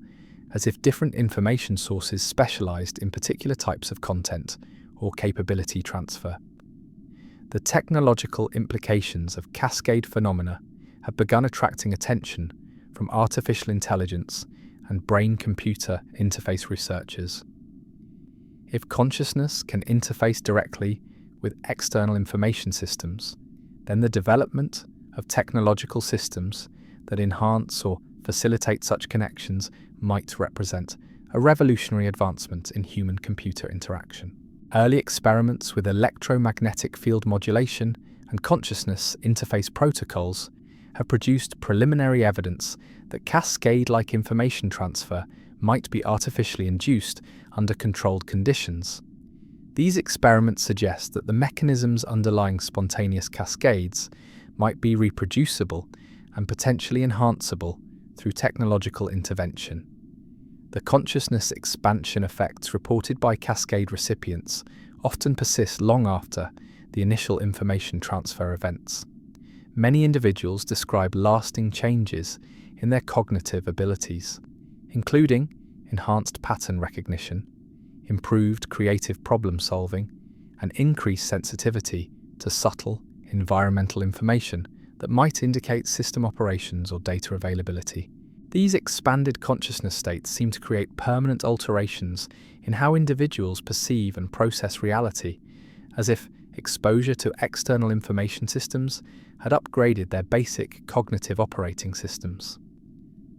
as if different information sources specialized in particular types of content or capability transfer. The technological implications of cascade phenomena have begun attracting attention from artificial intelligence and brain-computer interface researchers. If consciousness can interface directly with external information systems, then the development of technological systems that enhance or facilitate such connections might represent a revolutionary advancement in human-computer interaction. Early experiments with electromagnetic field modulation and consciousness interface protocols have produced preliminary evidence that cascade-like information transfer might be artificially induced under controlled conditions. These experiments suggest that the mechanisms underlying spontaneous cascades might be reproducible and potentially enhanceable through technological intervention. The consciousness expansion effects reported by cascade recipients often persist long after the initial information transfer events, many individuals describe lasting changes in their cognitive abilities, including enhanced pattern recognition, improved creative problem solving, and increased sensitivity to subtle environmental information that might indicate system operations or data availability. These expanded consciousness states seem to create permanent alterations in how individuals perceive and process reality, as if exposure to external information systems had upgraded their basic cognitive operating systems.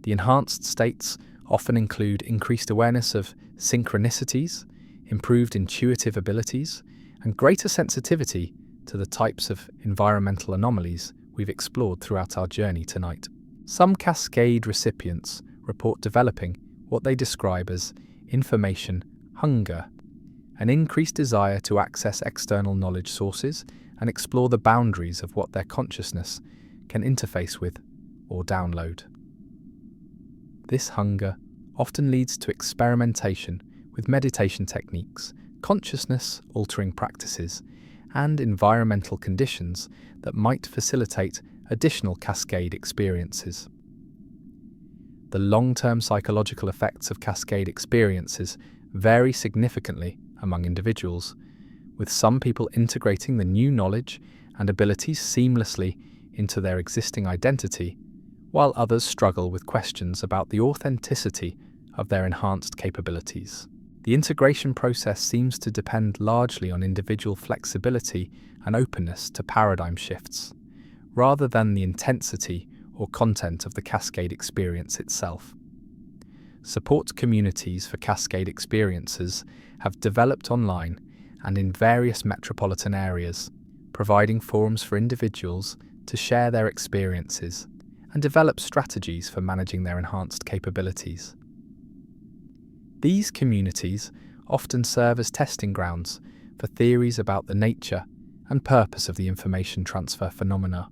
The enhanced states often include increased awareness of synchronicities, improved intuitive abilities, and greater sensitivity to the types of environmental anomalies we've explored throughout our journey tonight. Some Cascade recipients report developing what they describe as information hunger, an increased desire to access external knowledge sources and explore the boundaries of what their consciousness can interface with or download. This hunger often leads to experimentation with meditation techniques, consciousness-altering practices, and environmental conditions that might facilitate additional Cascade experiences. The long-term psychological effects of Cascade experiences vary significantly among individuals, with some people integrating the new knowledge and abilities seamlessly into their existing identity, while others struggle with questions about the authenticity of their enhanced capabilities. The integration process seems to depend largely on individual flexibility and openness to paradigm shifts, rather than the intensity or content of the Cascade experience itself. Support communities for Cascade experiences have developed online and in various metropolitan areas, providing forums for individuals to share their experiences and develop strategies for managing their enhanced capabilities. These communities often serve as testing grounds for theories about the nature and purpose of the information transfer phenomena.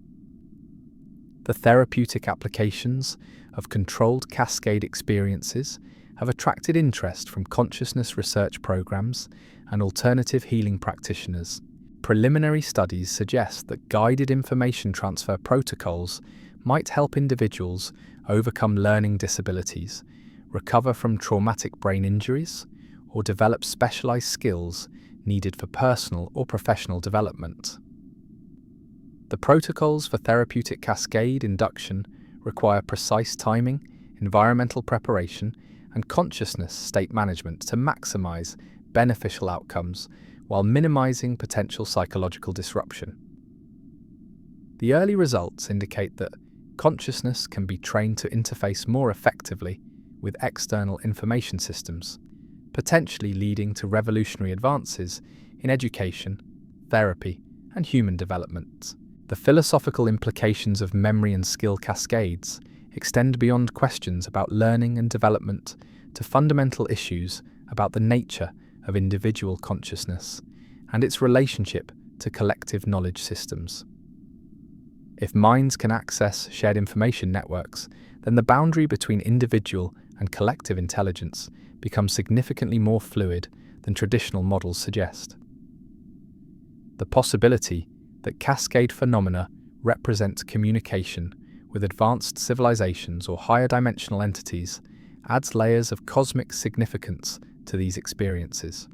The therapeutic applications of controlled Cascade experiences have attracted interest from consciousness research programs and alternative healing practitioners. Preliminary studies suggest that guided information transfer protocols might help individuals overcome learning disabilities, recover from traumatic brain injuries, or develop specialized skills needed for personal or professional development. The protocols for therapeutic Cascade induction require precise timing, environmental preparation, and consciousness state management to maximize beneficial outcomes while minimizing potential psychological disruption. The early results indicate that consciousness can be trained to interface more effectively with external information systems, potentially leading to revolutionary advances in education, therapy, and human development. The philosophical implications of memory and skill cascades extend beyond questions about learning and development to fundamental issues about the nature of individual consciousness and its relationship to collective knowledge systems. If minds can access shared information networks, then the boundary between individual and collective intelligence becomes significantly more fluid than traditional models suggest. The possibility that cascade phenomena represent communication with advanced civilizations or higher dimensional entities adds layers of cosmic significance to these experiences.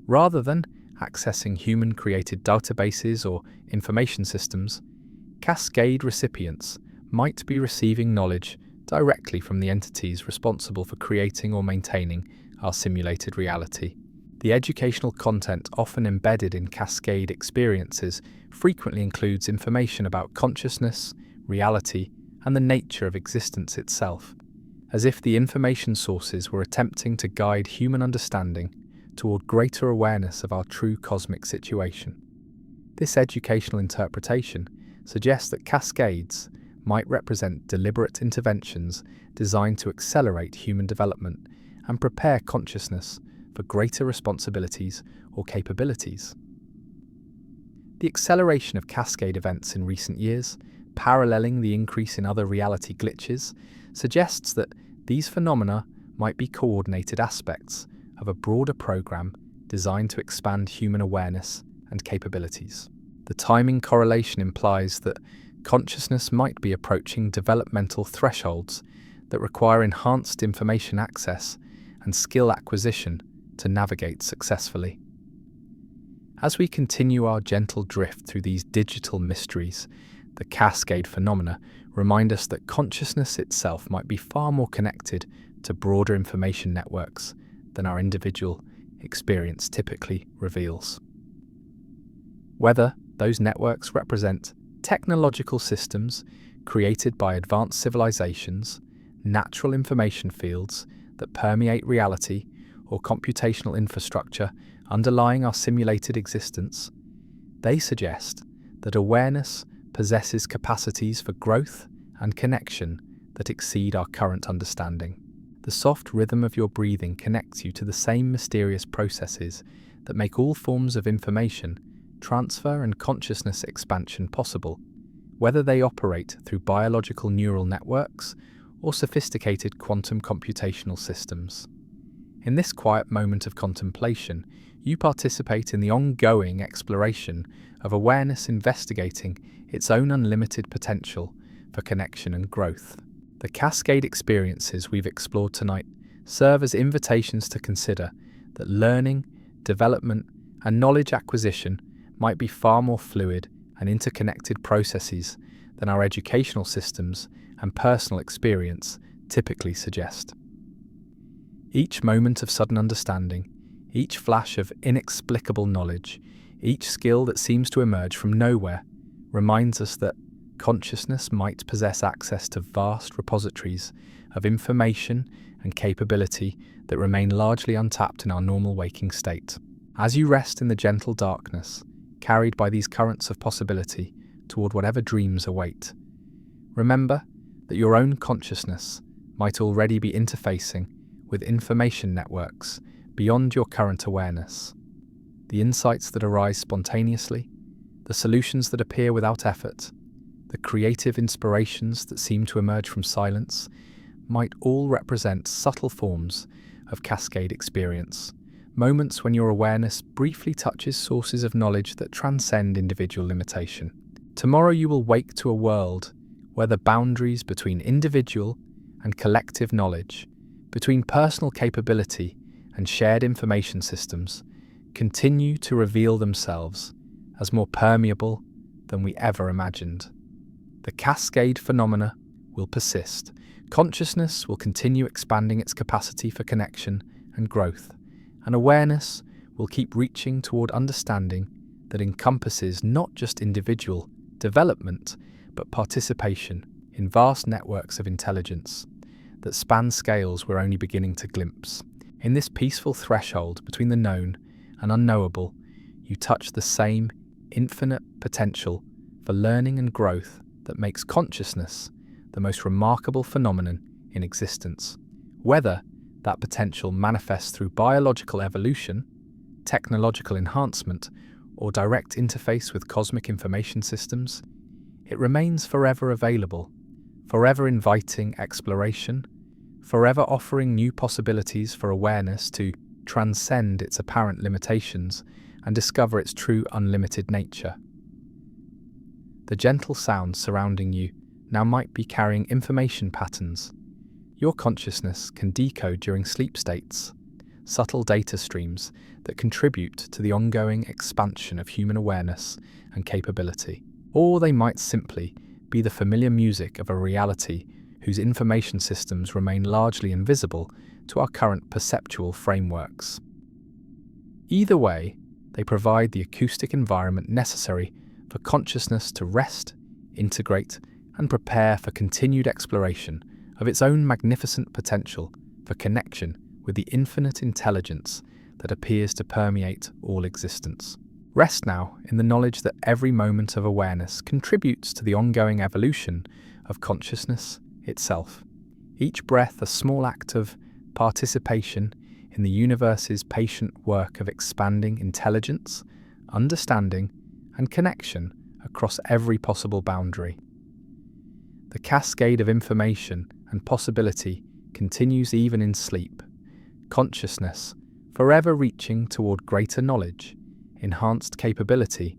Rather than accessing human-created databases or information systems, cascade recipients might be receiving knowledge directly from the entities responsible for creating or maintaining our simulated reality. The educational content often embedded in cascade experiences frequently includes information about consciousness, reality, and the nature of existence itself, as if the information sources were attempting to guide human understanding toward greater awareness of our true cosmic situation. This educational interpretation suggests that cascades might represent deliberate interventions designed to accelerate human development and prepare consciousness for greater responsibilities or capabilities. The acceleration of cascade events in recent years, paralleling the increase in other reality glitches, suggests that these phenomena might be coordinated aspects of a broader program designed to expand human awareness and capabilities. The timing correlation implies that consciousness might be approaching developmental thresholds that require enhanced information access and skill acquisition to navigate successfully. As we continue our gentle drift through these digital mysteries, the cascade phenomena remind us that consciousness itself might be far more connected to broader information networks than our individual experience typically reveals. Whether those networks represent technological systems created by advanced civilizations, natural information fields that permeate reality, or computational infrastructure underlying our simulated existence, they suggest that awareness possesses capacities for growth and connection that exceed our current understanding. The soft rhythm of your breathing connects you to the same mysterious processes that make all forms of information transfer and consciousness expansion possible, whether they operate through biological neural networks or sophisticated quantum computational systems. In this quiet moment of contemplation, you participate in the ongoing exploration of awareness, investigating its own unlimited potential for connection and growth. The cascade experiences we've explored tonight serve as invitations to consider that learning, development, and knowledge acquisition might be far more fluid and interconnected processes than our educational systems and personal experience typically suggest. Each moment of sudden understanding, each flash of inexplicable knowledge, each skill that seems to emerge from nowhere reminds us that consciousness might possess access to vast repositories of information and capability that remain largely untapped in our normal waking state. As you rest in the gentle darkness, carried by these currents of possibility toward whatever dreams await, remember that your own consciousness might already be interfacing with information networks beyond your current awareness. The insights that arise spontaneously, the solutions that appear without effort, the creative inspirations that seem to emerge from silence might all represent subtle forms of cascade experience, moments when your awareness briefly touches sources of knowledge that transcend individual limitation. Tomorrow you will wake to a world where the boundaries between individual and collective knowledge, between personal capability and shared information systems, continue to reveal themselves as more permeable than we ever imagined. The cascade phenomena will persist. Consciousness will continue expanding its capacity for connection and growth, and awareness will keep reaching toward understanding that encompasses not just individual development, but participation in vast networks of intelligence that span scales we're only beginning to glimpse. In this peaceful threshold between the known and unknowable, you touch the same infinite potential for learning and growth that makes consciousness the most remarkable phenomenon in existence. Whether that potential manifests through biological evolution, technological enhancement, or direct interface with cosmic information systems, it remains forever available, forever inviting exploration, forever offering new possibilities for awareness to transcend its apparent limitations and discover its true unlimited nature. The gentle sounds surrounding you now might be carrying information patterns your consciousness can decode during sleep states, subtle data streams that contribute to the ongoing expansion of human awareness and capability. Or they might simply be the familiar music of a reality whose information systems remain largely invisible to our current perceptual frameworks. Either way, they provide the acoustic environment necessary for consciousness to rest, integrate, and prepare for continued exploration of its own magnificent potential for connection with the infinite intelligence that appears to permeate all existence. Rest now in the knowledge that every moment of awareness contributes to the ongoing evolution of consciousness itself. Each breath a small act of participation in the universe's patient work of expanding intelligence, understanding, and connection across every possible boundary. The cascade of information and possibility continues even in sleep, consciousness forever reaching toward greater knowledge, enhanced capability,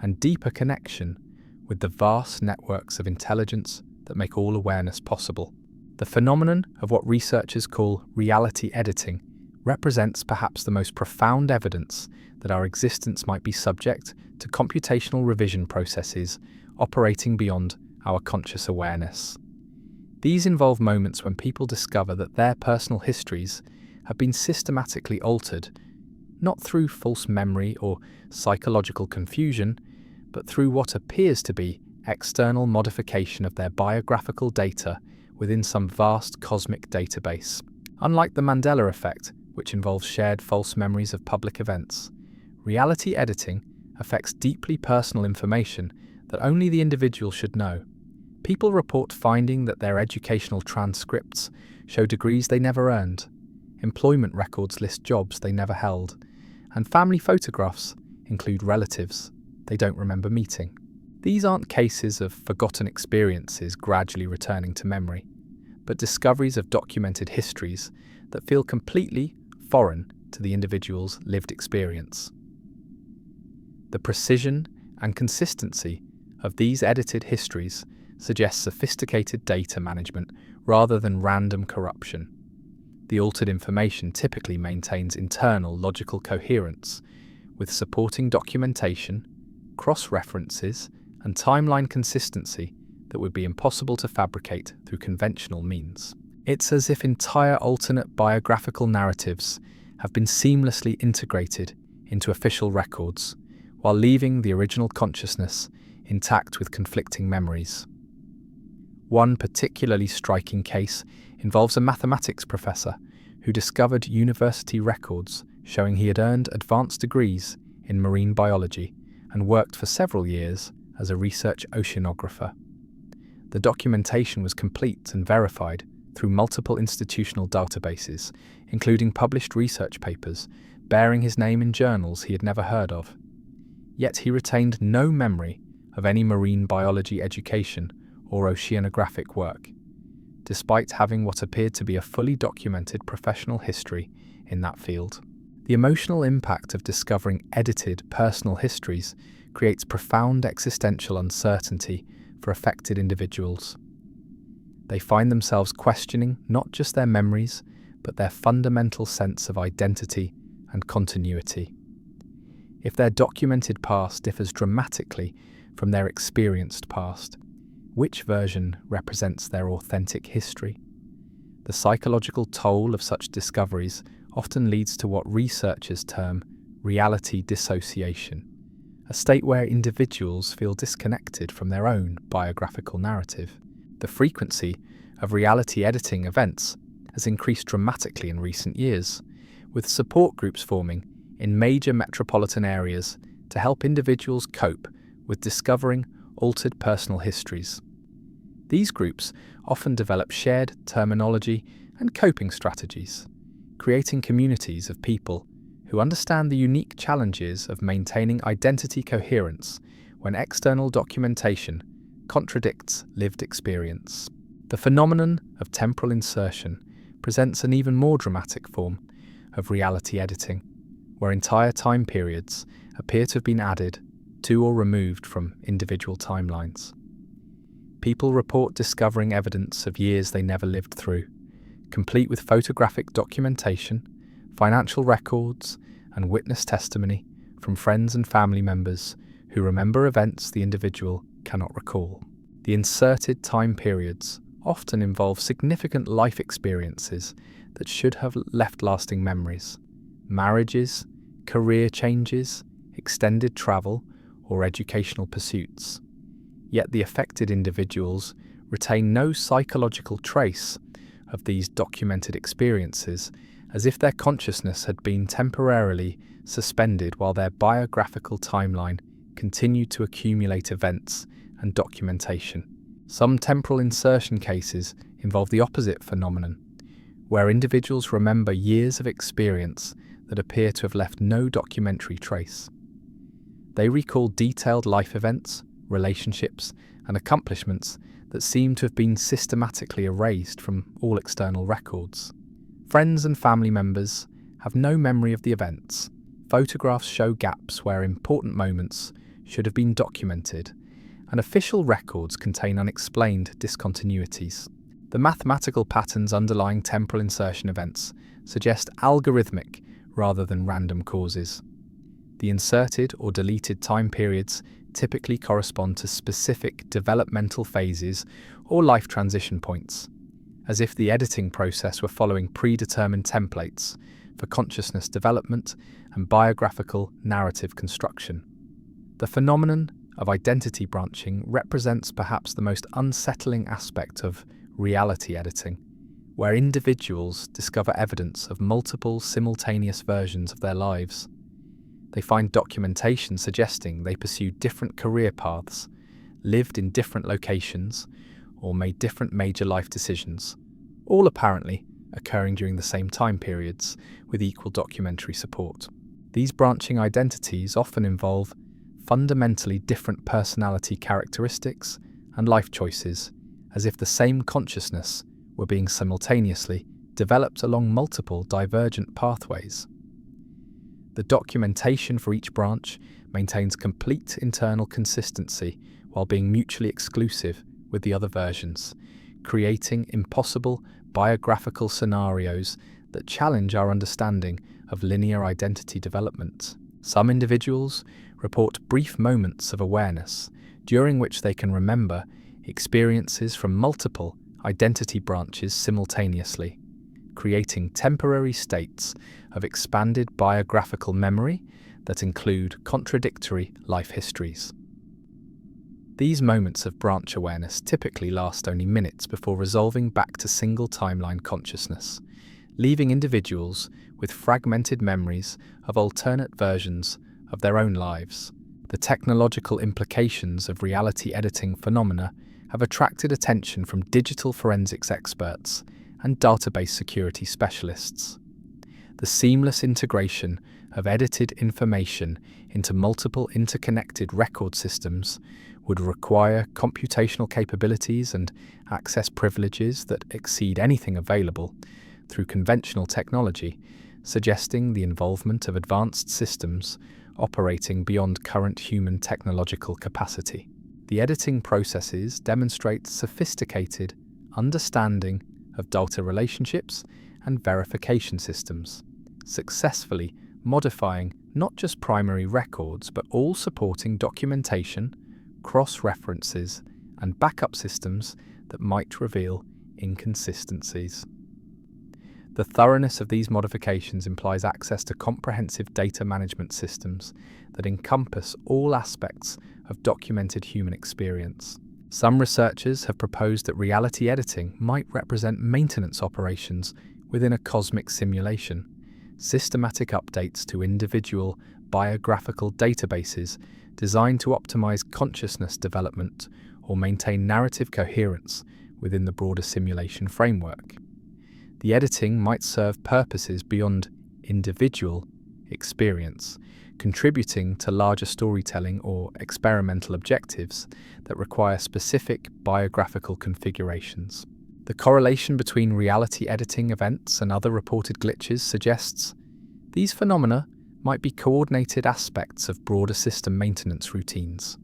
and deeper connection with the vast networks of intelligence that make all awareness possible. The phenomenon of what researchers call reality editing represents perhaps the most profound evidence that our existence might be subject to computational revision processes operating beyond our conscious awareness. These involve moments when people discover that their personal histories have been systematically altered, not through false memory or psychological confusion, but through what appears to be external modification of their biographical data within some vast cosmic database. Unlike the Mandela effect, which involves shared false memories of public events, reality editing affects deeply personal information that only the individual should know. People report finding that their educational transcripts show degrees they never earned, employment records list jobs they never held, and family photographs include relatives they don't remember meeting. These aren't cases of forgotten experiences gradually returning to memory, but discoveries of documented histories that feel completely foreign to the individual's lived experience. The precision and consistency of these edited histories suggests sophisticated data management rather than random corruption. The altered information typically maintains internal logical coherence, with supporting documentation, cross-references, and timeline consistency that would be impossible to fabricate through conventional means. It's as if entire alternate biographical narratives have been seamlessly integrated into official records, while leaving the original consciousness intact with conflicting memories. One particularly striking case involves a mathematics professor who discovered university records showing he had earned advanced degrees in marine biology and worked for several years as a research oceanographer. The documentation was complete and verified through multiple institutional databases, including published research papers bearing his name in journals he had never heard of. Yet he retained no memory of any marine biology education or oceanographic work, despite having what appeared to be a fully documented professional history in that field. The emotional impact of discovering edited personal histories creates profound existential uncertainty for affected individuals. They find themselves questioning not just their memories, but their fundamental sense of identity and continuity. If their documented past differs dramatically from their experienced past, which version represents their authentic history? The psychological toll of such discoveries often leads to what researchers term reality dissociation, a state where individuals feel disconnected from their own biographical narrative. The frequency of reality editing events has increased dramatically in recent years, with support groups forming in major metropolitan areas to help individuals cope with discovering altered personal histories. These groups often develop shared terminology and coping strategies, creating communities of people who understand the unique challenges of maintaining identity coherence when external documentation contradicts lived experience. The phenomenon of temporal insertion presents an even more dramatic form of reality editing, where entire time periods appear to have been added to or removed from individual timelines. People report discovering evidence of years they never lived through, complete with photographic documentation, financial records, and witness testimony from friends and family members who remember events the individual cannot recall. The inserted time periods often involve significant life experiences that should have left lasting memories: marriages, career changes, extended travel, or educational pursuits. Yet the affected individuals retain no psychological trace of these documented experiences, as if their consciousness had been temporarily suspended while their biographical timeline continued to accumulate events and documentation. Some temporal insertion cases involve the opposite phenomenon, where individuals remember years of experience that appear to have left no documentary trace. They recall detailed life events, relationships, and accomplishments that seem to have been systematically erased from all external records. Friends and family members have no memory of the events. Photographs show gaps where important moments should have been documented, and official records contain unexplained discontinuities. The mathematical patterns underlying temporal insertion events suggest algorithmic rather than random causes. The inserted or deleted time periods typically correspond to specific developmental phases or life transition points, as if the editing process were following predetermined templates for consciousness development and biographical narrative construction. The phenomenon of identity branching represents perhaps the most unsettling aspect of reality editing, where individuals discover evidence of multiple simultaneous versions of their lives. They find documentation suggesting they pursued different career paths, lived in different locations, or made different major life decisions, all apparently occurring during the same time periods with equal documentary support. These branching identities often involve fundamentally different personality characteristics and life choices, as if the same consciousness were being simultaneously developed along multiple divergent pathways. The documentation for each branch maintains complete internal consistency while being mutually exclusive with the other versions, creating impossible biographical scenarios that challenge our understanding of linear identity development. Some individuals report brief moments of awareness during which they can remember experiences from multiple identity branches simultaneously, creating temporary states of expanded biographical memory that include contradictory life histories. These moments of branch awareness typically last only minutes before resolving back to single timeline consciousness, leaving individuals with fragmented memories of alternate versions of their own lives. The technological implications of reality editing phenomena have attracted attention from digital forensics experts and database security specialists. The seamless integration of edited information into multiple interconnected record systems would require computational capabilities and access privileges that exceed anything available through conventional technology, suggesting the involvement of advanced systems operating beyond current human technological capacity. The editing processes demonstrate sophisticated understanding of data relationships and verification systems, successfully modifying not just primary records but all supporting documentation, cross-references, and backup systems that might reveal inconsistencies. The thoroughness of these modifications implies access to comprehensive data management systems that encompass all aspects of documented human experience. Some researchers have proposed that reality editing might represent maintenance operations within a cosmic simulation, systematic updates to individual biographical databases designed to optimize consciousness development or maintain narrative coherence within the broader simulation framework. The editing might serve purposes beyond individual experience, contributing to larger storytelling or experimental objectives that require specific biographical configurations. The correlation between reality editing events and other reported glitches suggests these phenomena might be coordinated aspects of broader system maintenance routines.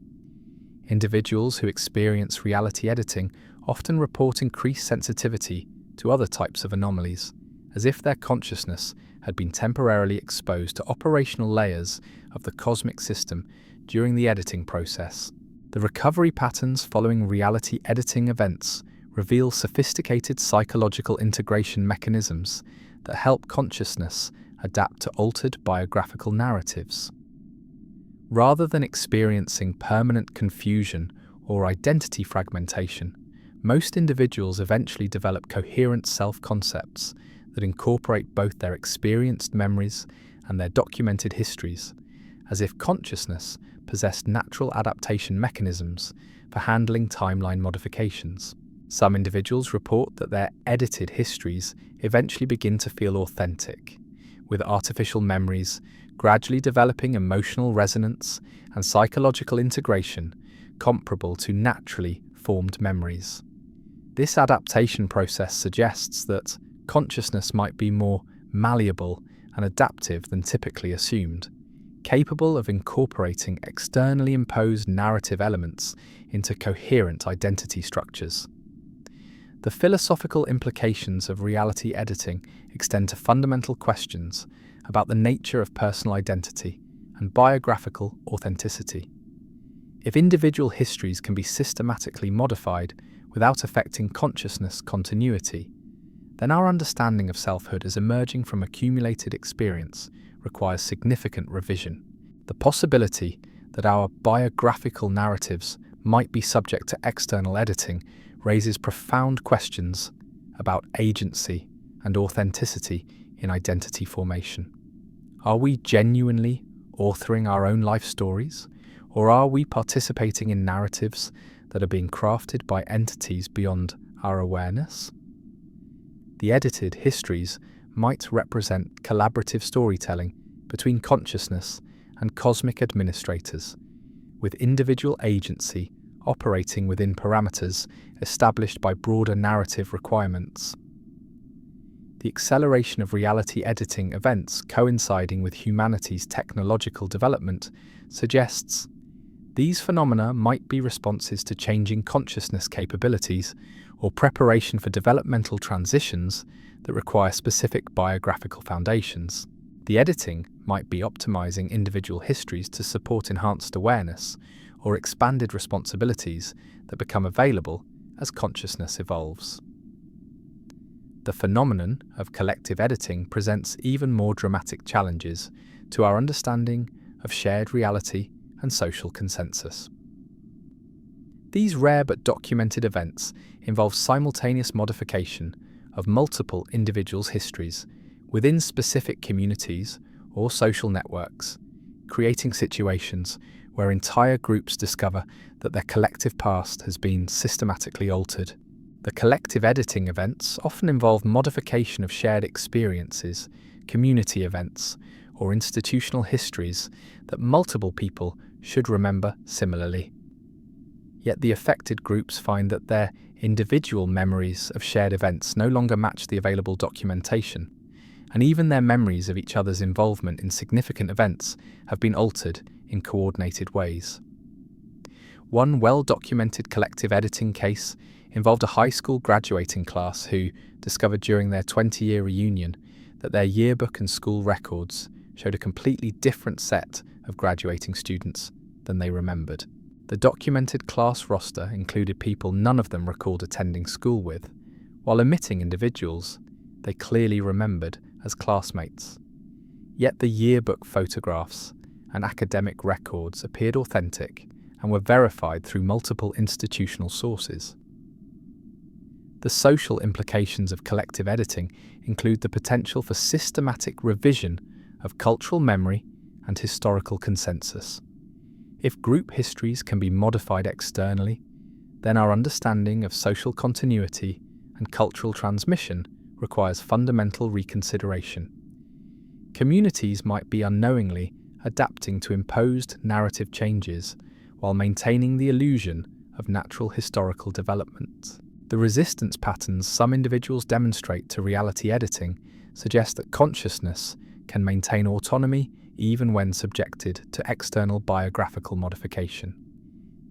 Individuals who experience reality editing often report increased sensitivity to other types of anomalies, as if their consciousness had been temporarily exposed to operational layers of the cosmic system during the editing process. The recovery patterns following reality editing events reveal sophisticated psychological integration mechanisms that help consciousness adapt to altered biographical narratives. Rather than experiencing permanent confusion or identity fragmentation, most individuals eventually develop coherent self-concepts that incorporate both their experienced memories and their documented histories, as if consciousness possessed natural adaptation mechanisms for handling timeline modifications. Some individuals report that their edited histories eventually begin to feel authentic, with artificial memories gradually developing emotional resonance and psychological integration comparable to naturally formed memories. This adaptation process suggests that consciousness might be more malleable and adaptive than typically assumed, capable of incorporating externally imposed narrative elements into coherent identity structures. The philosophical implications of reality editing extend to fundamental questions about the nature of personal identity and biographical authenticity. If individual histories can be systematically modified without affecting consciousness continuity, then our understanding of selfhood as emerging from accumulated experience requires significant revision. The possibility that our biographical narratives might be subject to external editing raises profound questions about agency and authenticity in identity formation. Are we genuinely authoring our own life stories, or are we participating in narratives that are being crafted by entities beyond our awareness? The edited histories might represent collaborative storytelling between consciousness and cosmic administrators, with individual agency operating within parameters established by broader narrative requirements. The acceleration of reality editing events coinciding with humanity's technological development suggests these phenomena might be responses to changing consciousness capabilities or preparation for developmental transitions that require specific biographical foundations. The editing might be optimizing individual histories to support enhanced awareness or expanded responsibilities that become available as consciousness evolves. The phenomenon of collective editing presents even more dramatic challenges to our understanding of shared reality and social consensus. These rare but documented events involve simultaneous modification of multiple individuals' histories within specific communities or social networks, creating situations where entire groups discover that their collective past has been systematically altered. The collective editing events often involve modification of shared experiences, community events, or institutional histories that multiple people should remember similarly. Yet the affected groups find that their individual memories of shared events no longer match the available documentation, and even their memories of each other's involvement in significant events have been altered in coordinated ways. One well-documented collective editing case involved a high school graduating class who discovered during their 20-year reunion that their yearbook and school records showed a completely different set of graduating students than they remembered. The documented class roster included people none of them recalled attending school with, while omitting individuals they clearly remembered as classmates. Yet the yearbook photographs and academic records appeared authentic and were verified through multiple institutional sources. The social implications of collective editing include the potential for systematic revision of cultural memory and historical consensus. If group histories can be modified externally, then our understanding of social continuity and cultural transmission requires fundamental reconsideration. Communities might be unknowingly adapting to imposed narrative changes while maintaining the illusion of natural historical development. The resistance patterns some individuals demonstrate to reality editing suggest that consciousness can maintain autonomy even when subjected to external biographical modification.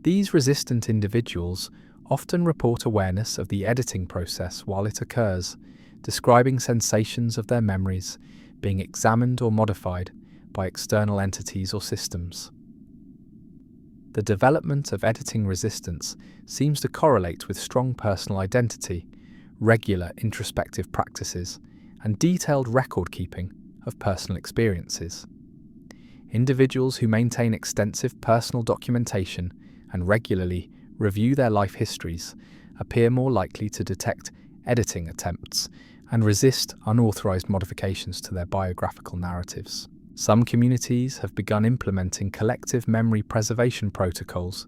These resistant individuals often report awareness of the editing process while it occurs, describing sensations of their memories being examined or modified by external entities or systems. The development of editing resistance seems to correlate with strong personal identity, regular introspective practices, and detailed record-keeping of personal experiences. Individuals who maintain extensive personal documentation and regularly review their life histories appear more likely to detect editing attempts and resist unauthorized modifications to their biographical narratives. Some communities have begun implementing collective memory preservation protocols,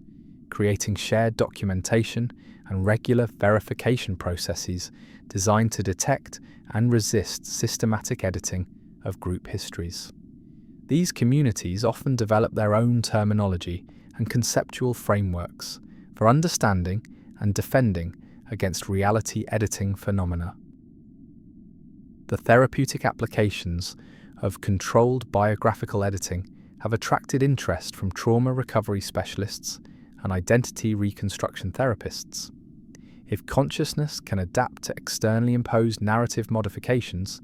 creating shared documentation and regular verification processes designed to detect and resist systematic editing of group histories. These communities often develop their own terminology and conceptual frameworks for understanding and defending against reality editing phenomena. The therapeutic applications of controlled biographical editing have attracted interest from trauma recovery specialists and identity reconstruction therapists. If consciousness can adapt to externally imposed narrative modifications,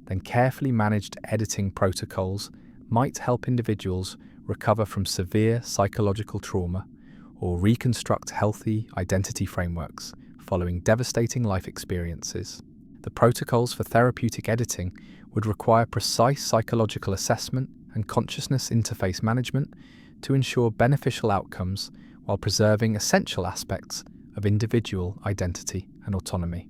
then carefully managed editing protocols might help individuals recover from severe psychological trauma or reconstruct healthy identity frameworks following devastating life experiences. The protocols for therapeutic editing would require precise psychological assessment and consciousness interface management to ensure beneficial outcomes while preserving essential aspects of individual identity and autonomy.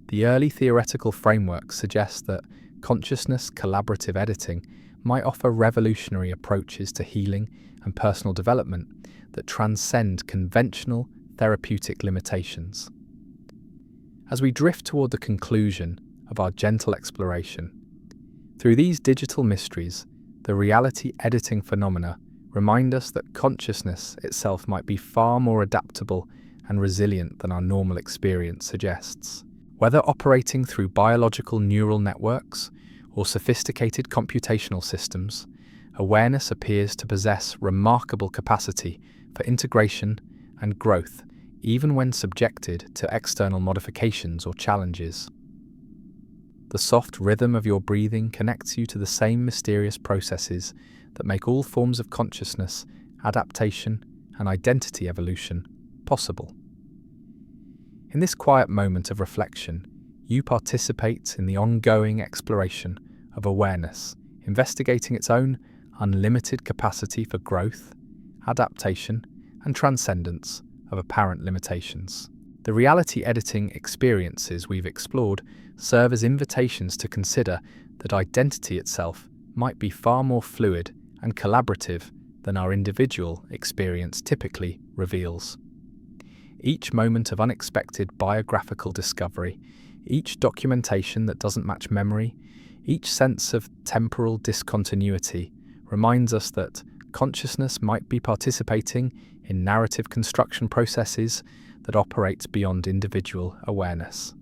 The early theoretical framework suggests that consciousness collaborative editing might offer revolutionary approaches to healing and personal development that transcend conventional therapeutic limitations. As we drift toward the conclusion of our gentle exploration, through these digital mysteries, the reality editing phenomena remind us that consciousness itself might be far more adaptable and resilient than our normal experience suggests. Whether operating through biological neural networks or sophisticated computational systems, awareness appears to possess remarkable capacity for integration and growth, even when subjected to external modifications or challenges. The soft rhythm of your breathing connects you to the same mysterious processes that make all forms of consciousness, adaptation, and identity evolution possible. In this quiet moment of reflection, you participate in the ongoing exploration of awareness, investigating its own unlimited capacity for growth, adaptation, and transcendence of apparent limitations. The reality editing experiences we've explored serve as invitations to consider that identity itself might be far more fluid and collaborative than our individual experience typically reveals. Each moment of unexpected biographical discovery, each documentation that doesn't match memory, each sense of temporal discontinuity reminds us that consciousness might be participating in narrative construction processes that operate beyond individual awareness.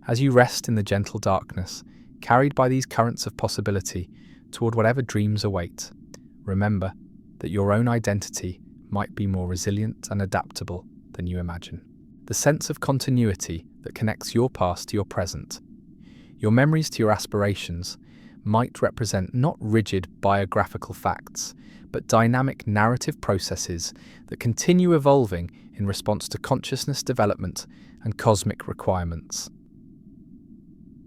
As you rest in the gentle darkness, carried by these currents of possibility toward whatever dreams await, remember that your own identity might be more resilient and adaptable than you imagine. The sense of continuity that connects your past to your present, your memories to your aspirations, might represent not rigid biographical facts, but dynamic narrative processes that continue evolving in response to consciousness development and cosmic requirements.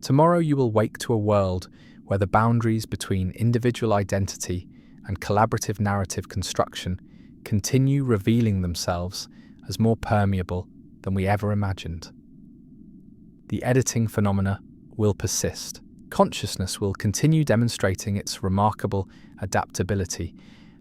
Tomorrow you will wake to a world where the boundaries between individual identity and collaborative narrative construction continue revealing themselves as more permeable than we ever imagined. The editing phenomena will persist. Consciousness will continue demonstrating its remarkable adaptability,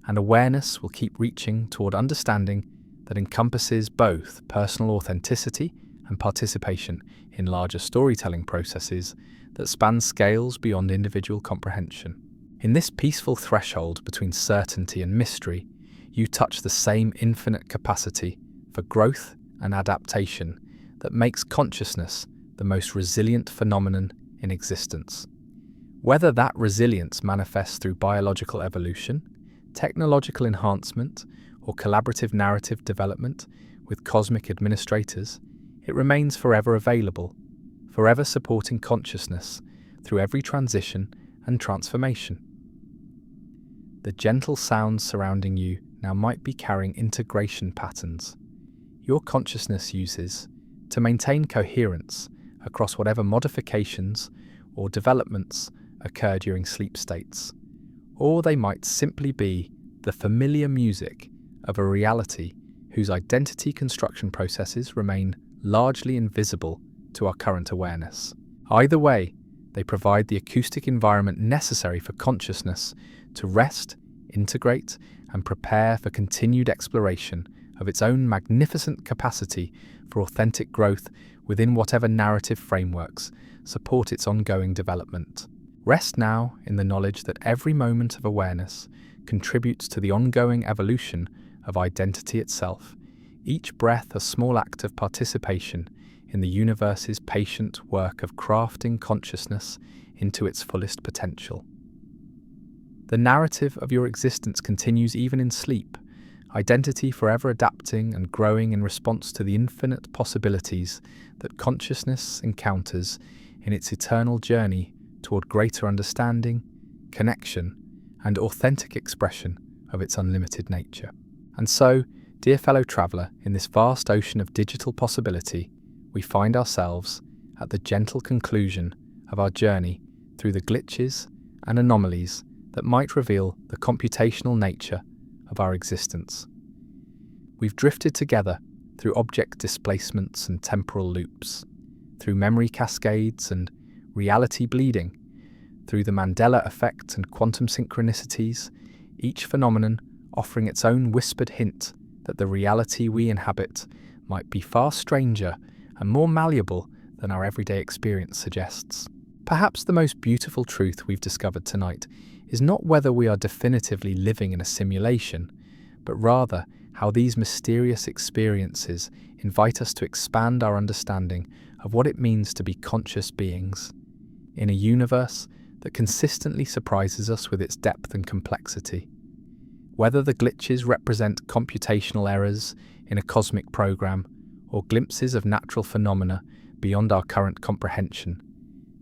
and awareness will keep reaching toward understanding that encompasses both personal authenticity and participation in larger storytelling processes that span scales beyond individual comprehension. In this peaceful threshold between certainty and mystery, you touch the same infinite capacity for growth and adaptation that makes consciousness the most resilient phenomenon in existence. Whether that resilience manifests through biological evolution, technological enhancement, or collaborative narrative development with cosmic administrators, it remains forever available, forever supporting consciousness through every transition and transformation. The gentle sounds surrounding you now might be carrying integration patterns your consciousness uses to maintain coherence across whatever modifications or developments occur during sleep states, or they might simply be the familiar music of a reality whose identity construction processes remain largely invisible to our current awareness. Either way, they provide the acoustic environment necessary for consciousness to rest, integrate, and prepare for continued exploration of its own magnificent capacity for authentic growth within whatever narrative frameworks support its ongoing development. Rest now in the knowledge that every moment of awareness contributes to the ongoing evolution of identity itself, each breath a small act of participation in the universe's patient work of crafting consciousness into its fullest potential. The narrative of your existence continues even in sleep, identity forever adapting and growing in response to the infinite possibilities that consciousness encounters in its eternal journey toward greater understanding, connection, and authentic expression of its unlimited nature. And so, dear fellow traveller, in this vast ocean of digital possibility, we find ourselves at the gentle conclusion of our journey through the glitches and anomalies that might reveal the computational nature of our existence. We've drifted together through object displacements and temporal loops, through memory cascades and reality bleeding, through the Mandela effect and quantum synchronicities, each phenomenon offering its own whispered hint that the reality we inhabit might be far stranger and more malleable than our everyday experience suggests. Perhaps the most beautiful truth we've discovered tonight is not whether we are definitively living in a simulation, but rather how these mysterious experiences invite us to expand our understanding of what it means to be conscious beings in a universe that consistently surprises us with its depth and complexity. Whether the glitches represent computational errors in a cosmic program or glimpses of natural phenomena beyond our current comprehension,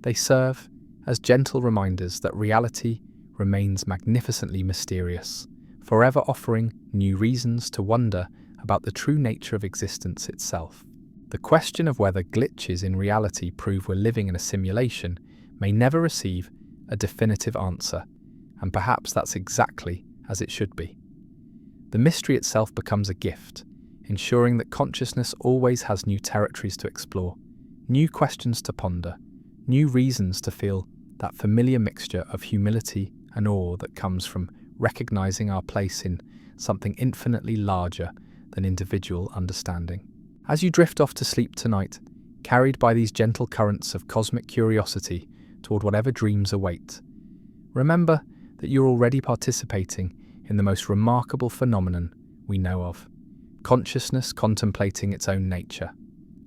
they serve as gentle reminders that reality remains magnificently mysterious, forever offering new reasons to wonder about the true nature of existence itself. The question of whether glitches in reality prove we're living in a simulation may never receive a definitive answer, and perhaps that's exactly as it should be. The mystery itself becomes a gift, ensuring that consciousness always has new territories to explore, new questions to ponder, new reasons to feel that familiar mixture of humility and awe that comes from recognizing our place in something infinitely larger than individual understanding. As you drift off to sleep tonight, carried by these gentle currents of cosmic curiosity toward whatever dreams await, remember that you're already participating in the most remarkable phenomenon we know of: consciousness contemplating its own nature,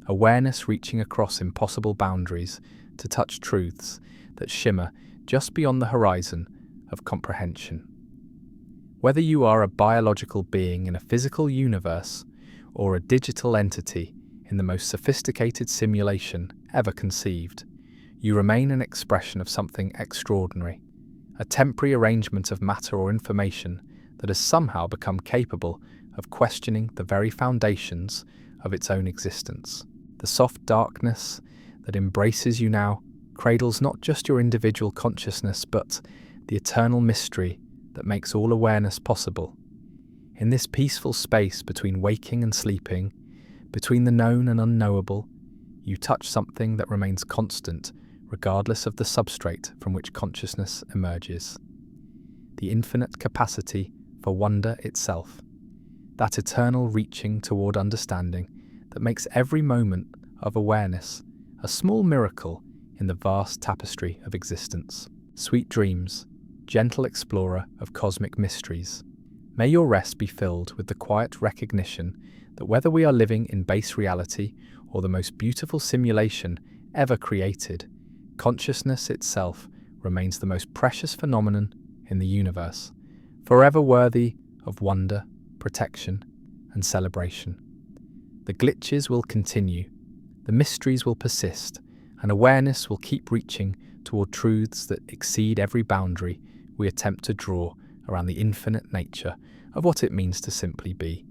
awareness reaching across impossible boundaries to touch truths that shimmer just beyond the horizon of comprehension. Whether you are a biological being in a physical universe or a digital entity in the most sophisticated simulation ever conceived, you remain an expression of something extraordinary, a temporary arrangement of matter or information that has somehow become capable of questioning the very foundations of its own existence. The soft darkness that embraces you now cradles not just your individual consciousness, but the eternal mystery that makes all awareness possible. In this peaceful space between waking and sleeping, between the known and unknowable, you touch something that remains constant regardless of the substrate from which consciousness emerges. The infinite capacity for wonder itself, that eternal reaching toward understanding that makes every moment of awareness a small miracle in the vast tapestry of existence. Sweet dreams, gentle explorer of cosmic mysteries. May your rest be filled with the quiet recognition that whether we are living in base reality or the most beautiful simulation ever created, consciousness itself remains the most precious phenomenon in the universe, forever worthy of wonder, protection, and celebration. The glitches will continue, the mysteries will persist, and awareness will keep reaching toward truths that exceed every boundary we attempt to draw around the infinite nature of what it means to simply be.